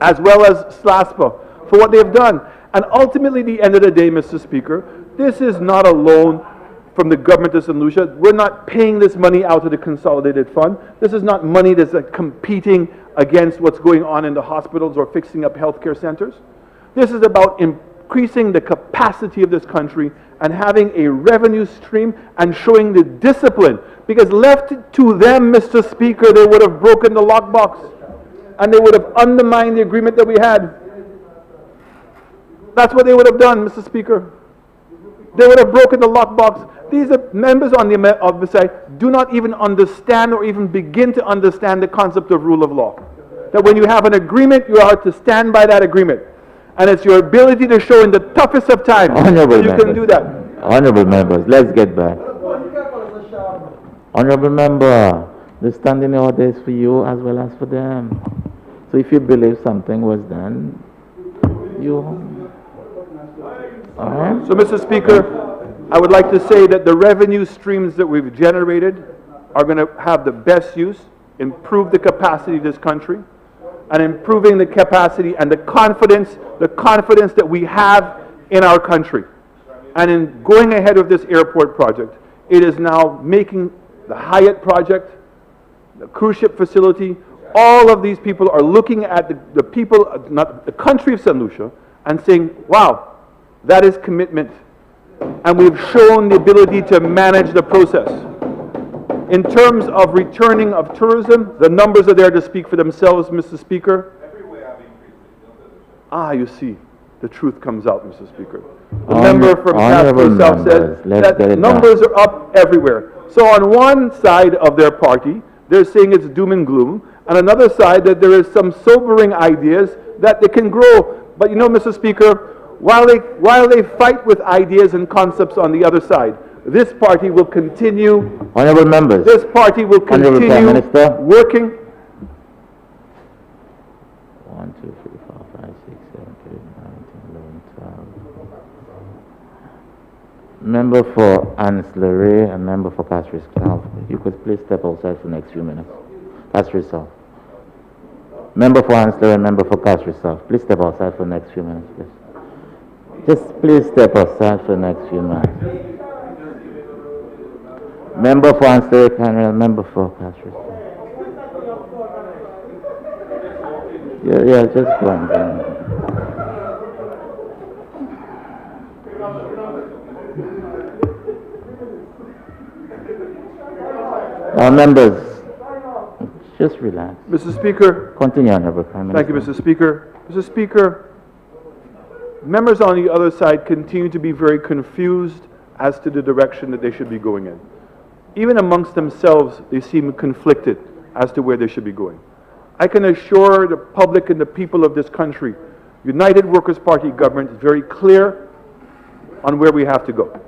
as well as SLASPA for what they've done. And ultimately, at the end of the day, Mr. Speaker, this is not a loan from the government of St. Lucia. We're not paying this money out of the consolidated fund. This is not money that's competing against what's going on in the hospitals or fixing up healthcare centers. This is about increasing the capacity of this country and having a revenue stream and showing the discipline. Because left to them, Mr. Speaker, they would have broken the lockbox and they would have undermined the agreement that we had. That's what they would have done, Mr. Speaker. They would have broken the lockbox. These are members on the side do not even understand or even begin to understand the concept of rule of law. That when you have an agreement, you are to stand by that agreement. And it's your ability to show in the toughest of times you can do that. Honorable members, let's get back. Honorable member, the standing order is for you as well as for them. So if you believe something was done, you... All right? So, Mr. Speaker, I would like to say that the revenue streams that we've generated are going to have the best use, improve the capacity of this country, and improving the capacity and the confidence that we have in our country. And in going ahead with this airport project, it is now making the Hyatt project, the cruise ship facility, all of these people are looking at the people, not the country of St. Lucia, and saying, wow, that is commitment. And we've shown the ability to manage the process. In terms of returning of tourism, the numbers are there to speak for themselves, Mr. Speaker. You see, the truth comes out, Mr. Speaker. The member from Casper South said that numbers are up everywhere. So on one side of their party, they're saying it's doom and gloom, and another side that there is some sobering ideas that they can grow. But you know, Mr. Speaker, while they fight with ideas and concepts on the other side, this party will continue. Honorable members. This party will continue working. 1, 2, 3, 4, 5, 6, 7, 8, 9, 10, 11, 12. Member for Ancillary and member for Castries South. You could please step outside for the next few minutes. Castries South. Member for Ancillary and member for Castries South. Please step outside for the next few minutes, please. Just please step outside for the next few minutes. Member for Ancillary and member for Castries South. Yeah, just go on. Our members, just relax. Mr. Speaker. Continue, Honorable Prime Minister. Thank you, Mr. Speaker. Mr. Speaker, members on the other side continue to be very confused as to the direction that they should be going in. Even amongst themselves, they seem conflicted as to where they should be going. I can assure the public and the people of this country, United Workers' Party government is very clear on where we have to go.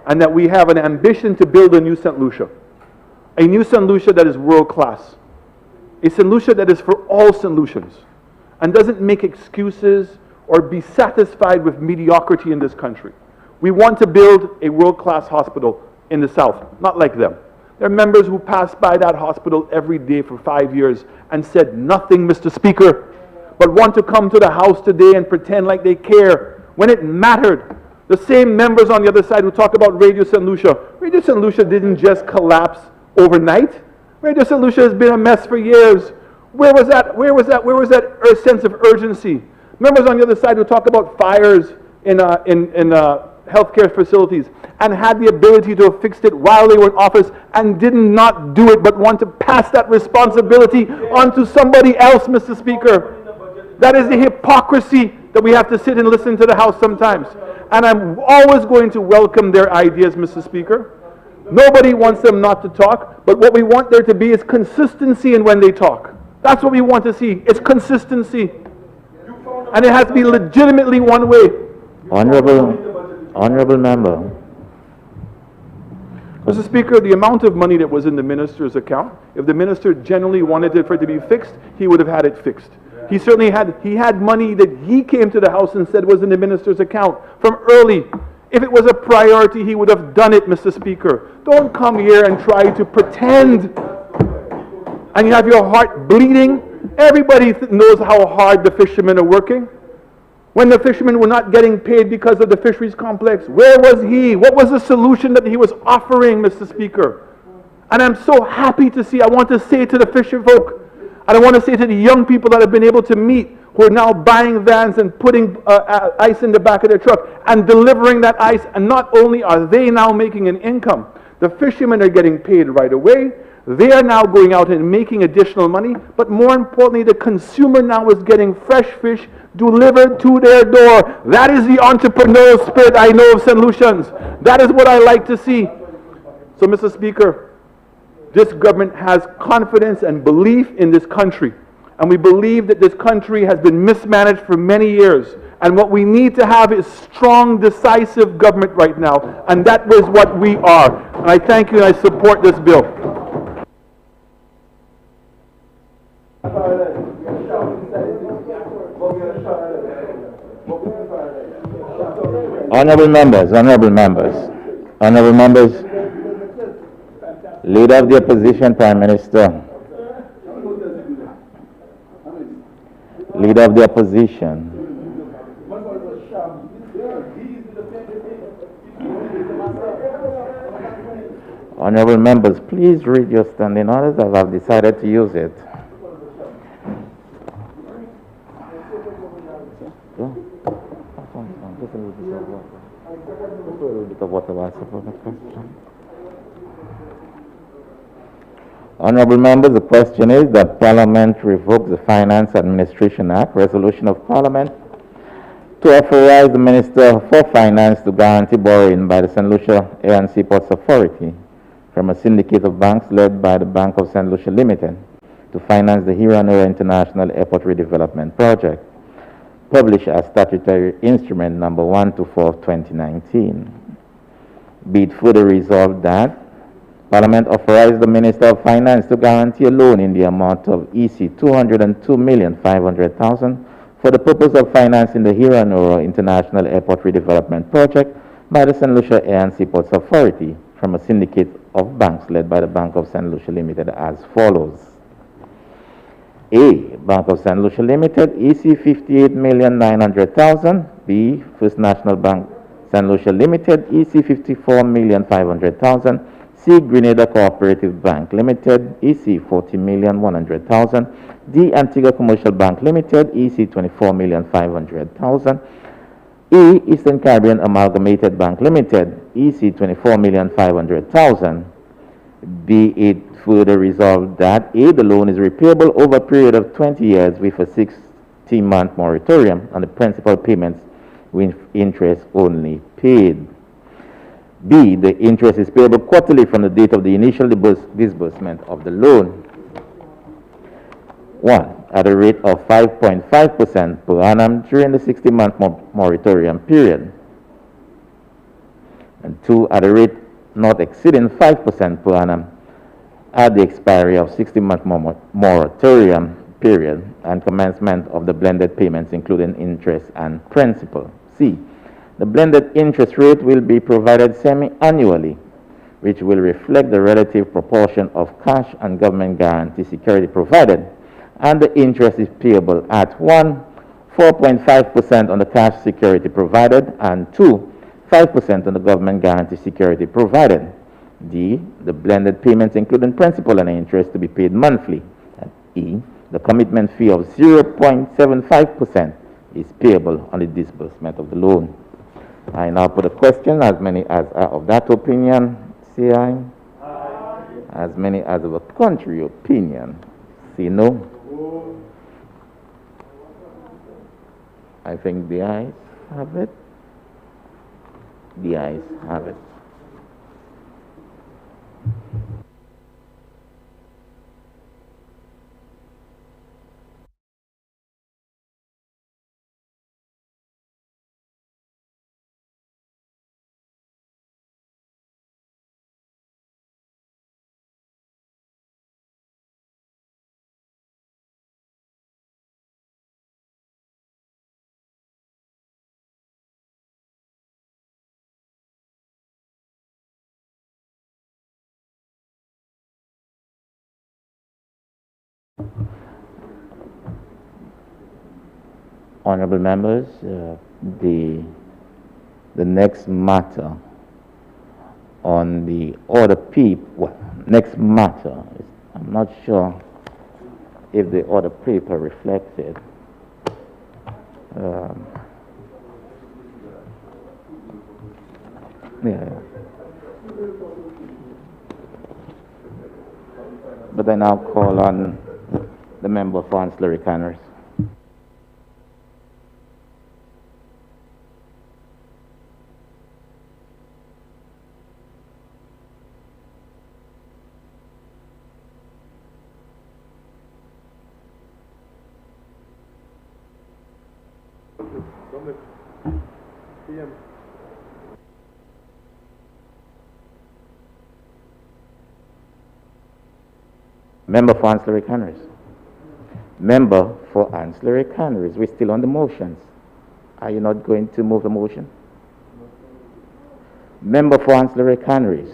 And that we have an ambition to build a new St. Lucia. A new St. Lucia that is world-class. A St. Lucia that is for all St. Lucians and doesn't make excuses or be satisfied with mediocrity in this country. We want to build a world-class hospital in the South, not like them. There are members who passed by that hospital every day for 5 years and said nothing, Mr. Speaker, but want to come to the House today and pretend like they care when it mattered. The same members on the other side who talk about Radio St. Lucia. Radio St. Lucia didn't just collapse overnight. Radio St. Lucia has been a mess for years. Where was that sense of urgency? Members on the other side who talk about fires in healthcare facilities and had the ability to have fixed it while they were in office and did not do it, but want to pass that responsibility onto somebody else, Mr. Speaker. That is the hypocrisy that we have to sit and listen to the House sometimes. And I'm always going to welcome their ideas, Mr. Speaker. Nobody wants them not to talk, but what we want there to be is consistency in when they talk. That's what we want to see. It's consistency. And it has to be legitimately one way. Honorable member. Mr. Speaker, the amount of money that was in the minister's account, if the minister genuinely wanted it for it to be fixed, he would have had it fixed. He certainly had money that he came to the House and said was in the minister's account from early. If it was a priority, he would have done it, Mr. Speaker. Don't come here and try to pretend and you have your heart bleeding. Everybody knows how hard the fishermen are working. When the fishermen were not getting paid because of the fisheries complex, where was he? What was the solution that he was offering, Mr. Speaker? And I'm so happy to see, I want to say to the fisher folk, and I want to say to the young people that I've been able to meet, who are now buying vans and putting ice in the back of their truck and delivering that ice, and not only are they now making an income, the fishermen are getting paid right away, they are now going out and making additional money, but more importantly, the consumer now is getting fresh fish delivered to their door. That is the entrepreneurial spirit I know of St. Lucians. That is what I like to see. So, Mr. Speaker, this government has confidence and belief in this country. And we believe that this country has been mismanaged for many years. And what we need to have is strong, decisive government right now. And that is what we are. And I thank you and I support this bill. Honorable members, Leader of the Opposition, Prime Minister. Leader of the Opposition. Honorable members, please read your standing orders as I've decided to use it. Just a little bit of water while I support the question. Honorable members, the question is that Parliament revoke the Finance Administration Act, resolution of Parliament, to authorize the Minister for Finance to guarantee borrowing by the St. Lucia Air and Seaports Authority from a syndicate of banks led by the Bank of St. Lucia Limited to finance the Hiranura International Airport Redevelopment Project, published as statutory instrument number 124 of 2019. Be it further resolved that Parliament authorized the Minister of Finance to guarantee a loan in the amount of EC 202,500,000 for the purpose of financing the Hiranura International Airport Redevelopment Project by the St. Lucia Air and Seaports Authority from a syndicate of banks led by the Bank of St. Lucia Limited as follows. A. Bank of St. Lucia Limited, EC 58,900,000. B. First National Bank St. Lucia Limited, EC 54,500,000. C. Grenada Cooperative Bank Limited, EC 40,100,000. D. Antigua Commercial Bank Limited, EC 24,500,000. E. Eastern Caribbean Amalgamated Bank Limited, EC 24,500,000. Be it further resolved that A. The loan is repayable over a period of 20 years with a 60-month moratorium on the principal payments with interest only paid. B. The interest is payable quarterly from the date of the initial disbursement of the loan. 1. At a rate of 5.5% per annum during the 60-month moratorium period. And 2. At a rate not exceeding 5% per annum at the expiry of 60-month moratorium period and commencement of the blended payments including interest and principal. C. The blended interest rate will be provided semi-annually, which will reflect the relative proportion of cash and government guarantee security provided, and the interest is payable at 1. 4.5% on the cash security provided, and 2. 5% on the government guarantee security provided. D. The blended payments including principal and interest to be paid monthly. And E. The commitment fee of 0.75% is payable on the disbursement of the loan. I now put a question. As many as are of that opinion, say aye. Aye. As many as of a contrary opinion, say no. I think the ayes have it. The ayes have it. Honorable members, the next matter on the order P, next matter, I'm not sure if the order paper reflects it. But I now call on the member for ancillary canals. Member for ancillary canals. Member for ancillary canals. We're still on the motions. Are you not going to move the motion? Member for ancillary canals.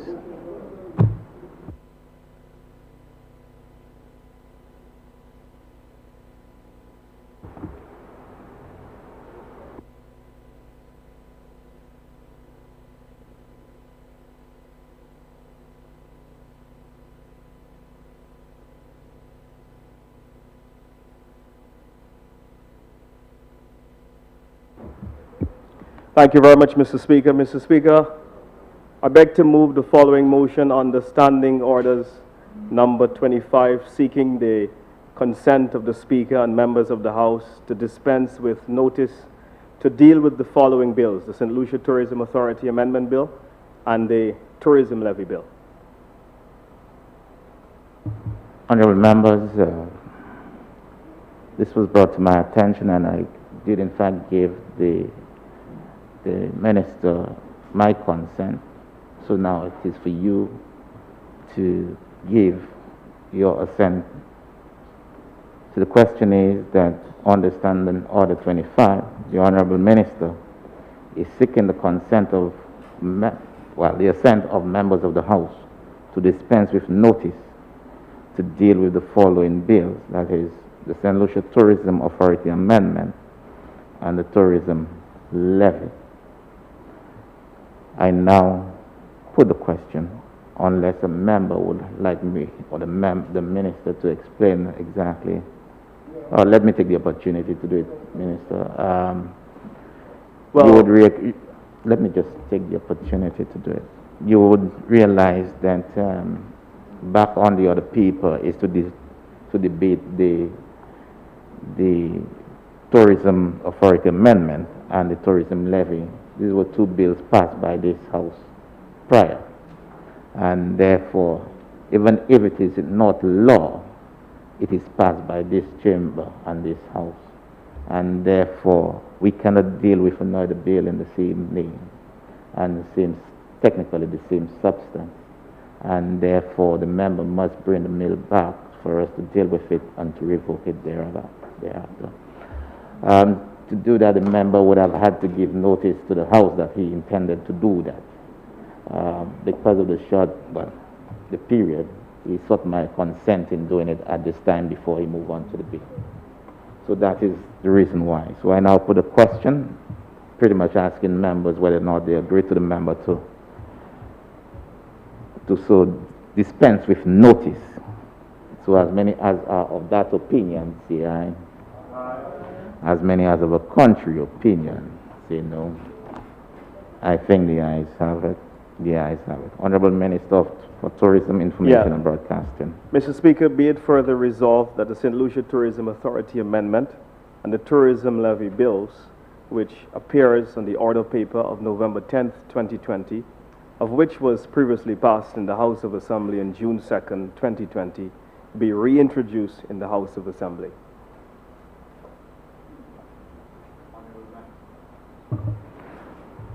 Thank you very much, Mr. Speaker. Mr. Speaker, I beg to move the following motion on the standing orders number 25, seeking the consent of the Speaker and members of the House to dispense with notice to deal with the following bills: the St. Lucia Tourism Authority Amendment Bill and the Tourism Levy Bill. Honorable members, this was brought to my attention and I did in fact give the Minister my consent. So now it is for you to give your assent. So the question is that under Standing Order 25, the Honorable Minister is seeking the consent of the assent of members of the House to dispense with notice to deal with the following bills, that is, the St. Lucia Tourism Authority Amendment and the Tourism Levy. I now put the question, unless a member would like me or the minister to explain exactly. Let me take the opportunity to do it, Minister. Let me just take the opportunity to do it. You would realize that back on the other paper is to debate the Tourism Authority Amendment and the Tourism Levy. These were two bills passed by this House prior. And therefore, even if it is not law, it is passed by this chamber and this House. And therefore, we cannot deal with another bill in the same name and technically the same substance. And therefore, the member must bring the bill back for us to deal with it and to revoke it thereafter. To do that, the member would have had to give notice to the House that he intended to do that. Because of the period, he sought my consent in doing it at this time before he moved on to the bill. So that is the reason why. So I now put a question, pretty much asking members whether or not they agree to the member to so dispense with notice. So as many as are of that opinion, say aye. As many as of a contrary opinion, say no. I think the ayes have it. The ayes have it. Honorable Minister for Tourism, Information and Broadcasting. Mr. Speaker, be it further resolved that the St. Lucia Tourism Authority Amendment and the Tourism Levy bills, which appears on the order paper of November 10th, 2020, of which was previously passed in the House of Assembly on June 2nd, 2020, be reintroduced in the House of Assembly.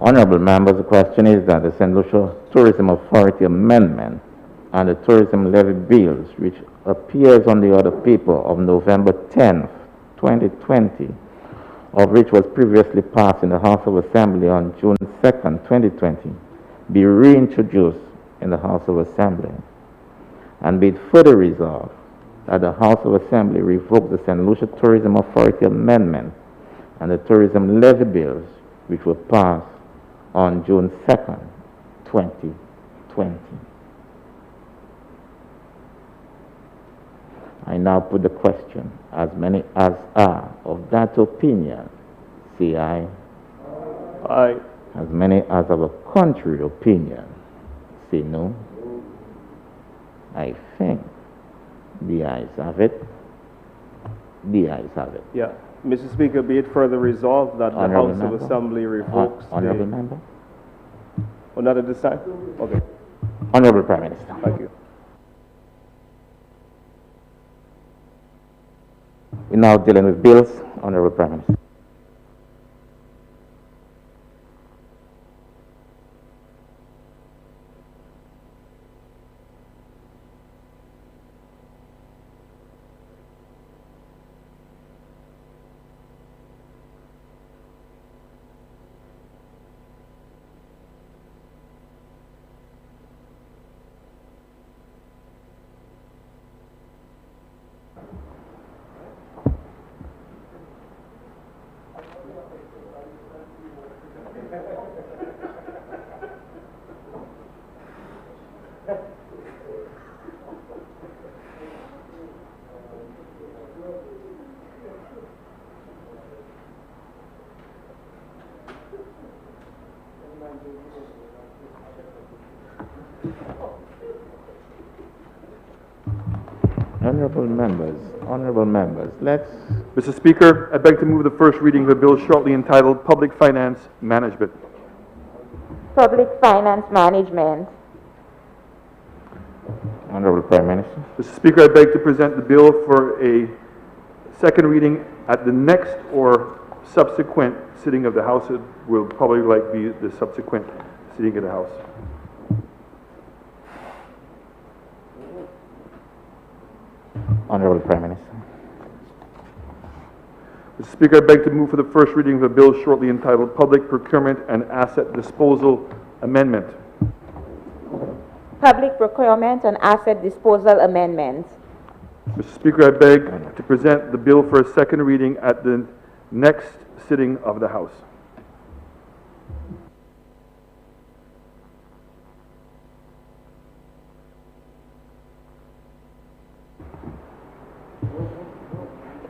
Honorable members, the question is that the St. Lucia Tourism Authority Amendment and the Tourism Levy bills, which appears on the order paper of November 10th, 2020, of which was previously passed in the House of Assembly on June 2nd, 2020, be reintroduced in the House of Assembly, and be it further resolved that the House of Assembly revoke the St. Lucia Tourism Authority Amendment and the Tourism Levy bills, which were passed on June 2nd, 2020. I now put the question. As many as are of that opinion, say aye. Aye. As many as of a contrary opinion, say no. I think the ayes have it. The ayes have it. Yeah. Mr. Speaker, be it further resolved that the House of Assembly revokes Honorable Member? Oh, not at this time? Okay. Honorable Prime Minister. Thank you. We're now dealing with bills. Honorable Prime Minister. Honorable members, let's... Mr. Speaker, I beg to move the first reading of a bill shortly entitled Public Finance Management. Public Finance Management. Honorable Prime Minister. Mr. Speaker, I beg to present the bill for a second reading at the next or subsequent sitting of the House. It will probably be the subsequent sitting of the House. Honorable Prime Minister. Mr. Speaker, I beg to move for the first reading of a bill shortly entitled Public Procurement and Asset Disposal Amendment. Public procurement and asset disposal amendment. Mr. Speaker, I beg to present the bill for a second reading at the next sitting of the House.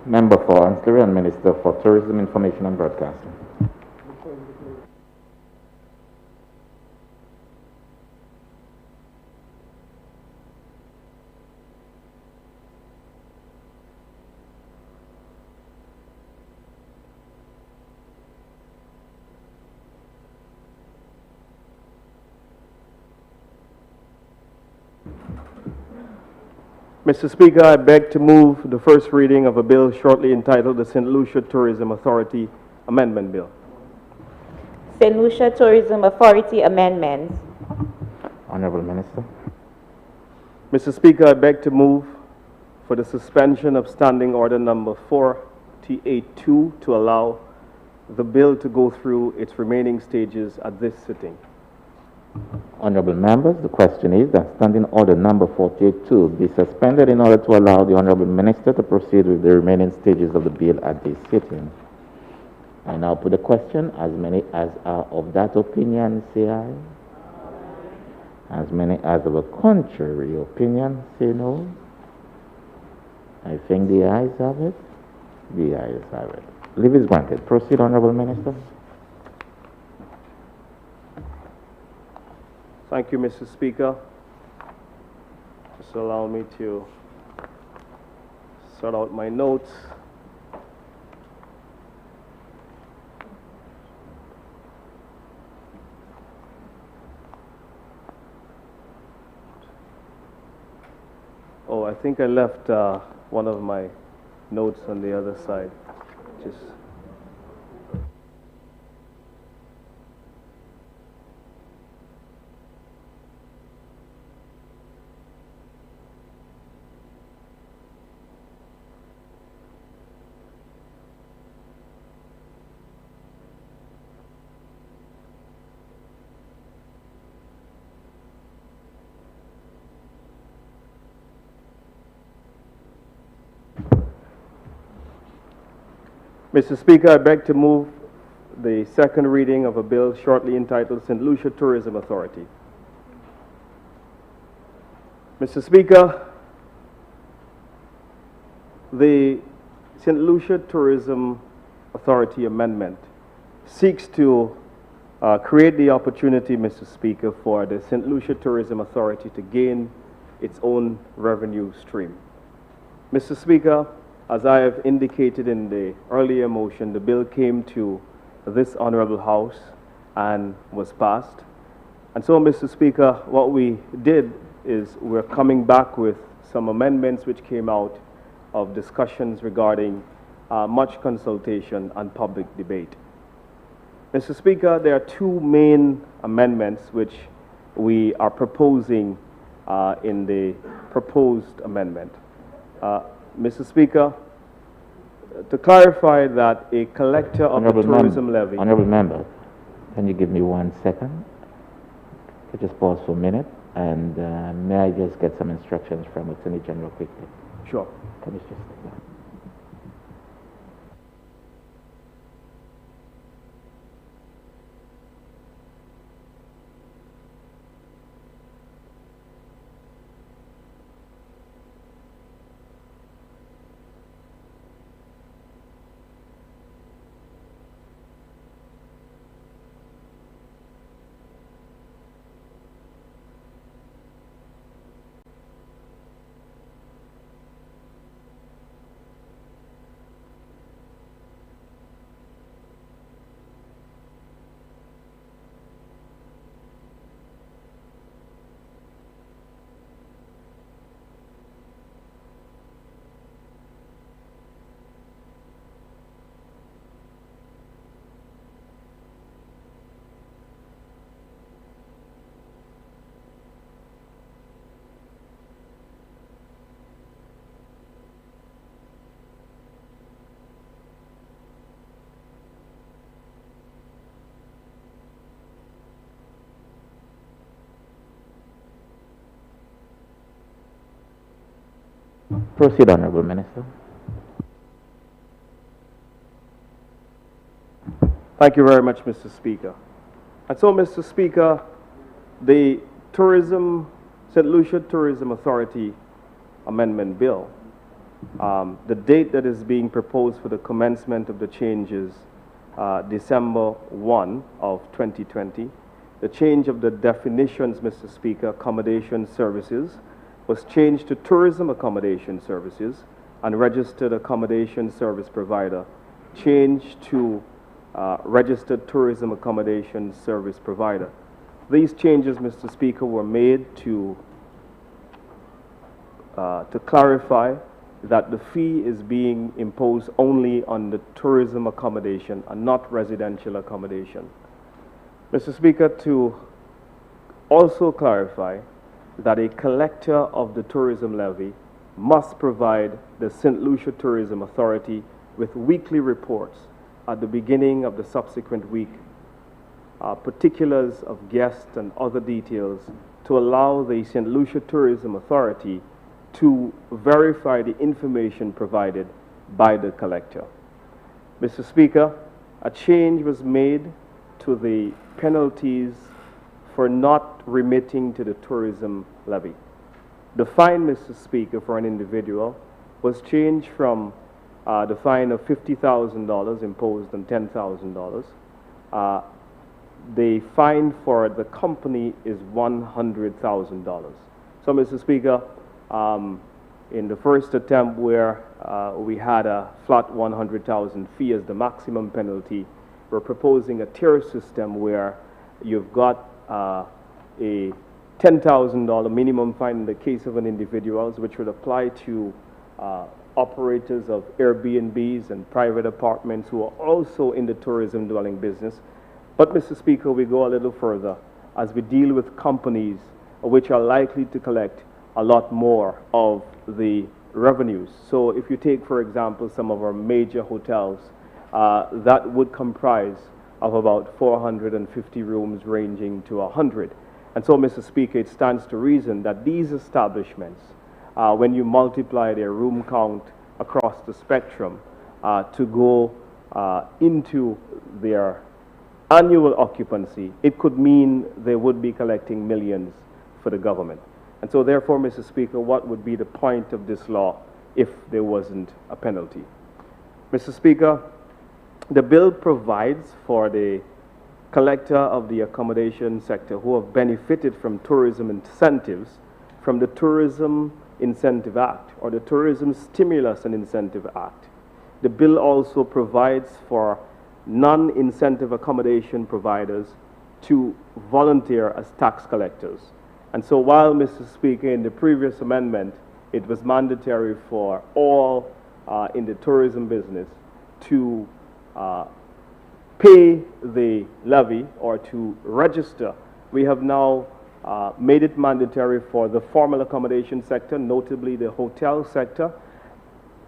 Member for Ancillary and Minister for Tourism, Information and Broadcasting. Mr. Speaker, I beg to move the first reading of a bill shortly entitled the St. Lucia Tourism Authority Amendment Bill. St. Lucia Tourism Authority amendments. Honorable Minister. Mr. Speaker, I beg to move for the suspension of Standing Order Number 4T82 to allow the bill to go through its remaining stages at this sitting. Honorable members, the question is that Standing Order Number 42 be suspended in order to allow the Honorable Minister to proceed with the remaining stages of the bill at this sitting. I now put the question. As many as are of that opinion, say aye. As many as of a contrary opinion, say no. I think the ayes have it. The ayes have it. Leave is granted. Proceed, Honorable Minister. Thank you, Mr. Speaker. Just allow me to sort out my notes. Oh, I think I left one of my notes on the other side. Just Mr. Speaker, I beg to move the second reading of a bill shortly entitled St. Lucia Tourism Authority. Mr. Speaker, the St. Lucia Tourism Authority Amendment seeks to create the opportunity, Mr. Speaker, for the St. Lucia Tourism Authority to gain its own revenue stream. Mr. Speaker, as I have indicated in the earlier motion, the bill came to this Honorable House and was passed. And so, Mr. Speaker, what we did is we're coming back with some amendments which came out of discussions regarding much consultation and public debate. Mr. Speaker, there are two main amendments which we are proposing in the proposed amendment. Mr. Speaker, to clarify that a collector of the tourism levy... Honorable Member, can you give me 1 second? Could just pause for a minute, and may I just get some instructions from Attorney General quickly? Sure. Can you just take that? Proceed, Honorable Minister. Thank you very much, Mr. Speaker. And so, Mr. Speaker, the St. Lucia Tourism Authority Amendment Bill, the date that is being proposed for the commencement of the changes, December 1 of 2020. The change of the definitions, Mr. Speaker, accommodation services, was changed to tourism accommodation services, and registered accommodation service provider changed to registered tourism accommodation service provider. These changes, Mr. Speaker, were made to clarify that the fee is being imposed only on the tourism accommodation and not residential accommodation. Mr. Speaker, to also clarify that a collector of the tourism levy must provide the St. Lucia Tourism Authority with weekly reports at the beginning of the subsequent week, particulars of guests and other details to allow the St. Lucia Tourism Authority to verify the information provided by the collector. Mr. Speaker, a change was made to the penalties for not remitting to the tourism levy. The fine, Mr. Speaker, for an individual was changed from the fine of $50,000 imposed on $10,000. The fine for the company is $100,000. So, Mr. Speaker, in the first attempt where we had a flat $100,000 fee as the maximum penalty, we're proposing a tier system where you've got a $10,000 minimum fine in the case of an individual, which would apply to operators of Airbnbs and private apartments who are also in the tourism dwelling business. But, Mr. Speaker, we go a little further as we deal with companies which are likely to collect a lot more of the revenues. So if you take, for example, some of our major hotels, that would comprise of about 450 rooms ranging to 100. And so, Mr. Speaker, it stands to reason that these establishments, when you multiply their room count across the spectrum to go into their annual occupancy, it could mean they would be collecting millions for the government. And so therefore, Mr. Speaker, what would be the point of this law if there wasn't a penalty? Mr. Speaker, the bill provides for the collector of the accommodation sector who have benefited from tourism incentives from the Tourism Incentive Act or the Tourism Stimulus and Incentive Act. The bill also provides for non-incentive accommodation providers to volunteer as tax collectors. And so while, Mr. Speaker, in the previous amendment, it was mandatory for all in the tourism business to pay the levy or to register, we have now made it mandatory for the formal accommodation sector, notably the hotel sector,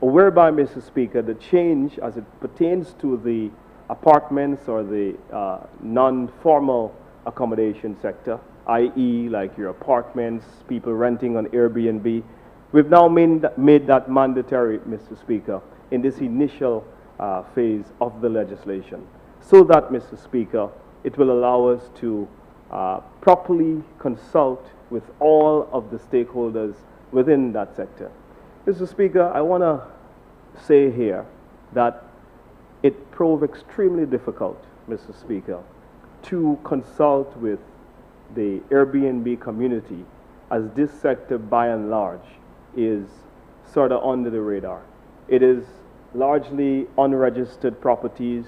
whereby, Mr. Speaker, the change as it pertains to the apartments or the non-formal accommodation sector, i.e. like your apartments, people renting on Airbnb, we've now made that mandatory, Mr. Speaker, in this initial phase of the legislation, so that, Mr. Speaker, it will allow us to properly consult with all of the stakeholders within that sector. Mr. Speaker, I want to say here that it proved extremely difficult, Mr. Speaker, to consult with the Airbnb community, as this sector by and large is sort of under the radar. It is largely unregistered properties,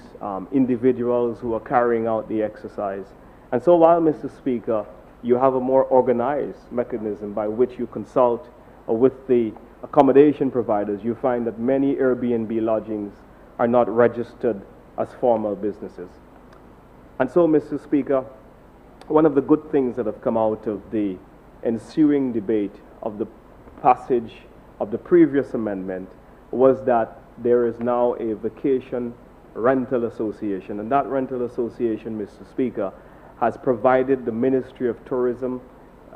individuals who are carrying out the exercise. And so while, Mr. Speaker, you have a more organized mechanism by which you consult with the accommodation providers, you find that many Airbnb lodgings are not registered as formal businesses. And so, Mr. Speaker, one of the good things that have come out of the ensuing debate of the passage of the previous amendment was that there is now a vacation rental association, and that rental association, Mr. Speaker, has provided the Ministry of Tourism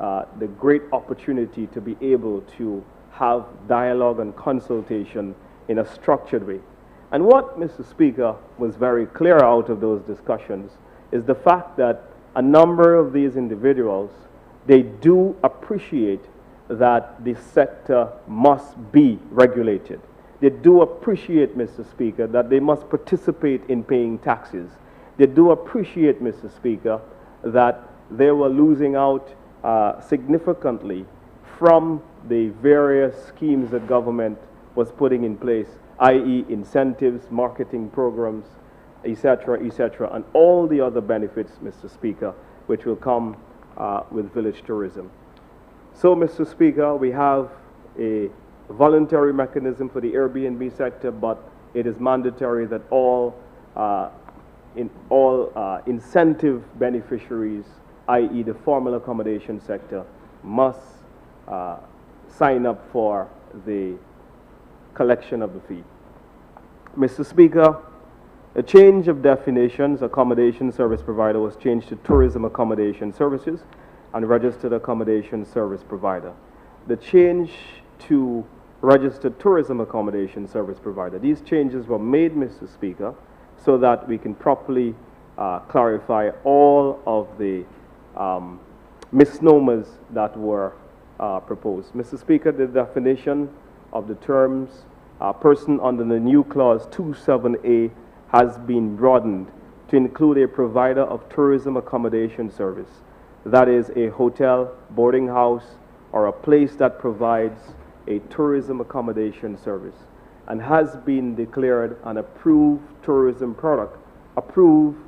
the great opportunity to be able to have dialogue and consultation in a structured way. And what, Mr. Speaker, was very clear out of those discussions is the fact that a number of these individuals, they do appreciate that the sector must be regulated. They do appreciate, Mr. Speaker, that they must participate in paying taxes. They do appreciate, Mr. Speaker, that they were losing out significantly from the various schemes that government was putting in place, i.e. incentives, marketing programs, etc., and all the other benefits, Mr. Speaker, which will come with village tourism. So, Mr. Speaker, we have a voluntary mechanism for the Airbnb sector, but it is mandatory that all incentive beneficiaries, i.e. the formal accommodation sector, must sign up for the collection of the fee. Mr. Speaker, a change of definitions, accommodation service provider was changed to tourism accommodation services and registered accommodation service provider. The change to registered tourism accommodation service provider, these changes were made, Mr. Speaker, so that we can properly clarify all of the misnomers that were proposed. Mr. Speaker, the definition of the terms person under the new clause 27A has been broadened to include a provider of tourism accommodation service, that is a hotel, boarding house, or a place that provides a tourism accommodation service and has been declared an approved tourism product, approved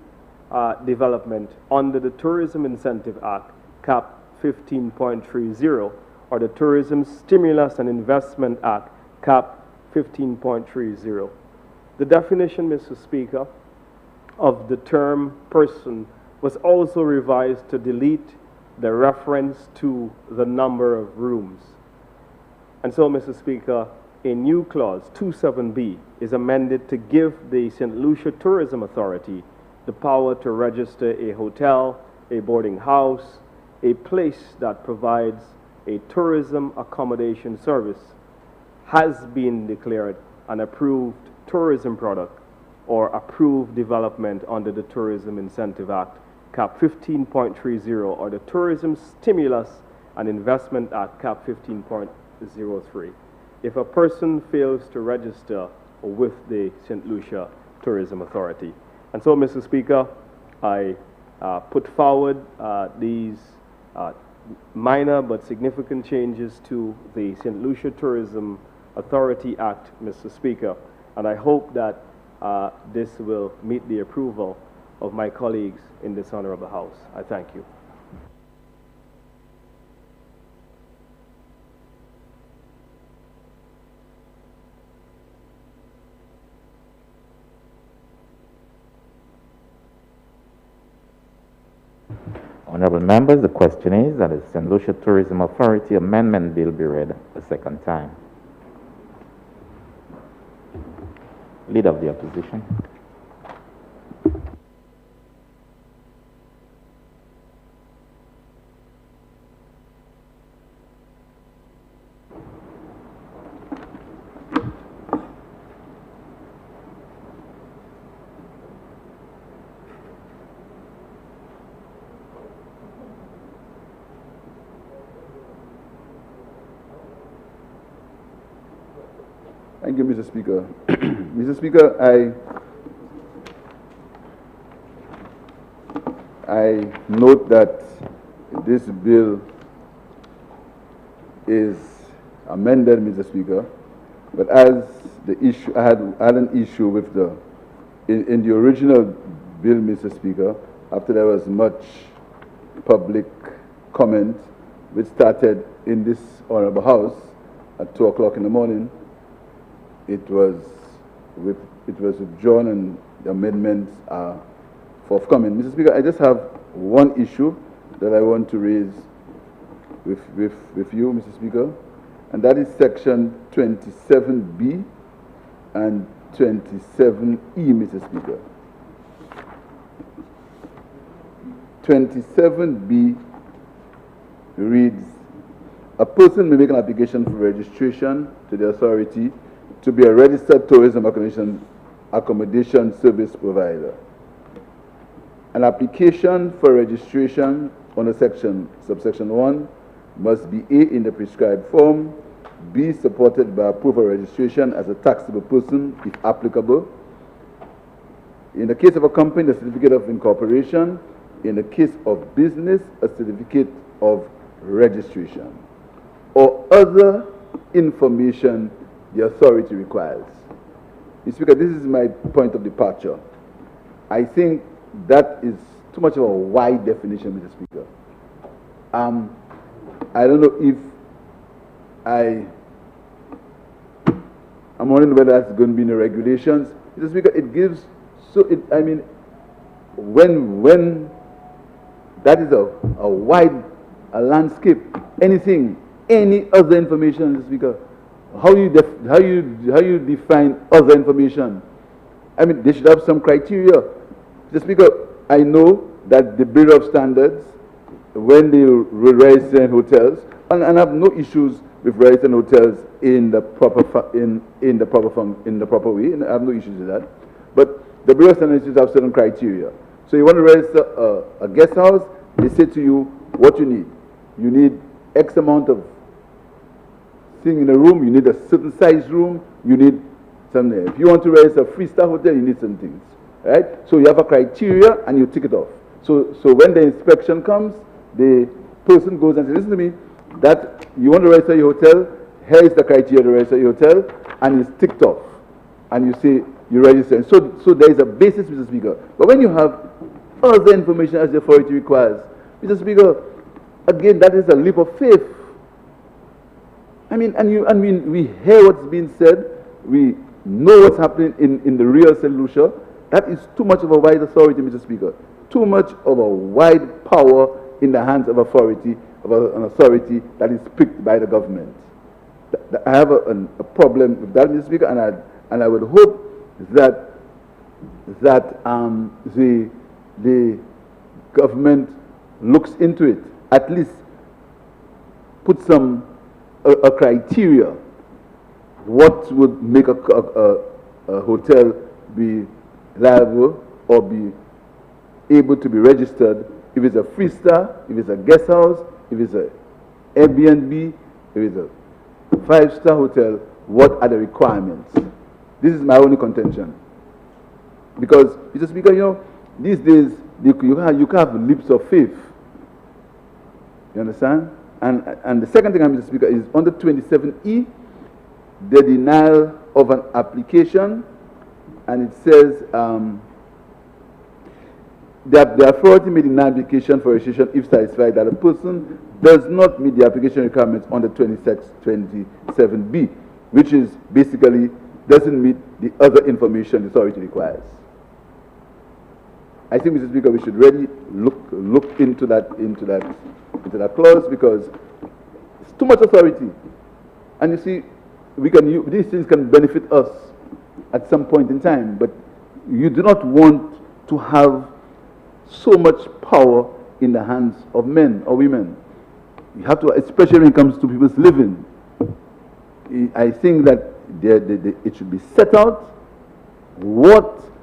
development under the Tourism Incentive Act, cap 15.30, or the Tourism Stimulus and Investment Act, cap 15.30. The definition, Mr. Speaker, of the term person was also revised to delete the reference to the number of rooms. And so, Mr. Speaker, a new clause, 27B, is amended to give the St. Lucia Tourism Authority the power to register a hotel, a boarding house, a place that provides a tourism accommodation service, has been declared an approved tourism product or approved development under the Tourism Incentive Act, cap 15.30, or the Tourism Stimulus and Investment Act, cap 15.03. If a person fails to register with the St. Lucia Tourism Authority. And so, Mr. Speaker, I put forward these minor but significant changes to the St. Lucia Tourism Authority Act, Mr. Speaker, and I hope that this will meet the approval of my colleagues in this honorable House. I thank you. Honorable members, the question is that the St. Lucia Tourism Authority Amendment Bill be read a second time. Leader of the Opposition. Thank you, Mr. Speaker. Mr. Speaker, I note that this bill is amended, Mr. Speaker, but as the issue, I had an issue with in the original bill, Mr. Speaker, after there was much public comment, which started in this honorable House at 2 o'clock in the morning, it was withdrawn and the amendments are forthcoming. Mr. Speaker, I just have one issue that I want to raise with you, Mr. Speaker, and that is section 27B and 27E, Mr. Speaker. 27B reads, A person may make an application for registration to the authority to be a registered tourism accommodation service provider. An application for registration under subsection 1 must be A, in the prescribed form, B, supported by proof of registration as a taxable person, if applicable. In the case of a company, a certificate of incorporation. In the case of business, a certificate of registration, or other information the authority requires. Mr. Speaker, this is my point of departure. I think that is too much of a wide definition, Mr. Speaker. I don't know if I'm wondering whether that's going to be in the regulations. Mr. Speaker, it gives, I mean, when that is a wide landscape, any other information, Mr. Speaker, how you define other information? I mean, they should have some criteria. Mr. Speaker, I know that the Bureau of Standards, when they register hotels, and I have no issues with registering hotels in the proper way, and I have no issues with that. But the Bureau of Standards should have certain criteria. So you want to register a guest house, they say to you what you need. You need X amount of thing in a room, you need a certain size room, you need something. If you want to register a 3-star hotel, you need certain things. Right? So you have a criteria and you tick it off. So when the inspection comes, the person goes and says, listen to me, that you want to register your hotel, here is the criteria to register your hotel, and it's ticked off. And you say you register. So there is a basis, Mr. Speaker. But when you have other information as the authority requires, Mr. Speaker, again, that is a leap of faith. I mean, we hear what's being said, we know what's happening in the real St. Lucia. That is too much of a wide authority, Mr. Speaker. Too much of a wide power in the hands of authority, of an authority that is picked by the government. I have a problem with that, Mr. Speaker, and I would hope that the government looks into it, at least put a criteria. What would make a hotel be liable or be able to be registered if it's a 3-star, if it's a guest house, if it's a Airbnb, if it's a 5-star hotel, what are the requirements? This is my only contention. Because, Mr. Speaker, you know, these days, you can have leaps of faith. You understand? And the second thing, Mr. Speaker, is under 27E, the denial of an application, and it says that the authority may deny application for registration if satisfied that a person does not meet the application requirements under 27B, which is basically doesn't meet the other information the authority requires. I think, Mr. Speaker, we should really look into that clause, because it's too much authority. And you see, these things can benefit us at some point in time, but you do not want to have so much power in the hands of men or women. You have to, especially when it comes to people's living. I think that it should be set out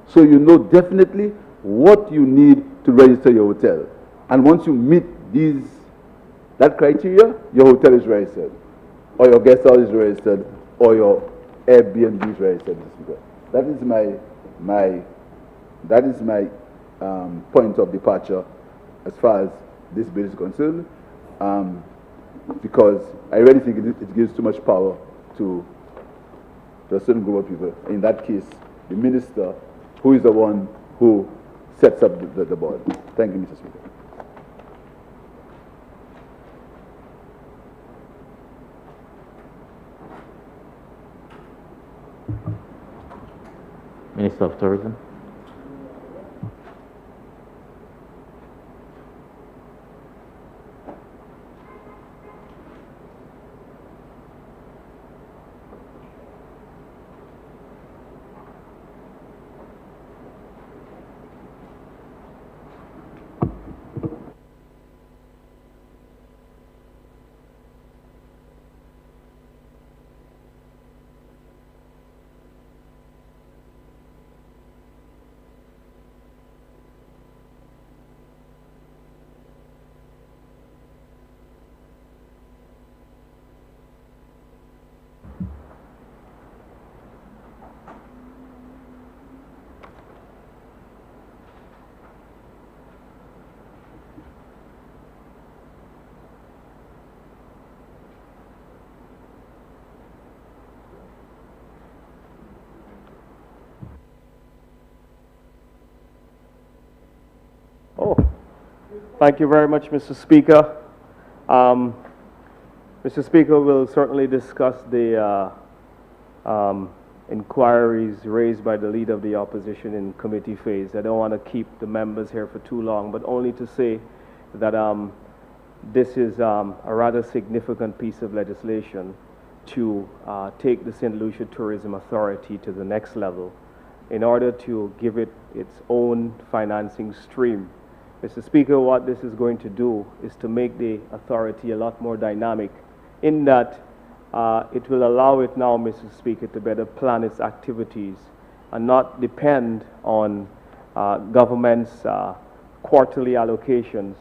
so you know definitely what you need to register your hotel. And once you meet that criteria, your hotel is registered, or your guest house is registered, or your Airbnb is registered. That is my point of departure as far as this bill is concerned, because I really think it gives too much power to a certain group of people. In that case, the minister, who is the one who sets up the board. Thank you, Mr. Speaker. Minister of Tourism. Thank you very much, Mr. Speaker. Mr. Speaker, we'll certainly discuss the inquiries raised by the Leader of the Opposition in committee phase. I don't want to keep the members here for too long, but only to say that this is a rather significant piece of legislation to take the St. Lucia Tourism Authority to the next level in order to give it its own financing stream. Mr. Speaker, what this is going to do is to make the authority a lot more dynamic in that it will allow it now, Mr. Speaker, to better plan its activities and not depend on government's quarterly allocations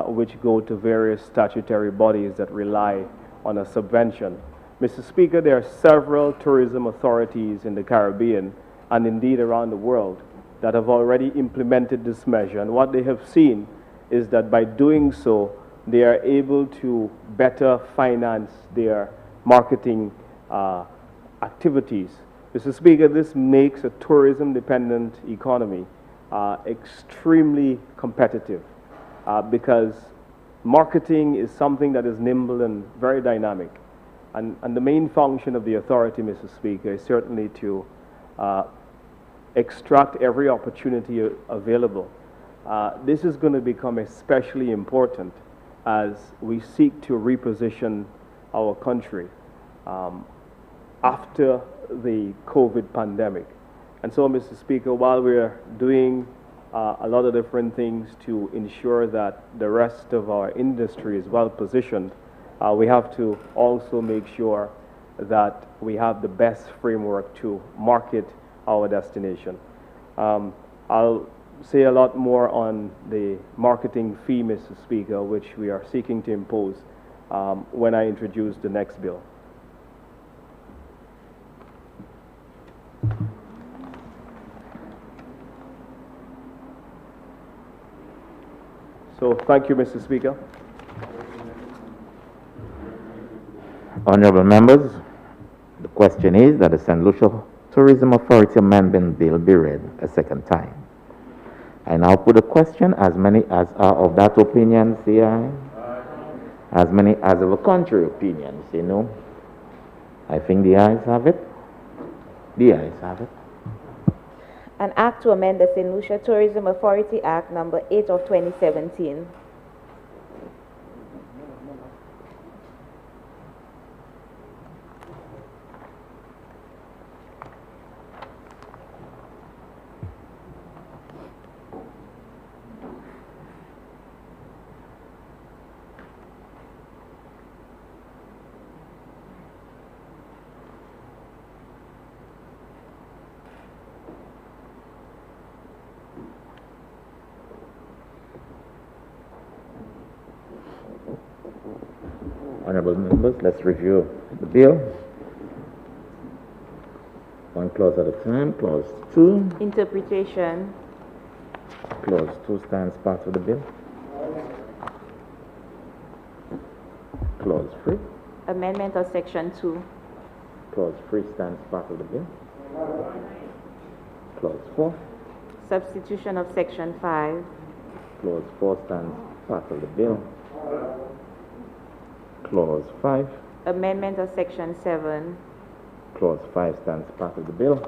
which go to various statutory bodies that rely on a subvention. Mr. Speaker, there are several tourism authorities in the Caribbean and indeed around the world that have already implemented this measure, and what they have seen is that by doing so, they are able to better finance their marketing activities. Mr. Speaker, this makes a tourism-dependent economy extremely competitive because marketing is something that is nimble and very dynamic. And the main function of the authority, Mr. Speaker, is certainly to extract every opportunity available. This is going to become especially important as we seek to reposition our country after the COVID pandemic. And so, Mr. Speaker, while we're doing a lot of different things to ensure that the rest of our industry is well positioned, we have to also make sure that we have the best framework to market our destination. I'll say a lot more on the marketing fee, Mr. Speaker, which we are seeking to impose when I introduce the next bill. So thank you, Mr. Speaker. Honorable members, the question is that the St. Lucia Tourism Authority Amendment Bill be read a second time. I now put a question. As many as are of that opinion, say aye. As many as of a contrary opinion, say no. I think the ayes have it. The ayes have it. An act to amend the St. Lucia Tourism Authority Act number 8 of 2017. Honorable members, let's review the bill. One clause at a time. Clause 2. Interpretation. Clause 2 stands part of the bill. Clause 3. Amendment of Section 2. Clause 3 stands part of the bill. Clause 4. Substitution of Section 5. Clause 4 stands part of the bill. Clause 5. Amendment of Section 7. Clause 5 stands part of the bill.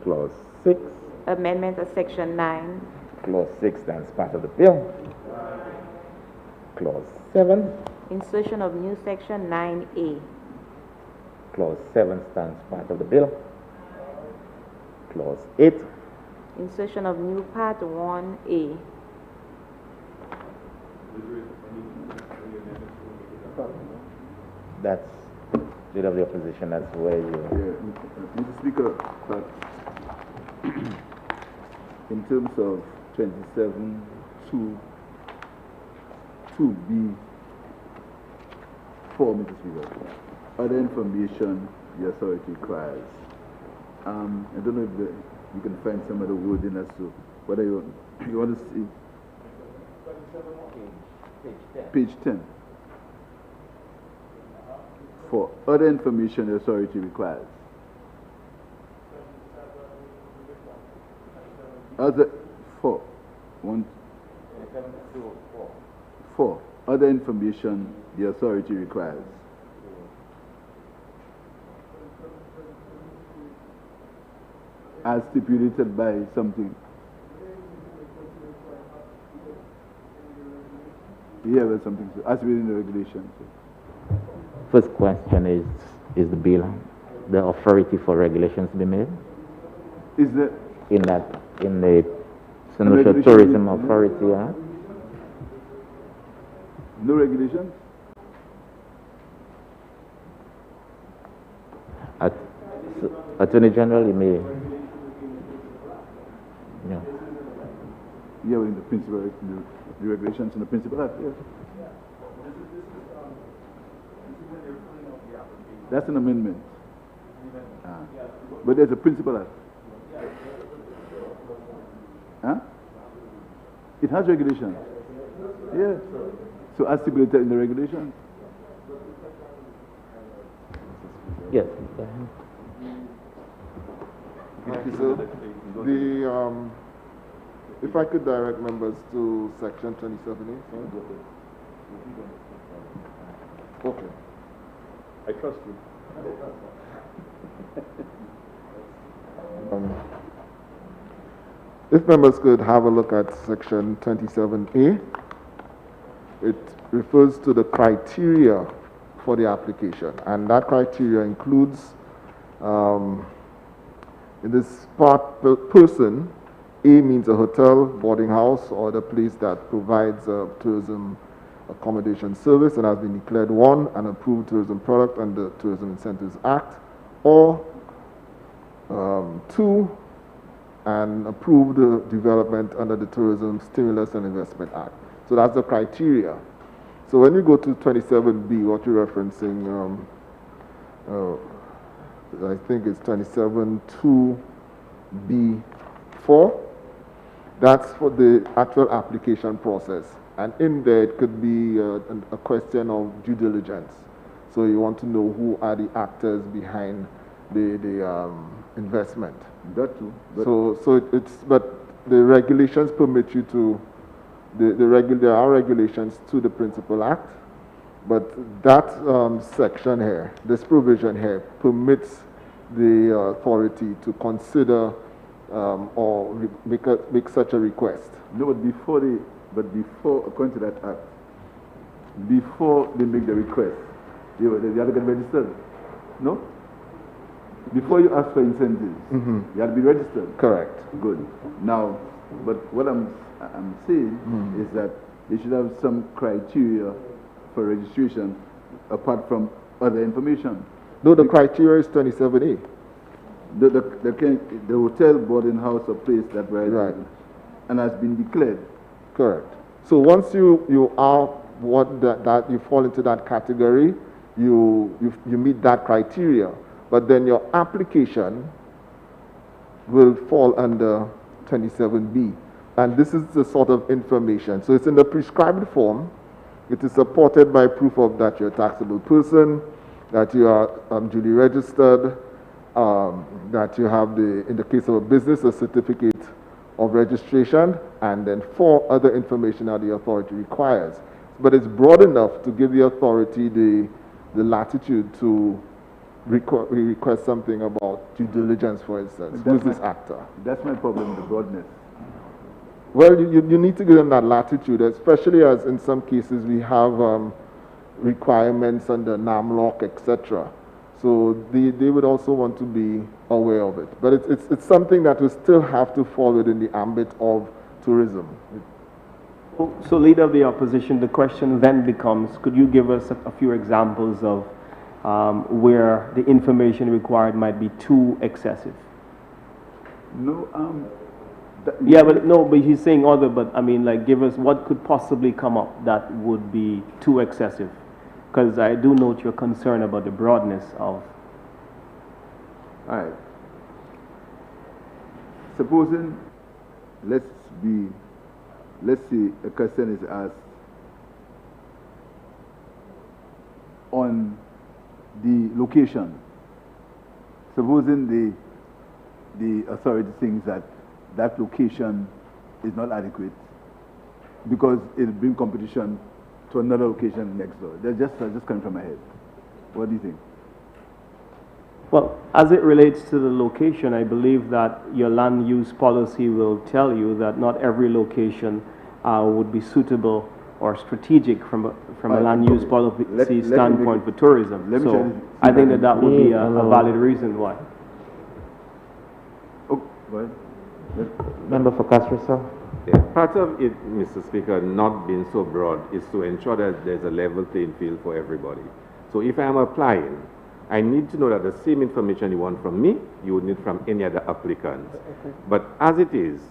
Clause 6. Amendment of Section 9. Clause 6 stands part of the bill. Clause 7. Insertion of new Section 9A. Clause 7 stands part of the bill. Clause 8. Insertion of new Part 1A. That's Leader of the Opposition. That's where you... Yeah, Mr. Speaker, but in terms of 27 2B 4, Mr. Speaker, other information the authority requires. I don't know if you can find some other wording as to whether you want to see page 10. For other information the authority requires. Other, for, one, 4. Other information the authority requires. As stipulated by something. Yeah, but something as within the regulations. First question is the bill, the authority for regulations be made? Is the In the St. Lucia regulation Tourism is- Authority Act? no regulations? Attorney General, you may. Yeah. Yeah, in the principal, the regulations in the principal act, yes. That's an amendment. But there's a principal act. Huh? It has regulations. Yeah. So as stipulated in the regulations. Yes. So, if I could direct members to section 27A. Okay. I trust you. If members could have a look at section 27A, it refers to the criteria for the application, and that criteria includes, in this part, person. A means a hotel, boarding house, or the place that provides a tourism accommodation service and has been declared one, an approved tourism product under the Tourism Incentives Act, or 2, an approved development under the Tourism Stimulus and Investment Act. So that's the criteria. So when you go to 27B, what you're referencing, I think it's 27(2)(b)(4). That's for the actual application process. And in there, it could be a question of due diligence. So you want to know who are the actors behind the investment. That too. But the regulations permit you to, there are regulations to the Principal Act, but that section here, this provision here, permits the authority to consider or make such a request. No, but before, according to that act, before they make the request, they have to get registered. No? Before you ask for incentives, you have to be registered. Correct. Good. Now, but what I'm saying is that they should have some criteria for registration apart from other information. No, the criteria is 27A. The hotel, boarding house, or place that Right. and has been declared. Correct. So once you are that you fall into that category, you meet that criteria, but then your application will fall under 27B, and this is the sort of information. So it's in the prescribed form. It is supported by proof of that you're a taxable person, that you are duly registered, that you have in the case of a business, a certificate of registration, and then 4 other information that the authority requires. But it's broad enough to give the authority the latitude to request something about due diligence, for instance. Who is this actor? That's my problem, the broadness. Well, you need to give them that latitude, especially as in some cases we have requirements under NAMLOC, etc. So they would also want to be aware of it. But it's something that will still have to fall within the ambit of tourism. So, Leader of the Opposition, the question then becomes, could you give us a few examples of where the information required might be too excessive? No, but he's saying other, but I mean, like, give us what could possibly come up that would be too excessive. Because I do note your concern about the broadness of. all right. Supposing, let's say a question is asked on the location. Supposing the authority thinks that location is not adequate, because it'll bring competition to another location next door. That's just coming from my head. What do you think? Well, as it relates to the location, I believe that your land use policy will tell you that not every location would be suitable or strategic from a land use policy standpoint for tourism. So I think that would be a valid reason why. Oh, go ahead. Member for Castro, sir. Yeah. Part of it, Mr. Speaker, not being so broad is to ensure that there's a level playing field for everybody. So if I am applying, I need to know that the same information you want from me, you would need from any other applicant. Okay. But as it is,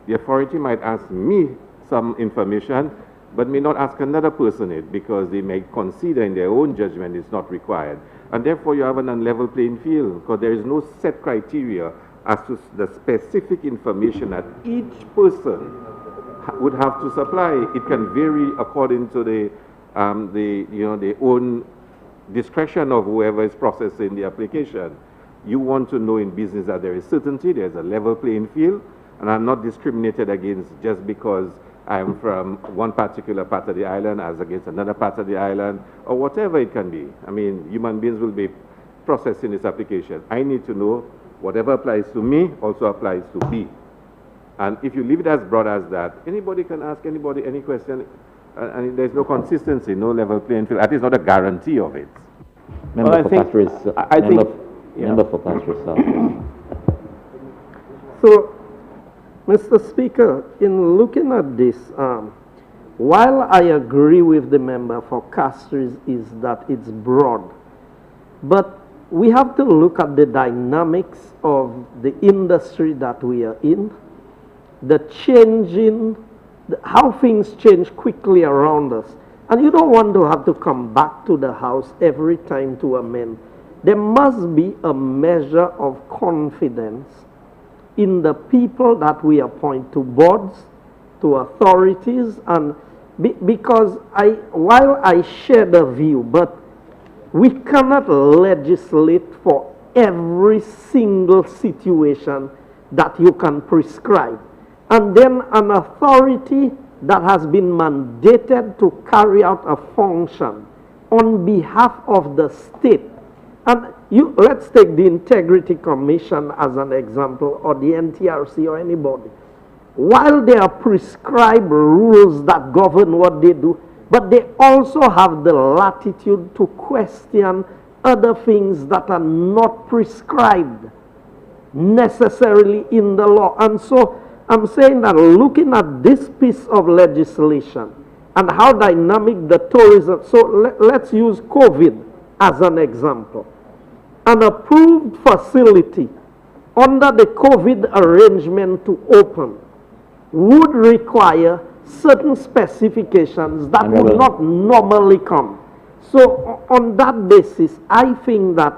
the authority might ask me some information, but may not ask another person it because they may consider in their own judgment it's not required. And therefore you have an unlevel playing field because there is no set criteria as to the specific information that each person would have to supply. It can vary according to the own discretion of whoever is processing the application. You want to know in business that there is certainty, there's a level playing field, and I'm not discriminated against just because I'm from one particular part of the island as against another part of the island, or whatever it can be. I mean, human beings will be processing this application. I need to know whatever applies to me also applies to B. And if you leave it as broad as that, anybody can ask anybody any question, and there's no consistency, no level playing field. That is not a guarantee of it. Member for Castro, sir. So, Mr. Speaker, in looking at this, while I agree with the member for Castries is that it's broad, but we have to look at the dynamics of the industry that we are in, the changing, how things change quickly around us. And you don't want to have to come back to the house every time to amend. There must be a measure of confidence in the people that we appoint to boards, to authorities, and because while I share the view, but we cannot legislate for every single situation that you can prescribe. And then an authority that has been mandated to carry out a function on behalf of the state. And let's take the Integrity Commission as an example, or the NTRC or anybody. While there are prescribed rules that govern what they do, but they also have the latitude to question other things that are not prescribed necessarily in the law. And so I'm saying that looking at this piece of legislation and how dynamic the tourism, so let's use COVID as an example. An approved facility under the COVID arrangement to open would require certain specifications that would not normally come. So on that basis, I think that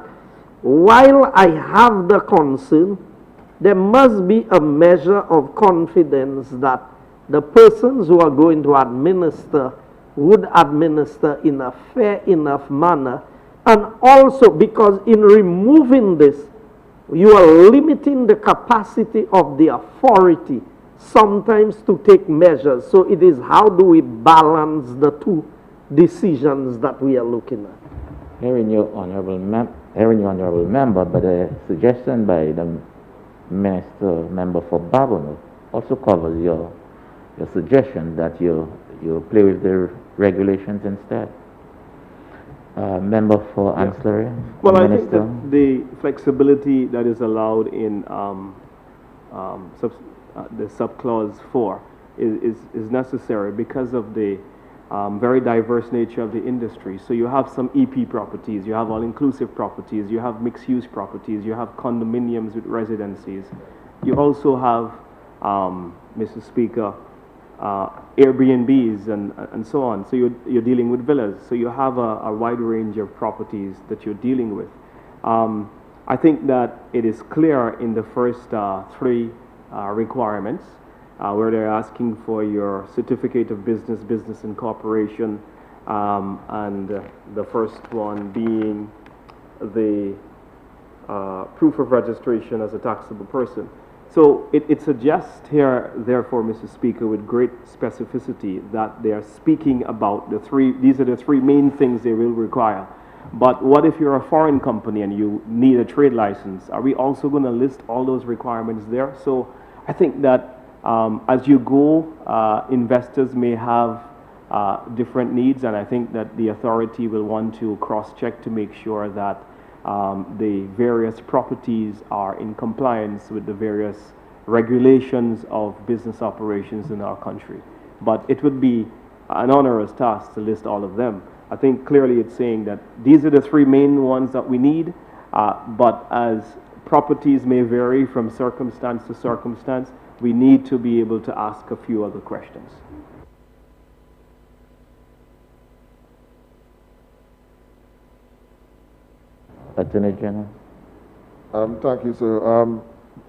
while I have the concern, there must be a measure of confidence that the persons who are going to administer would administer in a fair enough manner. And also because in removing this, you are limiting the capacity of the authority sometimes to take measures. So it is how do we balance the two decisions that we are looking at. Hearing your honorable member, but a suggestion by the member for Babonneau also covers your suggestion that you play with the regulations instead. Member for Ancillary. Well, I think that the flexibility that is allowed in the subclause 4 is necessary because of the very diverse nature of the industry. So you have some EP properties, you have all-inclusive properties, you have mixed-use properties, you have condominiums with residencies. You also have, Mr. Speaker, Airbnbs and so on. So you're dealing with villas. So you have a wide range of properties that you're dealing with. I think that it is clear in the first 3 requirements where they're asking for your certificate of business incorporation, and the first one being the proof of registration as a taxable person. So it suggests here, therefore, Mr. Speaker, with great specificity that they are speaking about these are the three main things they will require. But what if you're a foreign company and you need a trade license? Are we also going to list all those requirements there? So I think that as you go, investors may have different needs, and I think that the authority will want to cross-check to make sure that the various properties are in compliance with the various regulations of business operations in our country. But it would be an onerous task to list all of them. I think clearly it's saying that these are the three main ones that we need, but as properties may vary from circumstance to circumstance, we need to be able to ask a few other questions. Attorney General. Thank you, sir.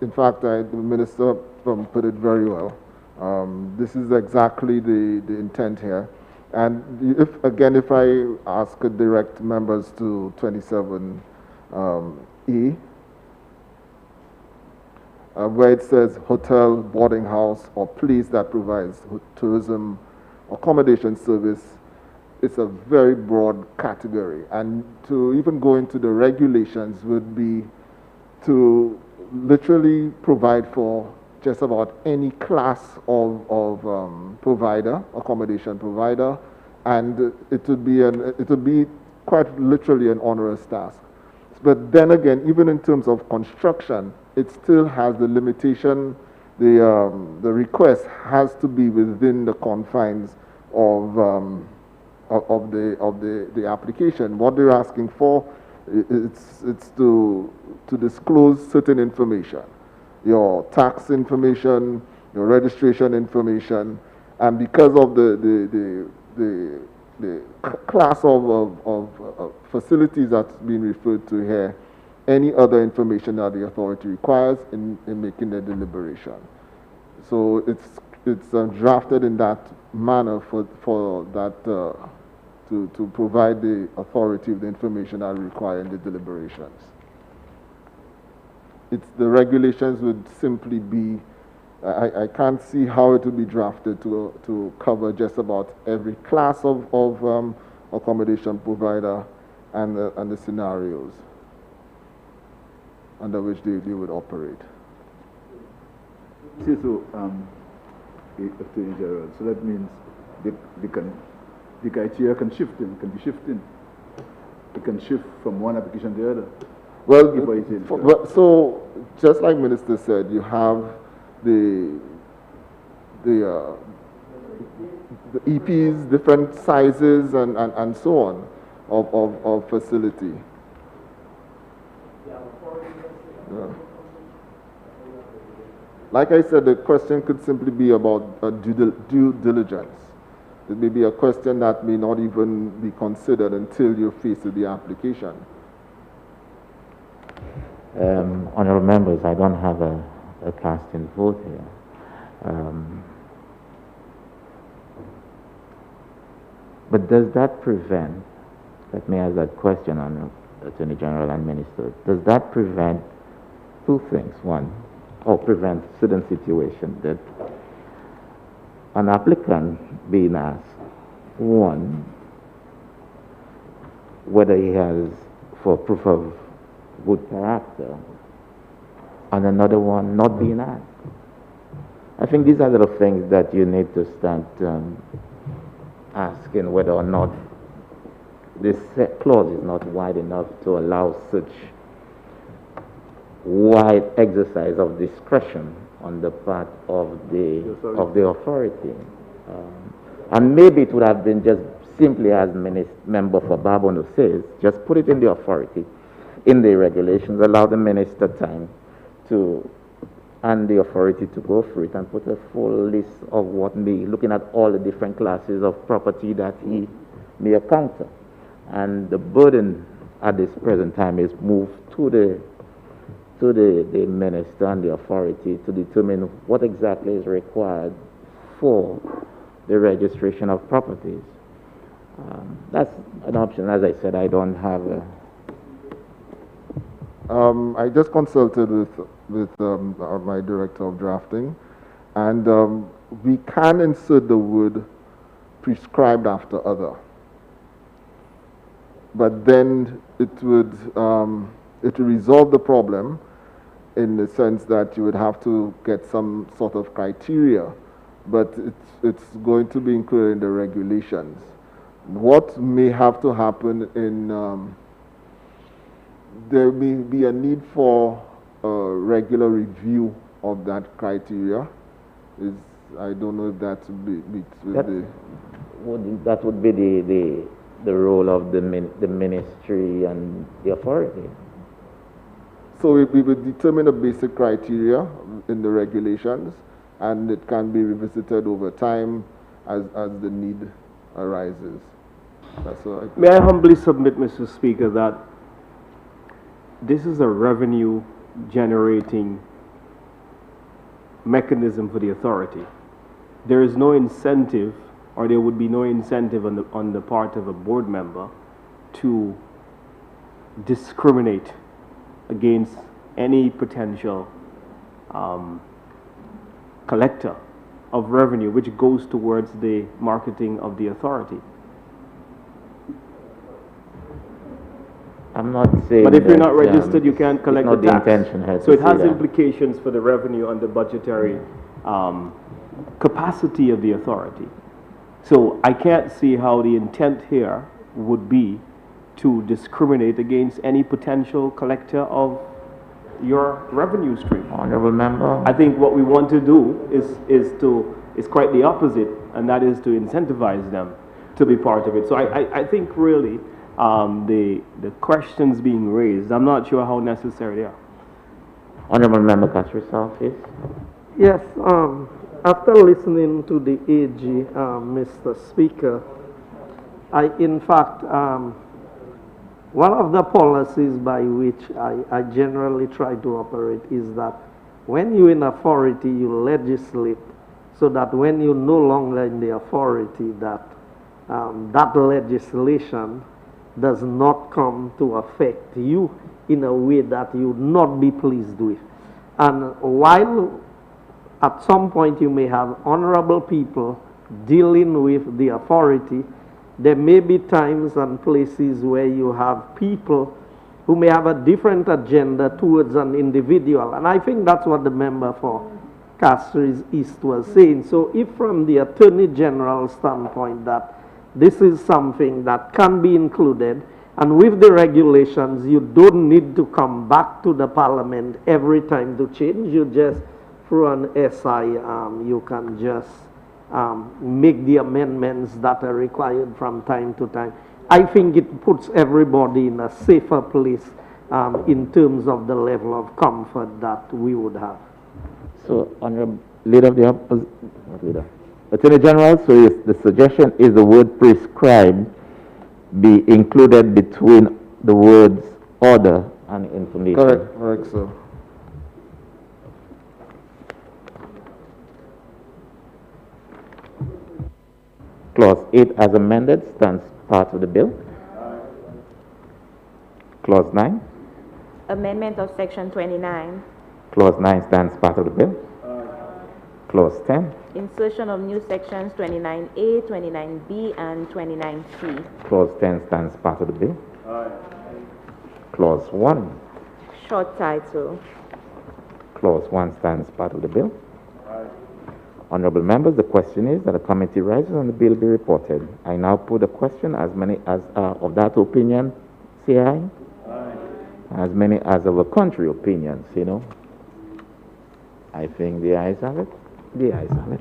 In fact, the Minister put it very well. This is exactly the intent here. And if I ask direct members to 27E, where it says hotel, boarding house, or place that provides tourism accommodation service, it's a very broad category. And to even go into the regulations would be to literally provide for just about any class of provider, accommodation provider, and it would be quite literally an onerous task. But then again, even in terms of construction, it still has the limitation. The request has to be within the confines of the application. What they're asking for, it's to disclose certain information. Your tax information, your registration information, and because of the class of facilities that's being referred to here, any other information that the authority requires in making their deliberation. So it's drafted in that manner for that to provide the authority with the information that require in the deliberations. The regulations would simply be, I can't see how it would be drafted to cover just about every class of accommodation provider and the scenarios under which they would operate. So, Attorney General, so that means the criteria can be shifting. It can shift from one application to the other. Well, so just like Minister said, you have the EPs, different sizes and so on of facility. Yeah. Like I said, the question could simply be about due diligence. It may be a question that may not even be considered until you're faced with the application. Honorable members, I don't have a casting vote here. But does that prevent, let me ask that question, Honorable Attorney General and Minister, does that prevent two things? One, or prevent certain situation that an applicant being asked, one, whether he has for proof of good character, and another one not being asked. I think these are the things that you need to start asking whether or not this clause is not wide enough to allow such wide exercise of discretion on the part of the authority. And maybe it would have been just simply, as Member for Barbono says, just put it in the authority, in the regulations, allow the minister time to, and the authority to go through it and put a full list of what may, looking at all the different classes of property that he may encounter. And the burden at this present time is moved to the minister and the authority to determine what exactly is required for the registration of properties. That's an option. As I said, I don't have a... I just consulted with with my director of drafting, and we can insert the word prescribed after other. But then it would resolve the problem in the sense that you would have to get some sort of criteria, but it's going to be included in the regulations. What may have to happen in, there may be a need for a regular review of that criteria. I don't know if that meets with that would be the role of the ministry and the authority. So we would determine a basic criteria in the regulations, and it can be revisited over time as the need arises. That's all. May I humbly submit, Mr. Speaker, that this is a revenue generating mechanism for the authority. There is no incentive, or there would be no incentive on the part of a board member to discriminate against any potential collector of revenue which goes towards the marketing of the authority. I'm not saying. But if you're not registered, you can't collect the tax. Intention so it has implications for the revenue and the budgetary capacity of the authority. So I can't see how the intent here would be to discriminate against any potential collector of your revenue stream. Honorable Member. I think what we want to do is quite the opposite, and that is to incentivize them to be part of it. So I think really the questions being raised, I'm not sure how necessary they are. Honorable Member Catherine Southeast. Yes, after listening to the AG, Mr. Speaker, in fact, one of the policies by which I generally try to operate is that when you're in authority, you legislate so that when you're no longer in the authority, that that legislation does not come to affect you in a way that you would not be pleased with. And while at some point you may have honorable people dealing with the authority, there may be times and places where you have people who may have a different agenda towards an individual. And I think that's what the member for Castries East was saying. So if from the Attorney General standpoint that this is something that can be included, and with the regulations, you don't need to come back to the Parliament every time to change. You just, through an SI, you can just make the amendments that are required from time to time. I think it puts everybody in a safer place in terms of the level of comfort that we would have. So, Honorable Leader of the Opposition, Attorney General, so the suggestion is the word prescribed be included between the words order and information. Correct, sir. Clause 8 as amended stands part of the bill. Clause 9. Amendment of Section 29. Clause 9 stands part of the bill. Clause 10. Insertion of new sections 29A, 29B, and 29C. Clause 10 stands part of the bill. Clause 1. Short title. Clause 1 stands part of the bill. Honorable members, the question is that a committee rises and the bill be reported. I now put the question. As many as are of that opinion, say aye. As many as of a contrary opinion, say no. I think the ayes have it. The ayes have it.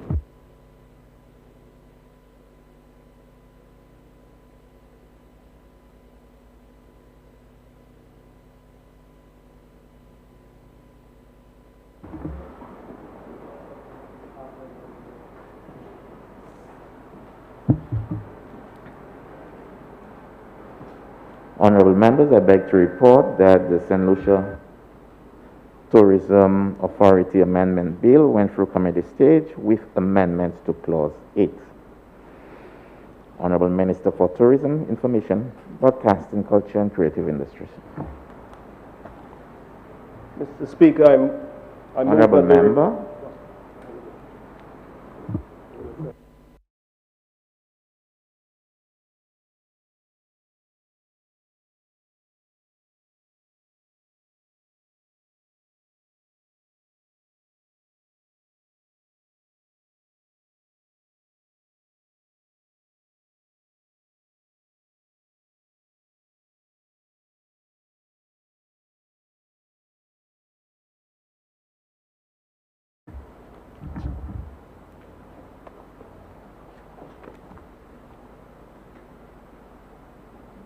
Honorable members, I beg to report that the St. Lucia Tourism Authority Amendment Bill went through committee stage with amendments to Clause 8. Honorable Minister for Tourism, Information, Broadcasting, Culture and Creative Industries. Mr. Speaker, I'm I move Honorable that the- Member.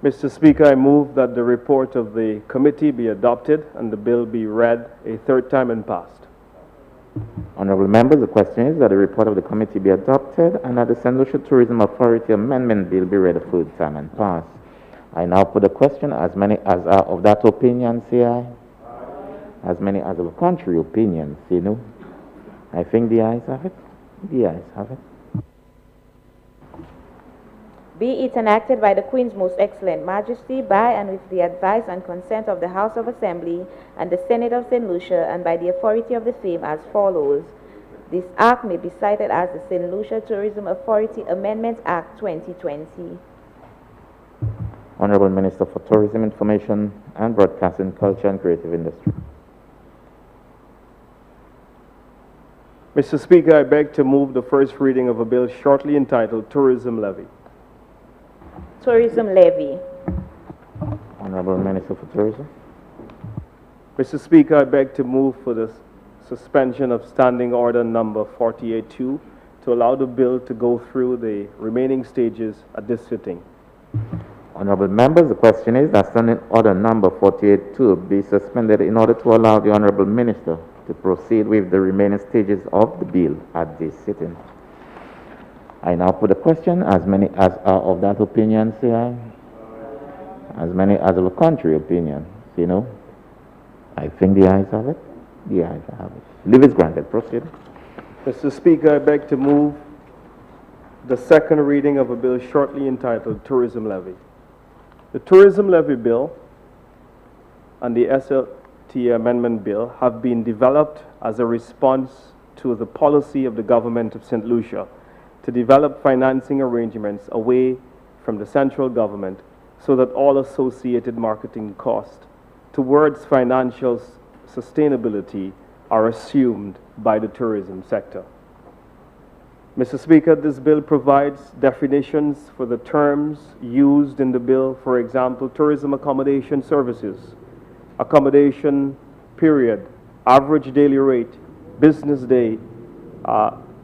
Mr. Speaker, I move that the report of the committee be adopted and the bill be read a third time and passed. Honorable members, the question is that the report of the committee be adopted and that the St. Lucia Tourism Authority Amendment Bill be read a third time and passed. I now put the question. As many as are of that opinion, say aye. As many as of the contrary opinion, say no. I think the ayes have it. The ayes have it. Be it enacted by the Queen's Most Excellent Majesty, by and with the advice and consent of the House of Assembly and the Senate of St. Lucia, and by the authority of the same as follows. This Act may be cited as the St. Lucia Tourism Authority Amendment Act 2020. Honorable Minister for Tourism, Information and Broadcasting, Culture and Creative Industry. Mr. Speaker, I beg to move the first reading of a bill shortly entitled Tourism Levy. Tourism Levy. Honorable Minister for Tourism. Mr. Speaker, I beg to move for the suspension of Standing Order number 48-2 to allow the bill to go through the remaining stages at this sitting. Honorable members, the question is that Standing Order number 48-2 be suspended in order to allow the Honorable Minister to proceed with the remaining stages of the bill at this sitting. I now put the question. As many as are of that opinion, say aye. As many as of the contrary opinion, say no. I think the ayes have it. The ayes have it. Leave is granted. Proceed. Mr. Speaker, I beg to move the second reading of a bill shortly entitled Tourism Levy. The Tourism Levy Bill and the SLT Amendment Bill have been developed as a response to the policy of the government of St. Lucia to develop financing arrangements away from the central government so that all associated marketing costs towards financial sustainability are assumed by the tourism sector. Mr. Speaker, this bill provides definitions for the terms used in the bill, for example, tourism accommodation services, accommodation period, average daily rate, business day,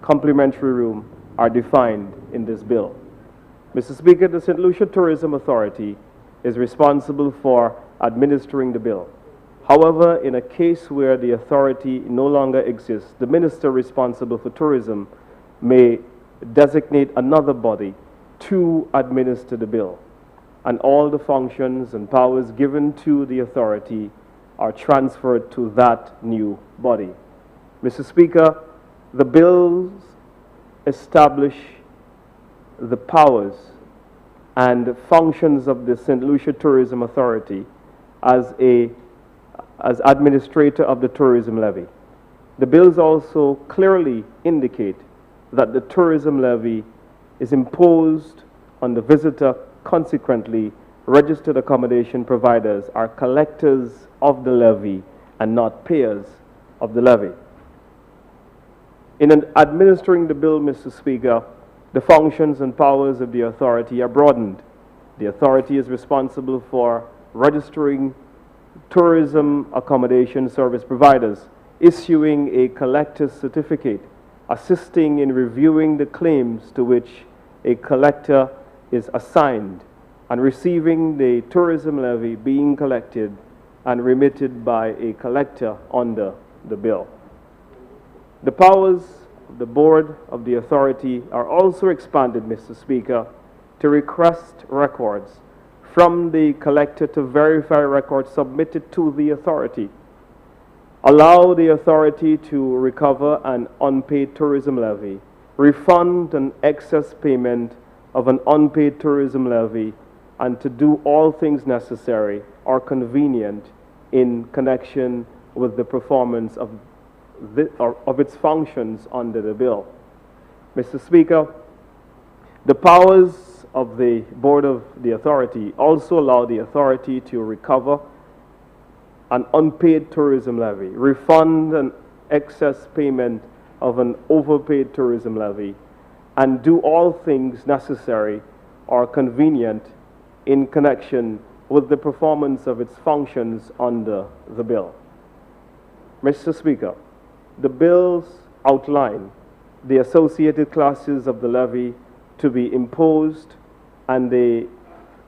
complimentary room are defined in this bill. Mr. Speaker, the St. Lucia Tourism Authority is responsible for administering the bill. However, in a case where the authority no longer exists, the minister responsible for tourism may designate another body to administer the bill, and all the functions and powers given to the authority are transferred to that new body. Mr. Speaker, the bills establish the powers and functions of the St. Lucia Tourism Authority as administrator of the tourism levy. The bills also clearly indicate that the tourism levy is imposed on the visitor. Consequently, registered accommodation providers are collectors of the levy and not payers of the levy. In administering the bill, Mr. Speaker, the functions and powers of the authority are broadened. The authority is responsible for registering tourism accommodation service providers, issuing a collector's certificate, assisting in reviewing the claims to which a collector is assigned, and receiving the tourism levy being collected and remitted by a collector under the bill. The powers of the board of the authority are also expanded, Mr. Speaker, to request records from the collector to verify records submitted to the authority, allow the authority to recover an unpaid tourism levy, refund an excess payment of an unpaid tourism levy, and to do all things necessary or convenient in connection with the performance of of its functions under the bill. Mr. Speaker, the powers of the Board of the Authority also allow the authority to recover an unpaid tourism levy, refund an excess payment of an overpaid tourism levy, and do all things necessary or convenient in connection with the performance of its functions under the bill. Mr. Speaker, the bills outline the associated classes of the levy to be imposed and the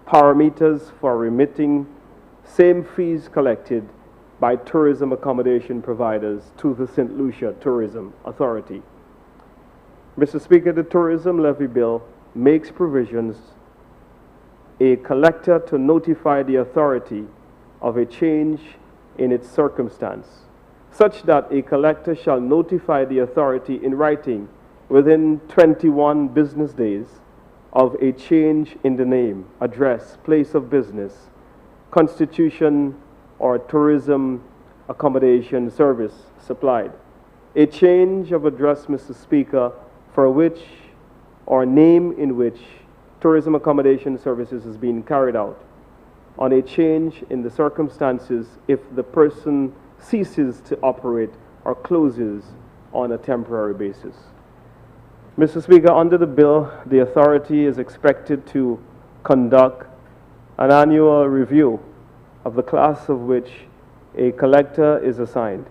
parameters for remitting same fees collected by tourism accommodation providers to the St. Lucia Tourism Authority. Mr. Speaker, the Tourism Levy Bill makes provisions a collector to notify the authority of a change in its circumstance, such that a collector shall notify the authority in writing within 21 business days of a change in the name, address, place of business, constitution, or tourism accommodation service supplied. A change of address, Mr. Speaker, for which or name in which tourism accommodation services is being carried out, on a change in the circumstances if the person ceases to operate or closes on a temporary basis. Mr. Speaker, under the bill, the authority is expected to conduct an annual review of the class of which a collector is assigned.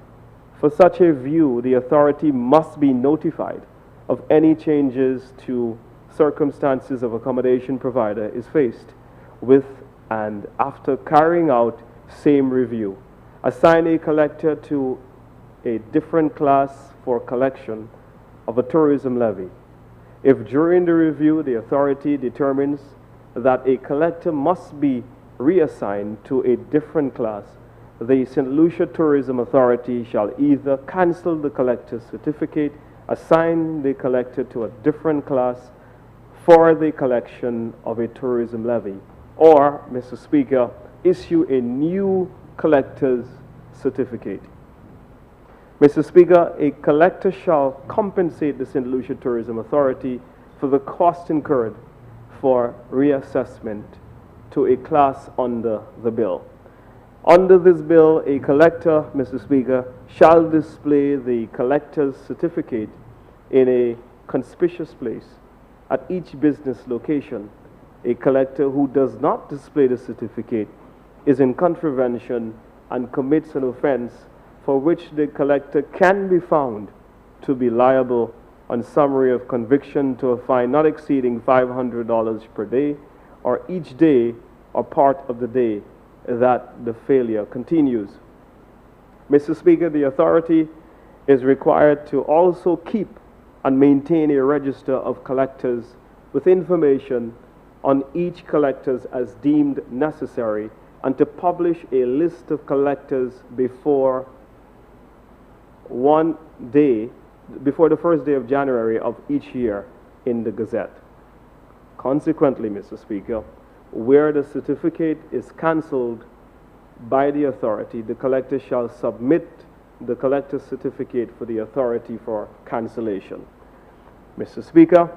For such a review, the authority must be notified of any changes to circumstances of accommodation provider is faced with, and after carrying out same review, assign a collector to a different class for collection of a tourism levy. If during the review the authority determines that a collector must be reassigned to a different class, the St. Lucia Tourism Authority shall either cancel the collector's certificate, assign the collector to a different class for the collection of a tourism levy, or, Mr. Speaker, issue a new collector's certificate. Mr. Speaker, a collector shall compensate the St. Lucia Tourism Authority for the cost incurred for reassessment to a class under the bill. Under this bill, a collector, Mr. Speaker, shall display the collector's certificate in a conspicuous place at each business location. A collector who does not display the certificate is in contravention and commits an offense for which the collector can be found to be liable on summary of conviction to a fine not exceeding $500 per day, or each day or part of the day that the failure continues. Mr. Speaker, the authority is required to also keep and maintain a register of collectors with information on each collectors as deemed necessary, and to publish a list of collectors before the first day of January of each year in the Gazette. Consequently, Mr. Speaker, where the certificate is cancelled by the authority, the collector shall submit the collector's certificate for the authority for cancellation. Mr. Speaker,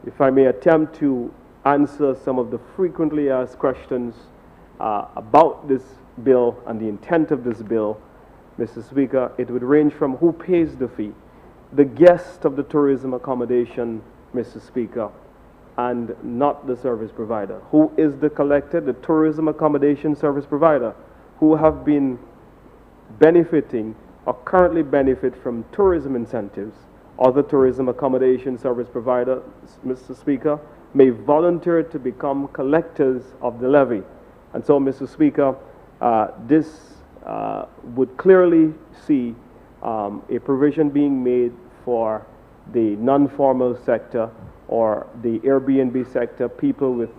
if I may attempt to answer some of the frequently asked questions about this bill and the intent of this bill, Mr. Speaker, it would range from who pays the fee, the guest of the tourism accommodation, Mr. Speaker, and not the service provider. Who is the collector? The tourism accommodation service provider, who have been benefiting or currently benefit from tourism incentives. Other tourism accommodation service provider, Mr. Speaker, may volunteer to become collectors of the levy. And so, Mr. Speaker, this would clearly see a provision being made for the non-formal sector or the Airbnb sector, people with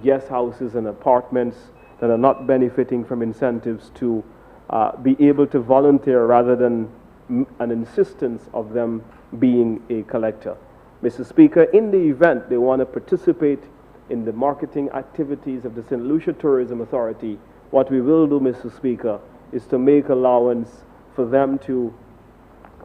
guest houses and apartments that are not benefiting from incentives to be able to volunteer rather than an insistence of them being a collector. Mr. Speaker, in the event they want to participate in the marketing activities of the St. Lucia Tourism Authority, what we will do, Mr. Speaker, is to make allowance for them to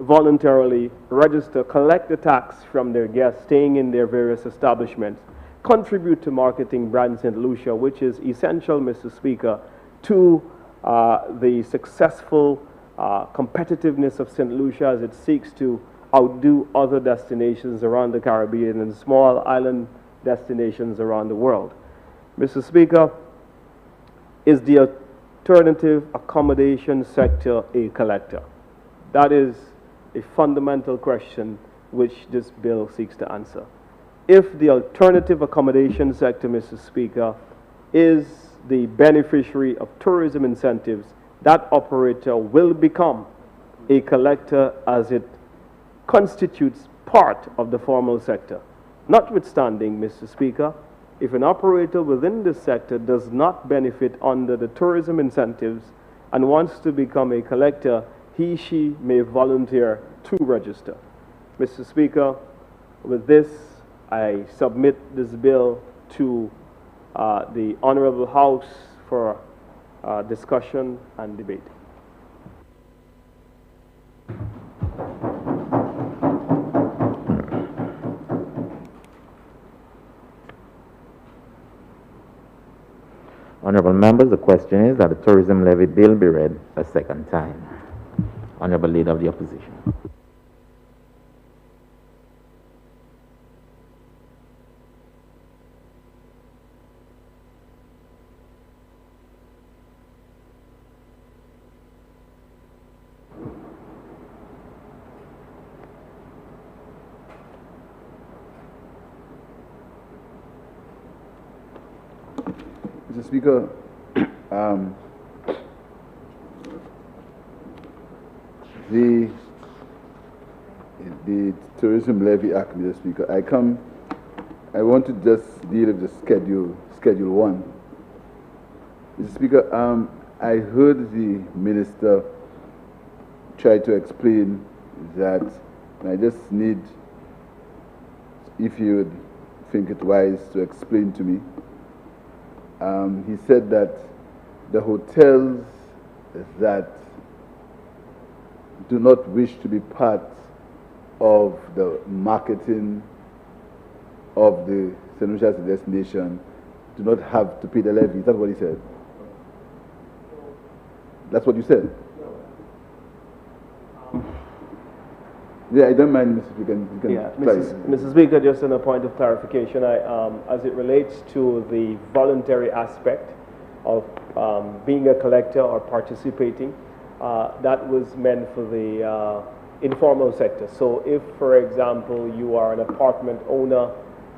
voluntarily register, collect the tax from their guests staying in their various establishments, contribute to marketing brand St. Lucia, which is essential, Mr. Speaker, to the successful competitiveness of St. Lucia as it seeks to outdo other destinations around the Caribbean and small island destinations around the world. Mr. Speaker, is the alternative accommodation sector a collector? That is a fundamental question which this bill seeks to answer. If the alternative accommodation sector, Mr. Speaker, is the beneficiary of tourism incentives, that operator will become a collector as it constitutes part of the formal sector. Notwithstanding, Mr. Speaker, if an operator within this sector does not benefit under the tourism incentives and wants to become a collector, she may volunteer to register. Mr. Speaker, with this, I submit this bill to the Honorable House for discussion and debate. Honorable members, the question is that the tourism levy bill be read a second time. Honorable Leader of the Opposition. Mr. Speaker, the Tourism Levy Act, Mr. Speaker, I want to just deal with the Schedule 1. Mr. Speaker, I heard the Minister try to explain that, and I just need, if you would think it wise to explain to me. He said that the hotels that do not wish to be part of the marketing of the St. Lucia as a destination do not have to pay the levy. Is that what he said? That's what you said? Yeah, I don't mind, Mr. Speaker. You can Yeah, try. Mrs. Speaker, just on a point of clarification, as it relates to the voluntary aspect of being a collector or participating, that was meant for the informal sector. So if, for example, you are an apartment owner,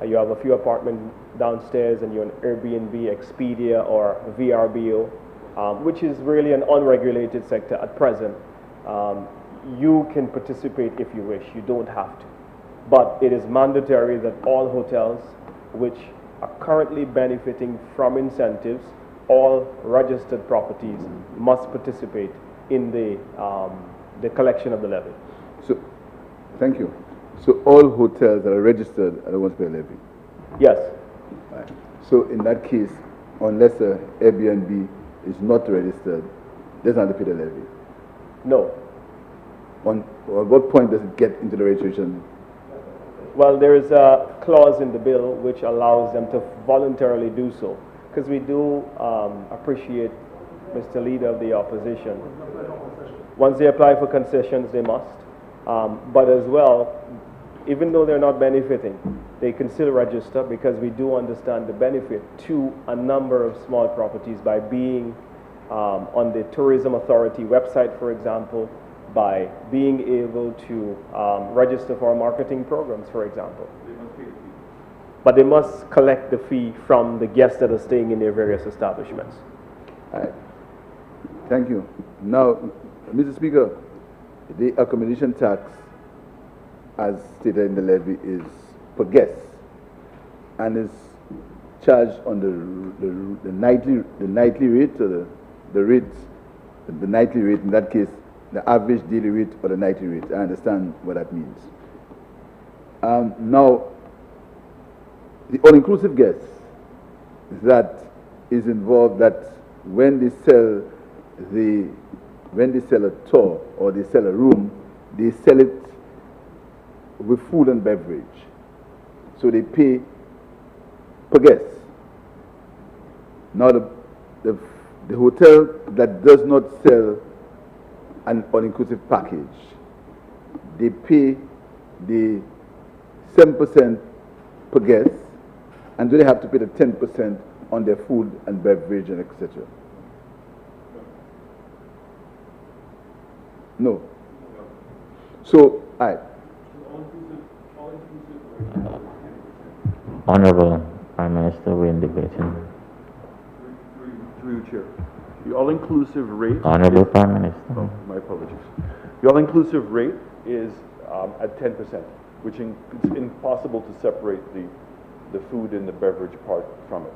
you have a few apartments downstairs and you're an Airbnb, Expedia, or VRBO, which is really an unregulated sector at present, you can participate if you wish. You don't have to. But it is mandatory that all hotels which are currently benefiting from incentives, all registered properties, must participate in the collection of the levy. So, thank you. So all hotels that are registered are the ones pay a levy? Yes. Right. So in that case, unless a Airbnb is not registered, it doesn't have to pay the levy? No. At what point does it get into the registration? Well, there is a clause in the bill which allows them to voluntarily do so, because we do appreciate, Mr. Leader of the Opposition, once they apply for concessions, they must. But as well, even though they're not benefiting, they can still register, because we do understand the benefit to a number of small properties by being on the Tourism Authority website, for example, by being able to register for marketing programs, for example. But they must collect the fee from the guests that are staying in their various establishments. All right. Thank you. Now, Mr. Speaker, the accommodation tax, as stated in the levy, is per guest and is charged on the nightly rate, or the nightly rate, in that case, the average daily rate or the nightly rate. I understand what that means. Now, the all-inclusive guests that is involved, that when they sell a tour or they sell a room, they sell it with food and beverage. So they pay per guest. Now the hotel that does not sell an all-inclusive package, they pay the 7% per guest, and do they have to pay the 10% on their food and beverage and etc.? No. So, all right. Honorable Prime Minister, we're in debating. Through you, Chair. The all-inclusive rate. Honorable Prime Minister. Oh, my apologies. The all-inclusive rate is at 10%, which it's impossible to separate the food and the beverage part from it.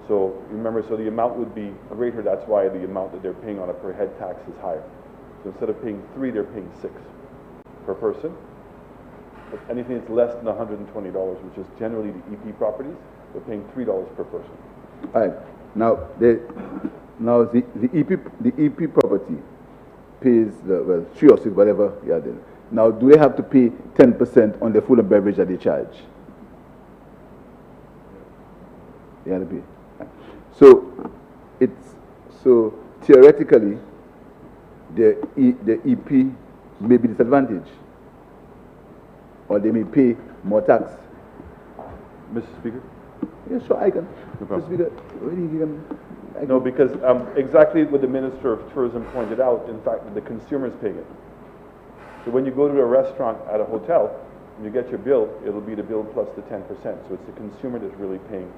So remember, so the amount would be greater. That's why the amount that they're paying on a per head tax is higher. So instead of paying 3, they're paying 6 per person. But anything that's less than $120, which is generally the EP properties, they're paying $3 per person. All right. Now the EP property pays well 3 or 6 whatever. Yeah. Then. Now do they have to pay 10% on the food and beverage that they charge? They have to pay. So theoretically the EP may be disadvantaged, or they may pay more tax. Mr. Speaker? Yeah, sure, I can. No Mr. Speaker, no, because exactly what the Minister of Tourism pointed out, in fact, the consumer is paying it. So when you go to a restaurant at a hotel, and you get your bill, it'll be the bill plus the 10%. So it's the consumer that's really paying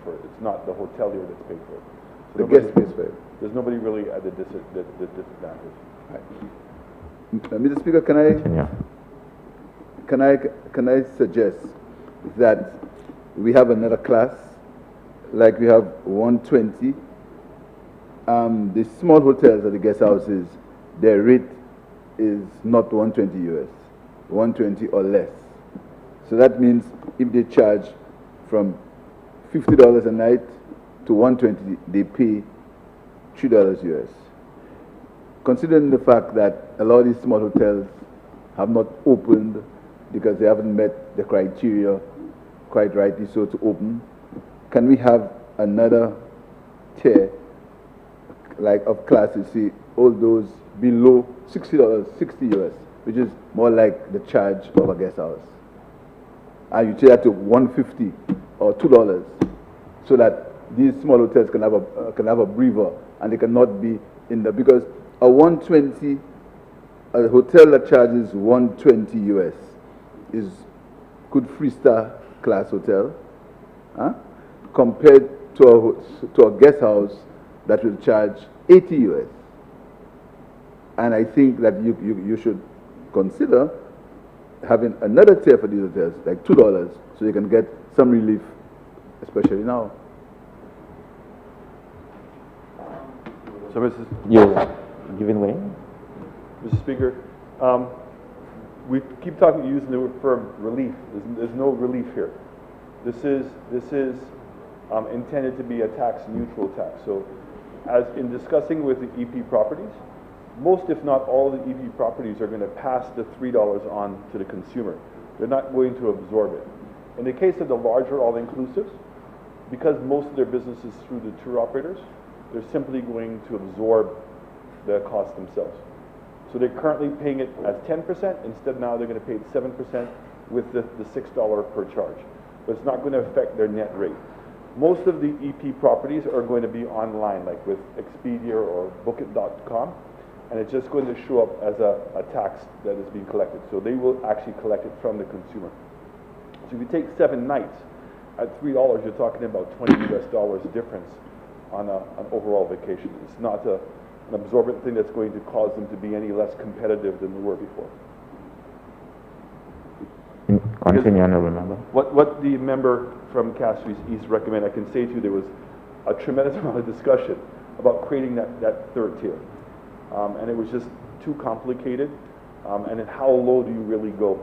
for it. It's not the hotelier that's paying for it. So the guest pays for it. There's nobody really at the disadvantage. Right. Mr. Speaker, can I suggest that we have another class, like we have 120. The small hotels at the guest houses, their rate is not 120 US, 120 or less. So that means if they charge from $50 a night to 120, they pay $3 US. Considering the fact that a lot of these small hotels have not opened because they haven't met the criteria, quite rightly so, to open, can we have another tier like of classes, see all those below $60, 60 US, which is more like the charge of a guest house, and you take that to $150 or $2, so that these small hotels can have a breather, and they cannot be in the, because a 120, a hotel that charges 120 US is good 3-star class hotel, compared to a guest house that will charge 80 US. And I think that you should consider having another tier for these hotels, like $2, so you can get some relief, especially now. So, You're giving way? Mr. Speaker, we keep using the term relief. There's no relief here. This is intended to be a tax-neutral tax. So, as in discussing with the EP properties, most, if not all, of the EP properties are going to pass the $3 on to the consumer. They're not going to absorb it. In the case of the larger all-inclusives, because most of their business is through the tour operators, they're simply going to absorb the cost themselves. So they're currently paying it as 10%. Instead, now they're going to pay it 7% with the $6 per charge. But it's not going to affect their net rate. Most of the EP properties are going to be online, like with Expedia or Bookit.com, and it's just going to show up as a tax that is being collected. So they will actually collect it from the consumer. So if you take 7 nights at $3, you're talking about $20 US difference on an overall vacation. It's not an absorbent thing that's going to cause them to be any less competitive than they were before. Continue, Honourable Member. What the member from Castries East recommended, I can say to you, there was a tremendous amount of discussion about creating that third tier. And it was just too complicated. And then how low do you really go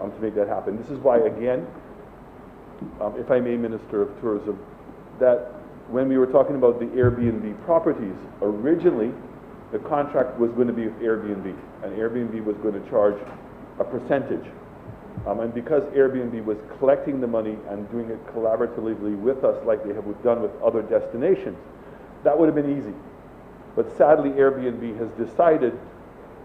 to make that happen? This is why, again, if I may, Minister of Tourism, that when we were talking about the Airbnb properties, originally the contract was going to be with Airbnb, and Airbnb was going to charge a percentage. And because Airbnb was collecting the money and doing it collaboratively with us like they have done with other destinations, that would have been easy. But sadly, Airbnb has decided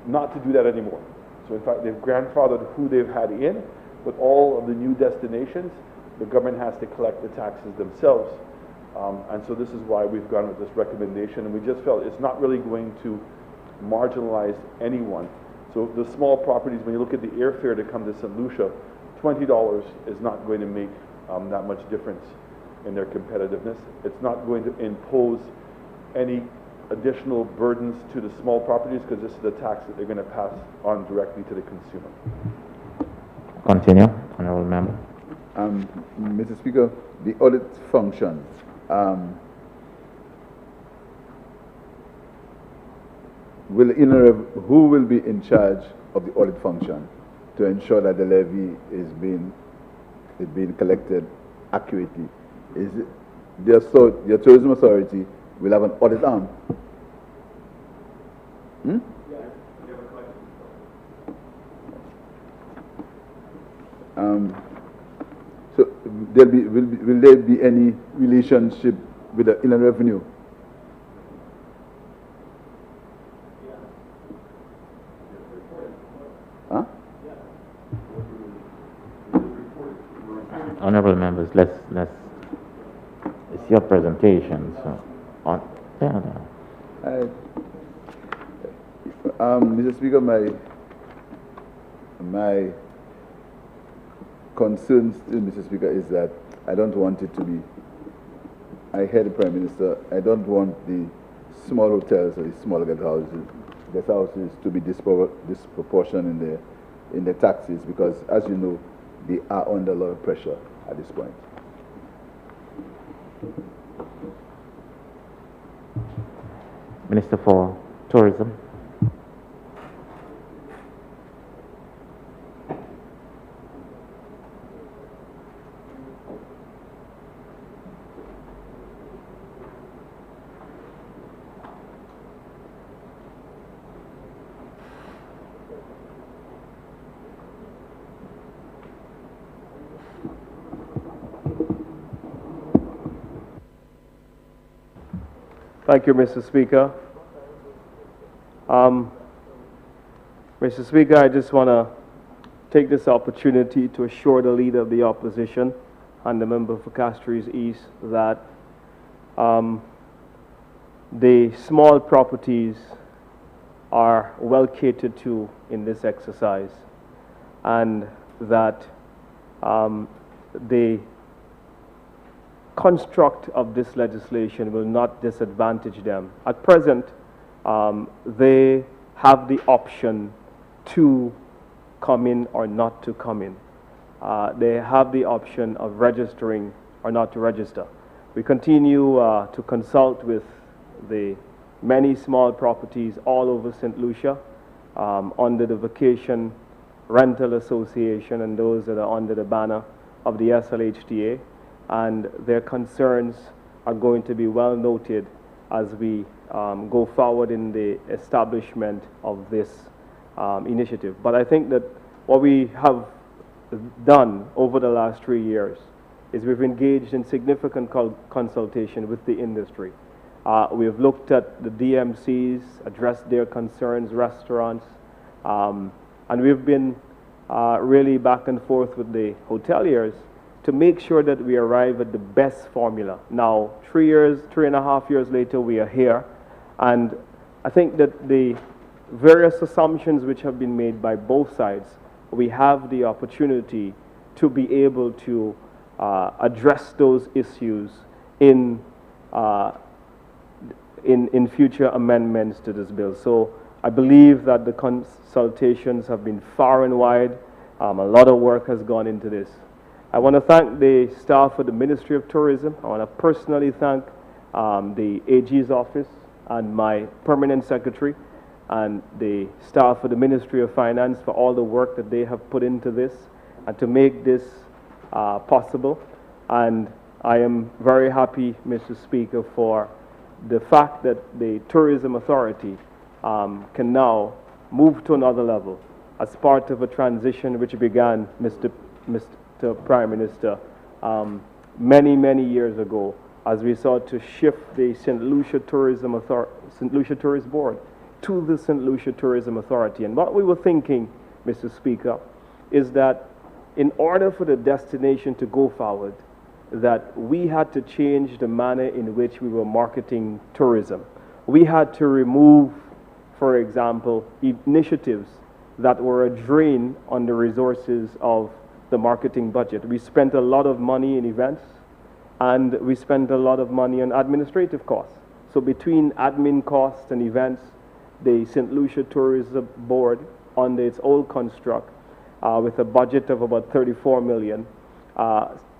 not to do that anymore. So in fact, they've grandfathered who they've had in, but all of the new destinations, the government has to collect the taxes themselves. And so this is why we've gone with this recommendation, and we just felt it's not really going to marginalize anyone. So the small properties, when you look at the airfare to come to St. Lucia, $20 is not going to make that much difference in their competitiveness. It's not going to impose any additional burdens to the small properties, because this is the tax that they're going to pass on directly to the consumer. Continue, Honorable Member. Mr. Speaker, the audit function. Who will be in charge of the audit function to ensure that the levy is being collected accurately? Is it your tourism authority will have an audit arm? So will there be any relationship with the Inland Revenue? Huh? Honorable members, let's it's your presentation, so Mr. Speaker, my concerns, Mr. Speaker, is that I don't want it to be. I heard the Prime Minister. I don't want the small hotels or the small guest houses to be disproportionate in the taxes, because, as you know, they are under a lot of pressure at this point. Minister for Tourism. Thank you, Mr. Speaker. Mr. Speaker, I just want to take this opportunity to assure the Leader of the Opposition and the member for Castries East that the small properties are well catered to in this exercise, and that the construct of this legislation will not disadvantage them. At present, they have the option to come in or not to come in. They have the option of registering or not to register. We continue to consult with the many small properties all over St. Lucia under the Vacation Rental Association and those that are under the banner of the SLHTA, and their concerns are going to be well noted as we go forward in the establishment of this initiative. But I think that what we have done over the last 3 years is we've engaged in significant consultation with the industry. We have looked at the DMCs, addressed their concerns, restaurants, and we've been really back and forth with the hoteliers to make sure that we arrive at the best formula. Now, 3.5 years later, we are here, and I think that the various assumptions which have been made by both sides, we have the opportunity to be able to address those issues in future amendments to this bill. So I believe that the consultations have been far and wide. A lot of work has gone into this. I want to thank the staff of the Ministry of Tourism. I want to personally thank the AG's office and my permanent secretary and the staff of the Ministry of Finance for all the work that they have put into this and to make this possible. And I am very happy, Mr. Speaker, for the fact that the Tourism Authority can now move to another level as part of a transition which began, Mr. Prime Minister, many, many years ago, as we sought to shift the St. Lucia Tourist Board to the St. Lucia Tourism Authority. And what we were thinking, Mr. Speaker, is that in order for the destination to go forward, that we had to change the manner in which we were marketing tourism. We had to remove, for example, initiatives that were a drain on the resources of the marketing budget. We spent a lot of money in events, and we spent a lot of money on administrative costs. So between admin costs and events, the St. Lucia Tourism Board, under its old construct, with a budget of about $34 million,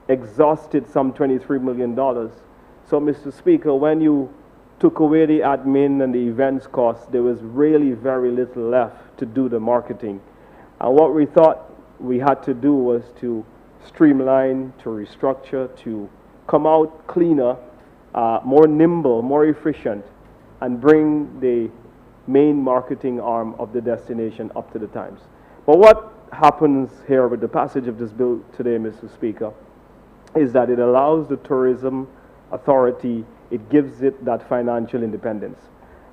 exhausted some $23 million. So, Mr. Speaker, when you took away the admin and the events costs, there was really very little left to do the marketing. And what we thought we had to do was to streamline, to restructure, to come out cleaner, more nimble, more efficient, and bring the main marketing arm of the destination up to the times. But what happens here with the passage of this bill today, Mr. Speaker, is that it allows the tourism authority, it gives it that financial independence.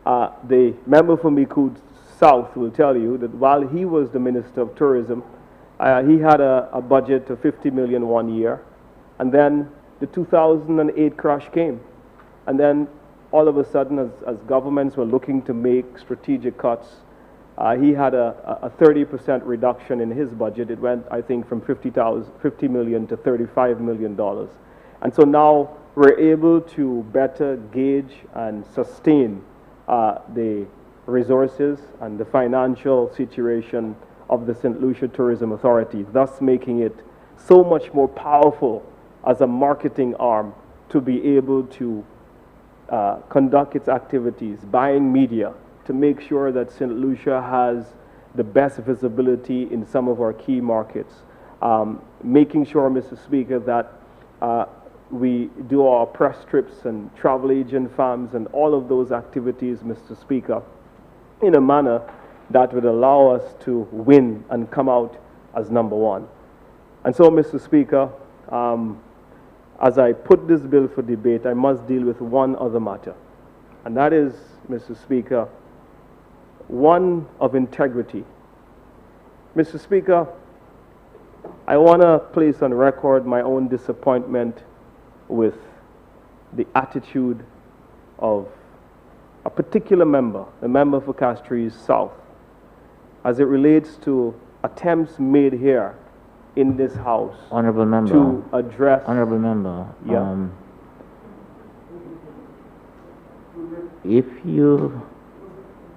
The member for Micoud South will tell you that while he was the Minister of Tourism, he had a budget of $50 million one year, and then the 2008 crash came. And then all of a sudden, as governments were looking to make strategic cuts, he had a 30% reduction in his budget. It went, I think, from $50 million to $35 million. And so now we're able to better gauge and sustain the resources and the financial situation of the St. Lucia Tourism Authority, thus making it so much more powerful as a marketing arm to be able to conduct its activities, buying media, to make sure that St. Lucia has the best visibility in some of our key markets. Making sure, Mr. Speaker, that we do our press trips and travel agent farms and all of those activities, Mr. Speaker, in a manner that would allow us to win and come out as number one. And so, Mr. Speaker, as I put this bill for debate, I must deal with one other matter. And that is, Mr. Speaker, one of integrity. Mr. Speaker, I want to place on record my own disappointment with the attitude of a particular member, the member for Castries South, as it relates to attempts made here in this house. Honorable Member. To address. Honorable Member. Yeah. If you,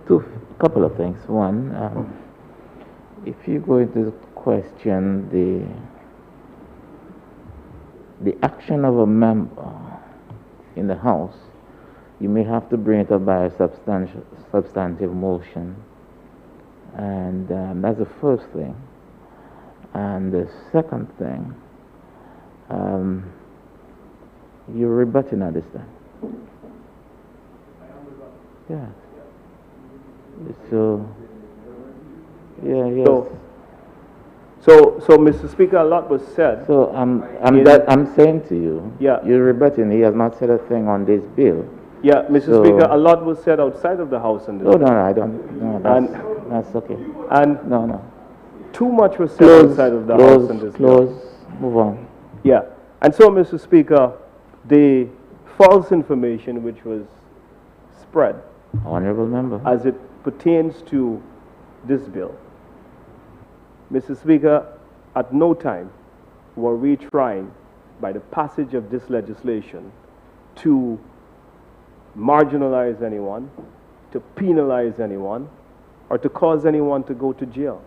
a couple of things. One, if you go into question the action of a member in the House, you may have to bring it up by a substantive motion. And that's the first thing. And the second thing, you're rebutting at this time. Yeah. So, yeah, yes. So, Mr. Speaker, a lot was said. So I'm saying to you, yeah, you're rebutting. He has not said a thing on this bill. Yeah, Mr. Speaker, a lot was said outside of the House on this. No, I don't. No, that's okay. And no. Too much was said outside of the House on this bill. Move on. Yeah, and so, Mr. Speaker, the false information which was spread, Honorable Member, as it pertains to this bill, Mr. Speaker, at no time were we trying, by the passage of this legislation, to marginalize anyone, to penalize anyone, or to cause anyone to go to jail.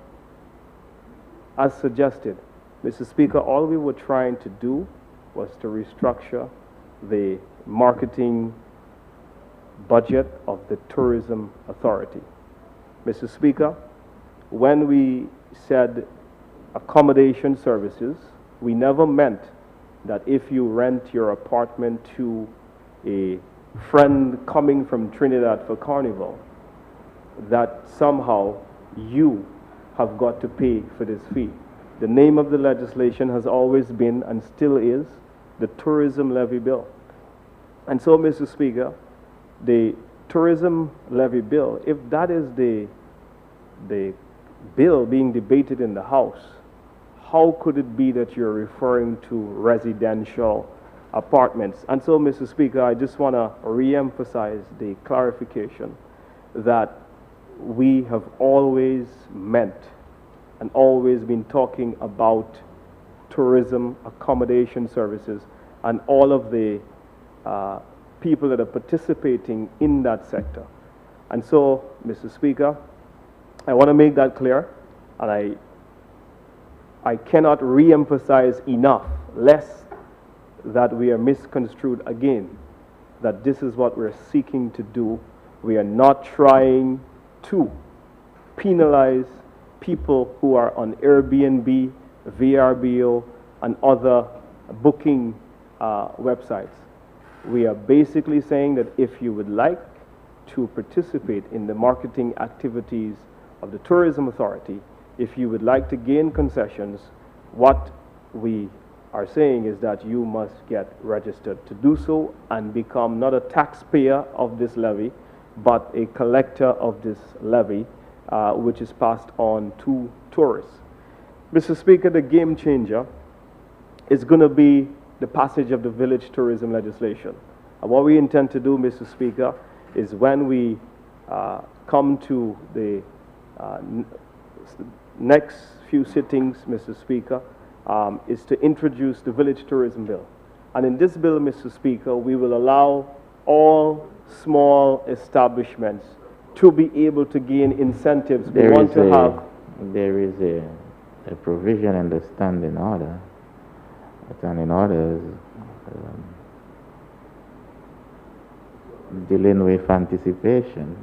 As suggested, Mr. Speaker, all we were trying to do was to restructure the marketing budget of the Tourism Authority. Mr. Speaker, when we said accommodation services, we never meant that if you rent your apartment to a friend coming from Trinidad for Carnival, that somehow you have got to pay for this fee. The name of the legislation has always been and still is the Tourism Levy Bill. And so, Mr. Speaker, the Tourism Levy Bill, if that is the bill being debated in the House, how could it be that you're referring to residential apartments? And so, Mr. Speaker, I just want to re-emphasize the clarification that we have always meant and always been talking about tourism accommodation services and all of the people that are participating in that sector. And so, Mr. Speaker, I want to make that clear, and I cannot re-emphasize enough, lest that we are misconstrued again, that this is what we're seeking to do. We are not trying to penalize people who are on Airbnb, VRBO, and other booking websites. We are basically saying that if you would like to participate in the marketing activities of the Tourism Authority, if you would like to gain concessions, what we are saying is that you must get registered to do so and become not a taxpayer of this levy, but a collector of this levy, which is passed on to tourists. Mr. Speaker, the game changer is going to be the passage of the village tourism legislation. And what we intend to do, Mr. Speaker, is when we come to the next few sittings, Mr. Speaker, is to introduce the village tourism bill. And in this bill, Mr. Speaker, we will allow all small establishments to be able to gain incentives. There is a provision in the standing order. The standing order is dealing with anticipation.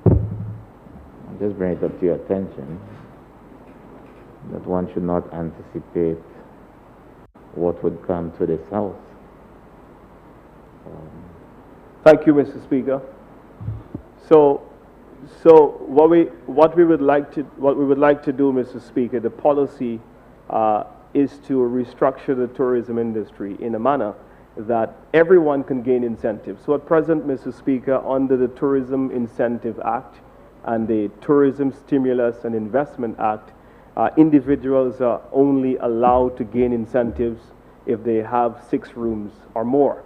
I'll just bring it up to your attention that one should not anticipate what would come to this House. Thank you, Mr. Speaker. So what we would like to do, Mr. Speaker, the policy is to restructure the tourism industry in a manner that everyone can gain incentives. So at present, Mr. Speaker, under the Tourism Incentive Act and the Tourism Stimulus and Investment Act, individuals are only allowed to gain incentives if they have 6 rooms or more.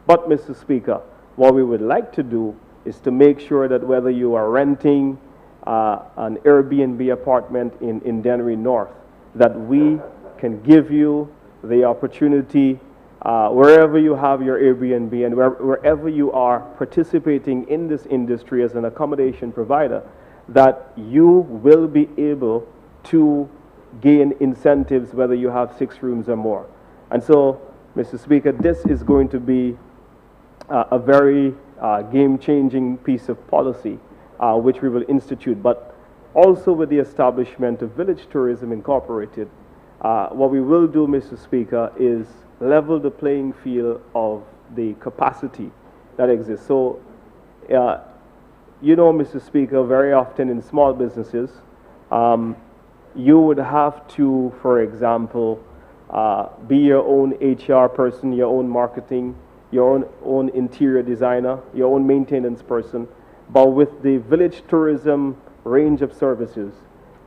But, Mr. Speaker, what we would like to do is to make sure that whether you are renting an Airbnb apartment in Dennery North, that we can give you the opportunity wherever you have your Airbnb and wherever you are participating in this industry as an accommodation provider, that you will be able to gain incentives whether you have 6 rooms or more. And so, Mr. Speaker, this is going to be a very game-changing piece of policy which we will institute, but also with the establishment of Village Tourism Incorporated, what we will do, Mr. Speaker, is level the playing field of the capacity that exists. So, you know, Mr. Speaker, very often in small businesses, you would have to, for example, be your own HR person, your own marketing, your own interior designer, your own maintenance person. But with the village tourism range of services,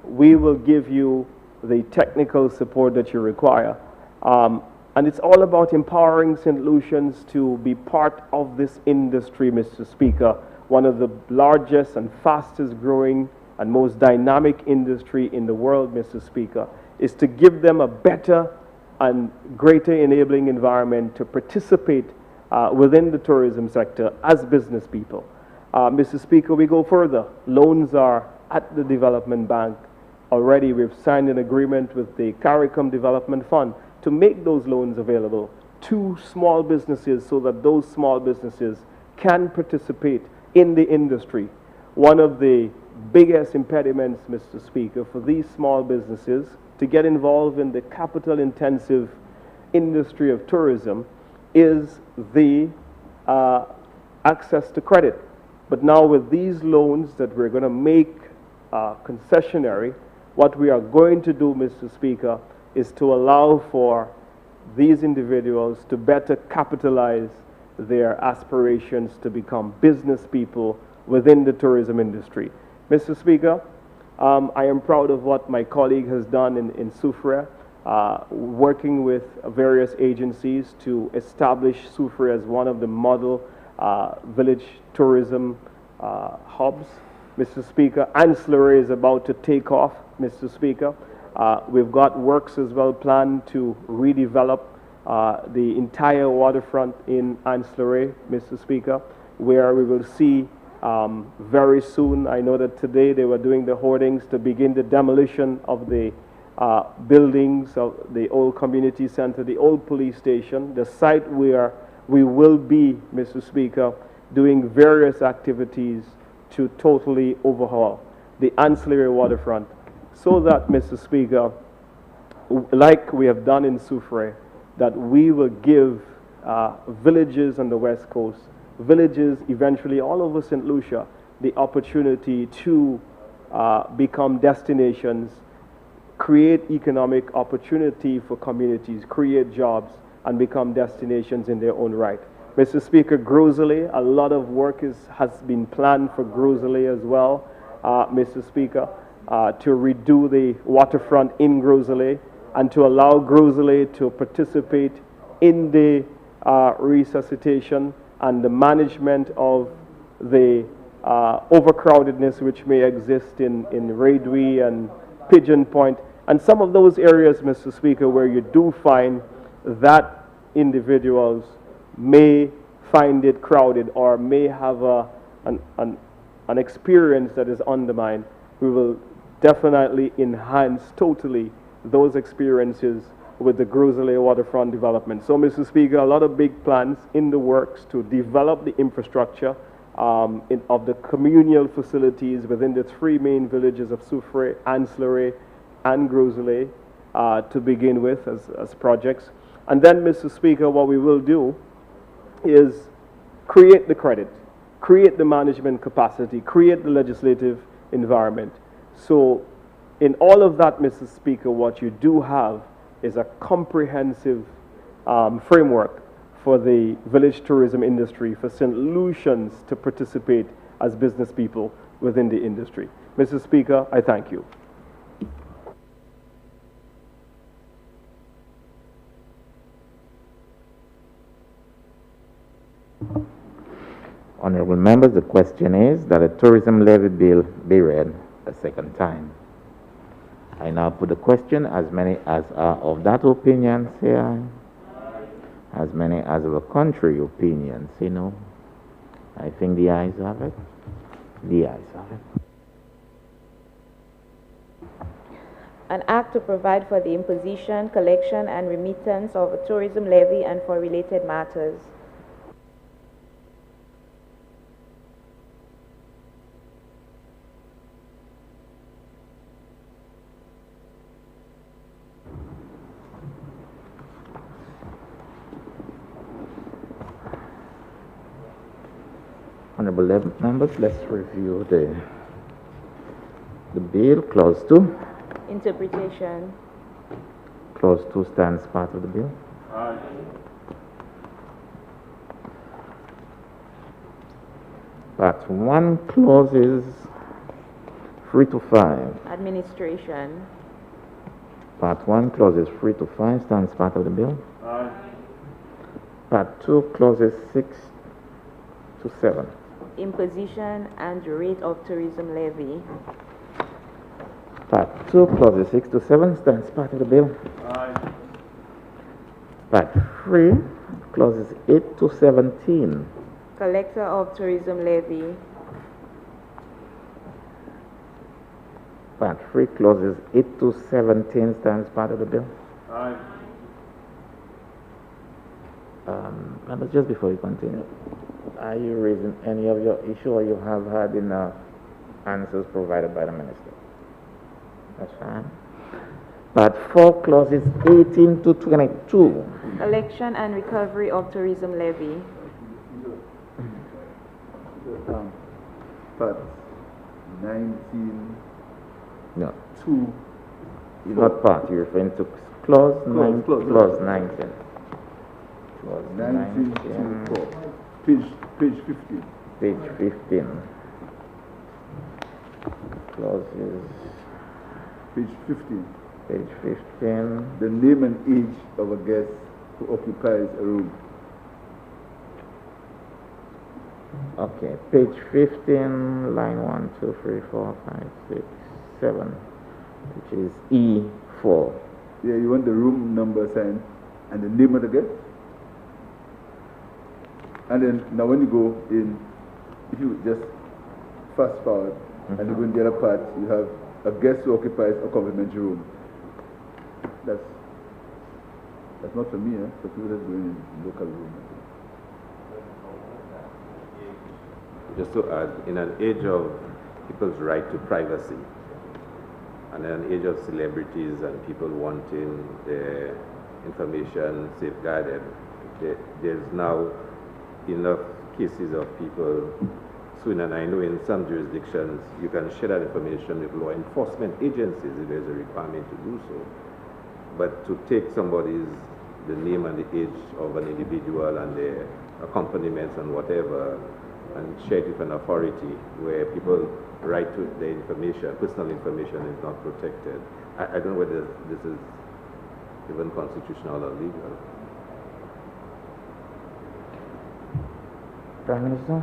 we will give you the technical support that you require. And it's all about empowering St. Lucians to be part of this industry, Mr. Speaker, one of the largest and fastest growing and most dynamic industry in the world, Mr. Speaker, is to give them a better and greater enabling environment to participate within the tourism sector as business people. Mr. Speaker, we go further. Loans are at the Development Bank already. We've signed an agreement with the CARICOM Development Fund to make those loans available to small businesses so that those small businesses can participate in the industry. One of the biggest impediments, Mr. Speaker, for these small businesses to get involved in the capital-intensive industry of tourism is the access to credit. But now with these loans that we're going to make concessionary, what we are going to do, Mr. Speaker, is to allow for these individuals to better capitalize their aspirations to become business people within the tourism industry. Mr. Speaker, I am proud of what my colleague has done in Soufrière, working with various agencies to establish Soufrière as one of the model village tourism hubs. Mr. Speaker, Ancillary is about to take off, Mr. Speaker. We've got works as well planned to redevelop the entire waterfront in Ancillary, Mr. Speaker, where we will see very soon, I know that today they were doing the hoardings to begin the demolition of the buildings of the old community center, the old police station, the site where we will be, Mr. Speaker, doing various activities to totally overhaul the ancillary waterfront so that, Mr. Speaker, like we have done in Soufrière, that we will give villages on the West Coast, villages eventually all over St. Lucia, the opportunity to become destinations, create economic opportunity for communities, create jobs, and become destinations in their own right. Mr. Speaker, Groseley, a lot of work has been planned for Groseley as well, Mr. Speaker, to redo the waterfront in Groseley and to allow Groseley to participate in the resuscitation and the management of the overcrowdedness which may exist in Raidwee and Pigeon Point, and some of those areas, Mr. Speaker, where you do find that individuals may find it crowded or may have an experience that is undermined. We will definitely enhance totally those experiences with the Groseley waterfront development. So, Mr. Speaker, a lot of big plans in the works to develop the infrastructure of the communal facilities within the three main villages of Soufrière, Ancillary, and Groseley to begin with as projects. And then, Mr. Speaker, what we will do is create the credit, create the management capacity, create the legislative environment. So in all of that, Mr. Speaker, what you do have is a comprehensive framework for the village tourism industry, for St. Lucians to participate as business people within the industry. Mr. Speaker, I thank you. Honorable members, the question is that a tourism levy bill be read a second time. I now put the question. As many as are of that opinion, say aye. As many as of a contrary opinion, say no. I think the ayes have it. The ayes have it. An act to provide for the imposition, collection, and remittance of a tourism levy and for related matters. Honorable members, let's review the bill. Clause 2. Interpretation. Clause 2 stands part of the bill. Aye. Part 1, clauses 3 to 5. Administration. Part 1, clauses 3 to 5 stands part of the bill. Aye. Part 2, clauses 6 to 7. Imposition and rate of tourism levy. Part 2, clauses 6 to 7 stands part of the bill. Aye. Part 3, clauses 8 to 17. Collector of tourism levy. Part 3, clauses 8 to 17 stands part of the bill. Aye. Members, just before you continue, are you raising any of your issue, or you have had enough answers provided by the minister? That's fine. Part 4, clauses 18 to 22. Collection and recovery of tourism levy. part 19, No, 2, not part. You're referring to clause 9. clause. Clause 19. Clause 19 19. to 4. Page 15. Page 15. Clauses. Page 15. Page 15. The name and age of a guest who occupies a room. Okay, page 15, line 1, 2, 3, 4, 5, 6, 7, which is E4. Yeah, you want the room number signed and the name of the guest. And then now when you go in, if you just fast forward and you go in the other part, you have a guest who occupies a complimentary room. That's not for me, for people that go in local room. Just to add, in an age of people's right to privacy, and an age of celebrities and people wanting their information safeguarded, there's now enough cases of people suing, and I know in some jurisdictions you can share that information with law enforcement agencies if there's a requirement to do so. But to take the name and the age of an individual and their accompaniments and whatever, and share it with an authority where people right to their information, personal information is not protected. I don't know whether this is even constitutional or legal. Prime Minister?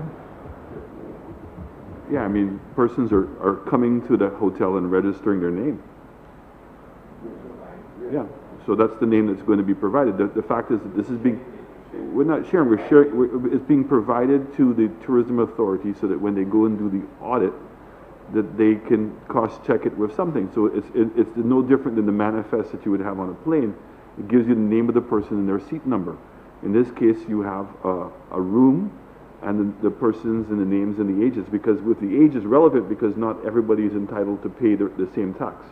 Yeah, I mean, persons are coming to the hotel and registering their name. Yeah, so that's the name that's going to be provided. The fact is that this is being, we're not sharing, it's being provided to the tourism authority so that when they go and do the audit, that they can cost-check it with something. So it's no different than the manifest that you would have on a plane. It gives you the name of the person and their seat number. In this case, you have a room and the persons and the names and the ages, because with the age is relevant because not everybody is entitled to pay the same tax.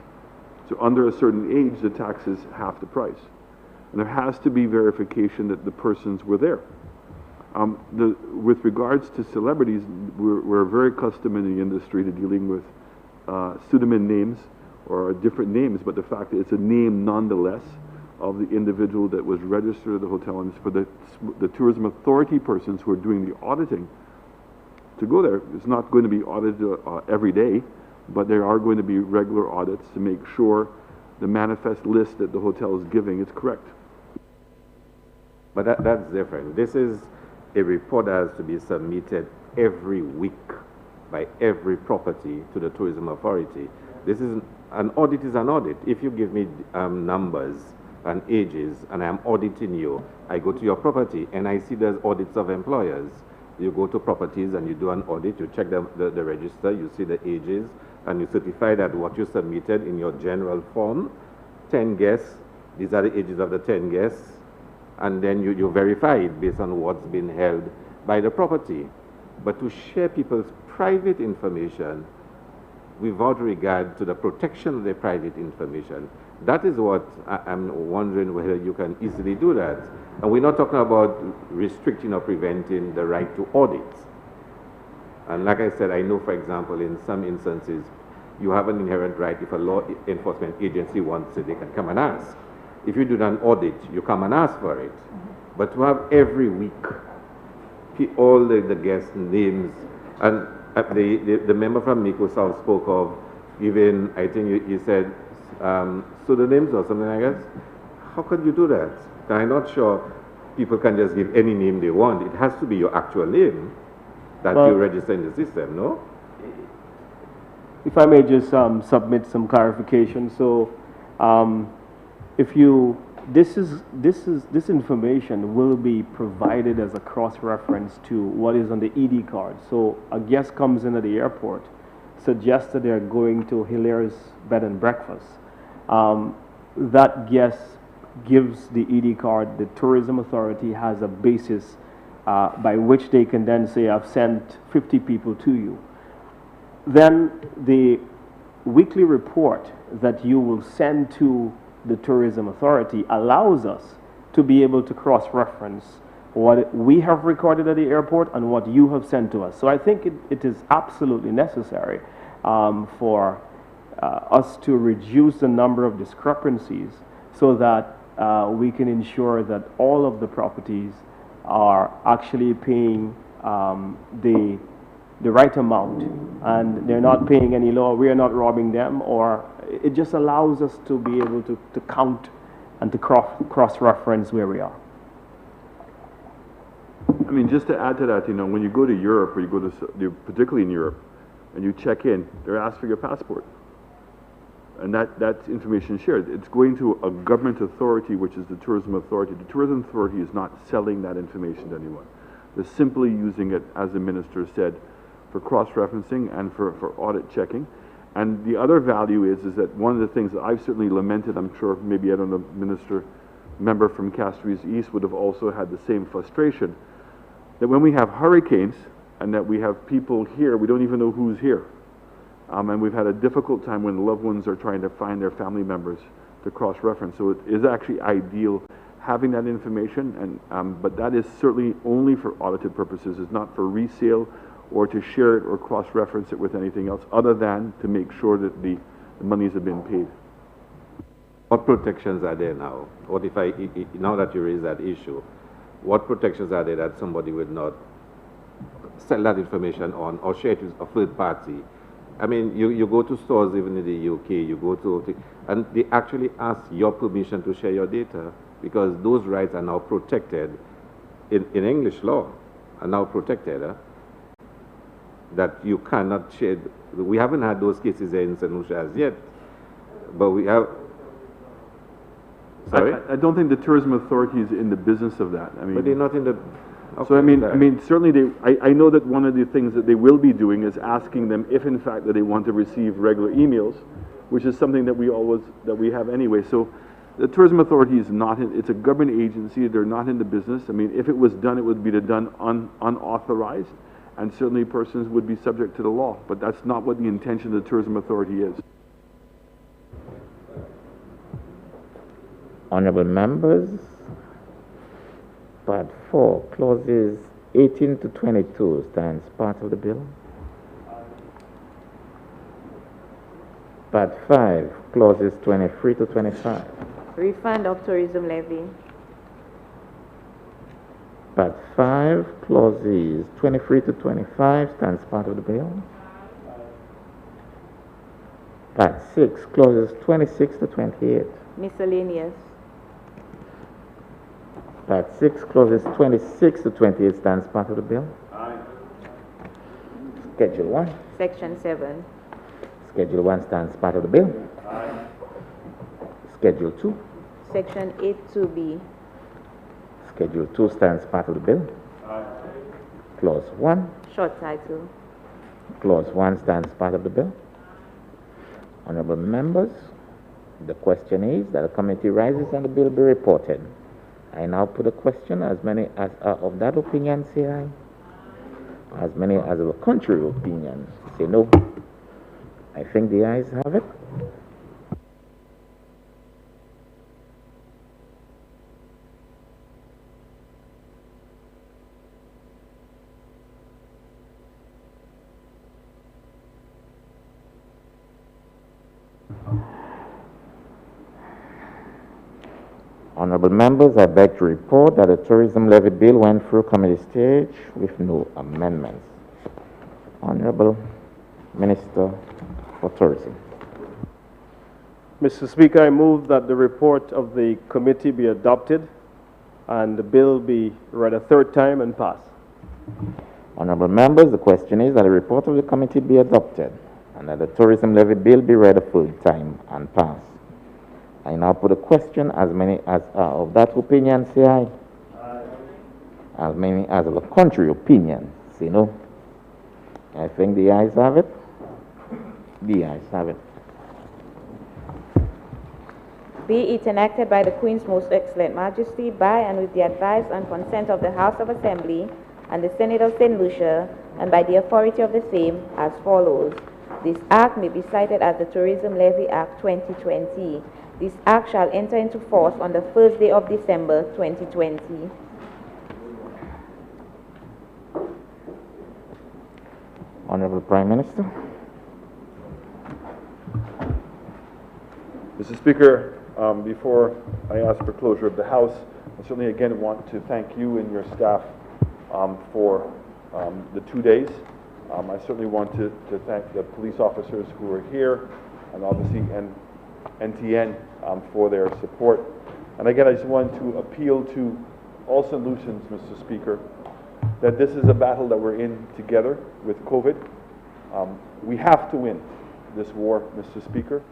So under a certain age, the tax is half the price. And there has to be verification that the persons were there. With regards to celebrities, we're very accustomed in the industry to dealing with pseudonym names or different names, but the fact that it's a name nonetheless of the individual that was registered at the hotel, and it's for the tourism authority persons who are doing the auditing to go there. It's not going to be audited every day, but there are going to be regular audits to make sure the manifest list that the hotel is giving is correct. But that's different. This is a report that has to be submitted every week by every property to the tourism authority. This is an audit is an audit. If you give me numbers and ages and I'm auditing you, I go to your property and I see there's audits of employers. You go to properties and you do an audit, you check the register, you see the ages, and you certify that what you submitted in your general form, 10 guests, these are the ages of the 10 guests, and then you verify it based on what's been held by the property. But to share people's private information without regard to the protection of their private information, that is what I'm wondering whether you can easily do that. And we're not talking about restricting or preventing the right to audit. And like I said, I know, for example, in some instances, you have an inherent right. If a law enforcement agency wants it, they can come and ask. If you do an audit, you come and ask for it. But to have every week all the guest names, and the member from Microsoft spoke of even, I think you said, pseudonyms or something like that. How could you do that? I'm not sure people can just give any name they want. It has to be your actual name that you register in the system, no? If I may just submit some clarification. So, if you this information will be provided as a cross-reference to what is on the ED card. So a guest comes in at the airport, suggests that they're going to Hilaire's bed and breakfast. That guest gives the ED card. The tourism authority has a basis by which they can then say, I've sent 50 people to you. Then the weekly report that you will send to the tourism authority allows us to be able to cross-reference what we have recorded at the airport and what you have sent to us. So I think it is absolutely necessary for us to reduce the number of discrepancies so that we can ensure that all of the properties are actually paying the right amount, and they're not paying any lower. We are not robbing them, or it just allows us to be able to count and to cross-reference where we are. I mean, just to add to that, when you go to Europe, or you go to, particularly in Europe, and you check in, they're asked for your passport. And that's information shared. It's going to a government authority, which is the tourism authority. The tourism authority is not selling that information to anyone. They're simply using it, as the minister said, for cross-referencing and for audit checking. And the other value is that one of the things that I've certainly lamented, I'm sure maybe, I don't know, member from Castries East would have also had the same frustration, that when we have hurricanes and that we have people here, we don't even know who's here. And we've had a difficult time when loved ones are trying to find their family members to cross-reference. So it is actually ideal having that information, and but that is certainly only for audited purposes. It's not for resale or to share it or cross-reference it with anything else, other than to make sure that the monies have been paid. What protections are there now? What if now that you raise that issue, what protections are there that somebody would not sell that information on or share it with a third party? I mean, you go to stores even in the UK, you go to, and they actually ask your permission to share your data, because those rights are now protected in English law, are now protected. That you cannot share. We haven't had those cases in St. Lucia as yet, but we have. Sorry? I don't think the tourism authority is in the business of that. I mean, but they're not in the. Okay, so I mean, certainly I know that one of the things that they will be doing is asking them if, in fact, that they want to receive regular emails, which is something that we have anyway. So the tourism authority is not. It's a government agency. They're not in the business. I mean, if it was done, it would be done unauthorized. And certainly persons would be subject to the law, but that's not what the intention of the tourism authority is. Honorable members, Part 4, clauses 18 to 22 stands part of the bill. Part 5, clauses 23 to 25. Refund of tourism levy. Part 5, clauses 23 to 25 stands part of the bill. Part 6, clauses 26 to 28. Miscellaneous. Part 6, clauses 26 to 28 stands part of the bill. Schedule 1. Section 7. Schedule 1 stands part of the bill. Schedule 2. Section 8(2)(b). Schedule 2 stands part of the bill. Clause 1. Short title. Clause 1 stands part of the bill. Honorable members, the question is that a committee rises and the bill be reported. I now put a question. As many as are of that opinion, say aye. As many as of a contrary opinion, say no. I think the ayes have it. Honorable members, I beg to report that the tourism levy bill went through committee stage with no amendments. Honorable Minister for Tourism. Mr. Speaker, I move that the report of the committee be adopted and the bill be read a third time and pass. Honorable members, the question is that the report of the committee be adopted and that the tourism levy bill be read a third time and pass. I now put a question. As many as are of that opinion, say aye. Aye. As many as of a contrary opinion, say no. I think the ayes have it. The ayes have it. Be it enacted by the Queen's Most Excellent Majesty, by and with the advice and consent of the House of Assembly and the Senate of St. Lucia, and by the authority of the same, as follows. This Act may be cited as the Tourism Levy Act 2020. This Act shall enter into force on the first day of December 2020. Honorable Prime Minister. Mr. Speaker, before I ask for closure of the House, I certainly again want to thank you and your staff for the 2 days. I certainly want to thank the police officers who are here, and obviously NTN for their support. And again, I just want to appeal to all St. Lucians, Mr. Speaker, that this is a battle that we're in together with COVID. We have to win this war, Mr. Speaker.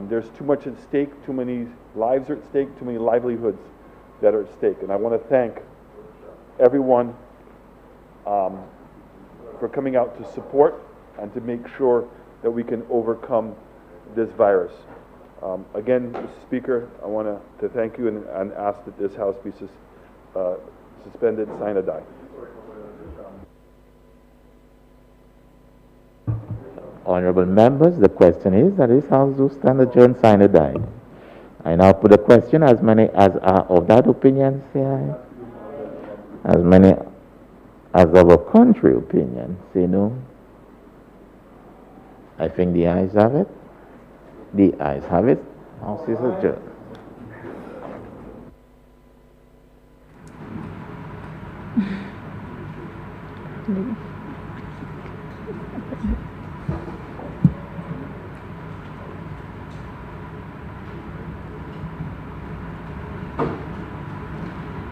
There's too much at stake, too many lives are at stake, too many livelihoods that are at stake. And I want to thank everyone for coming out to support and to make sure that we can overcome this virus. Again, Mr. Speaker, I want to thank you and ask that this House be suspended sine die. Honorable members, the question is that this House do stand adjourned sine die. I now put a question. As many as are of that opinion, say aye. As many as of a contrary opinion, say no. I think the ayes have it. The ayes have it. House is adjourned.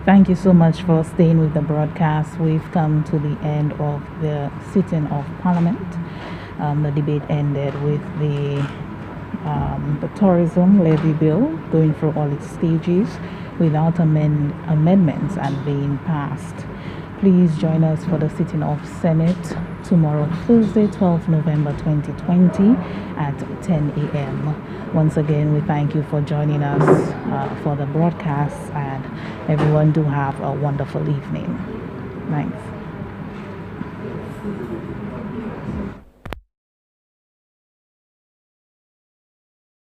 Thank you so much for staying with the broadcast. We've come to the end of the sitting of Parliament. The debate ended with the tourism levy bill going through all its stages without amendments and being passed. Please join us for the sitting of Senate tomorrow, Thursday, 12 November 2020 at 10 a.m. Once again, we thank you for joining us for the broadcast, and everyone do have a wonderful evening. Thanks.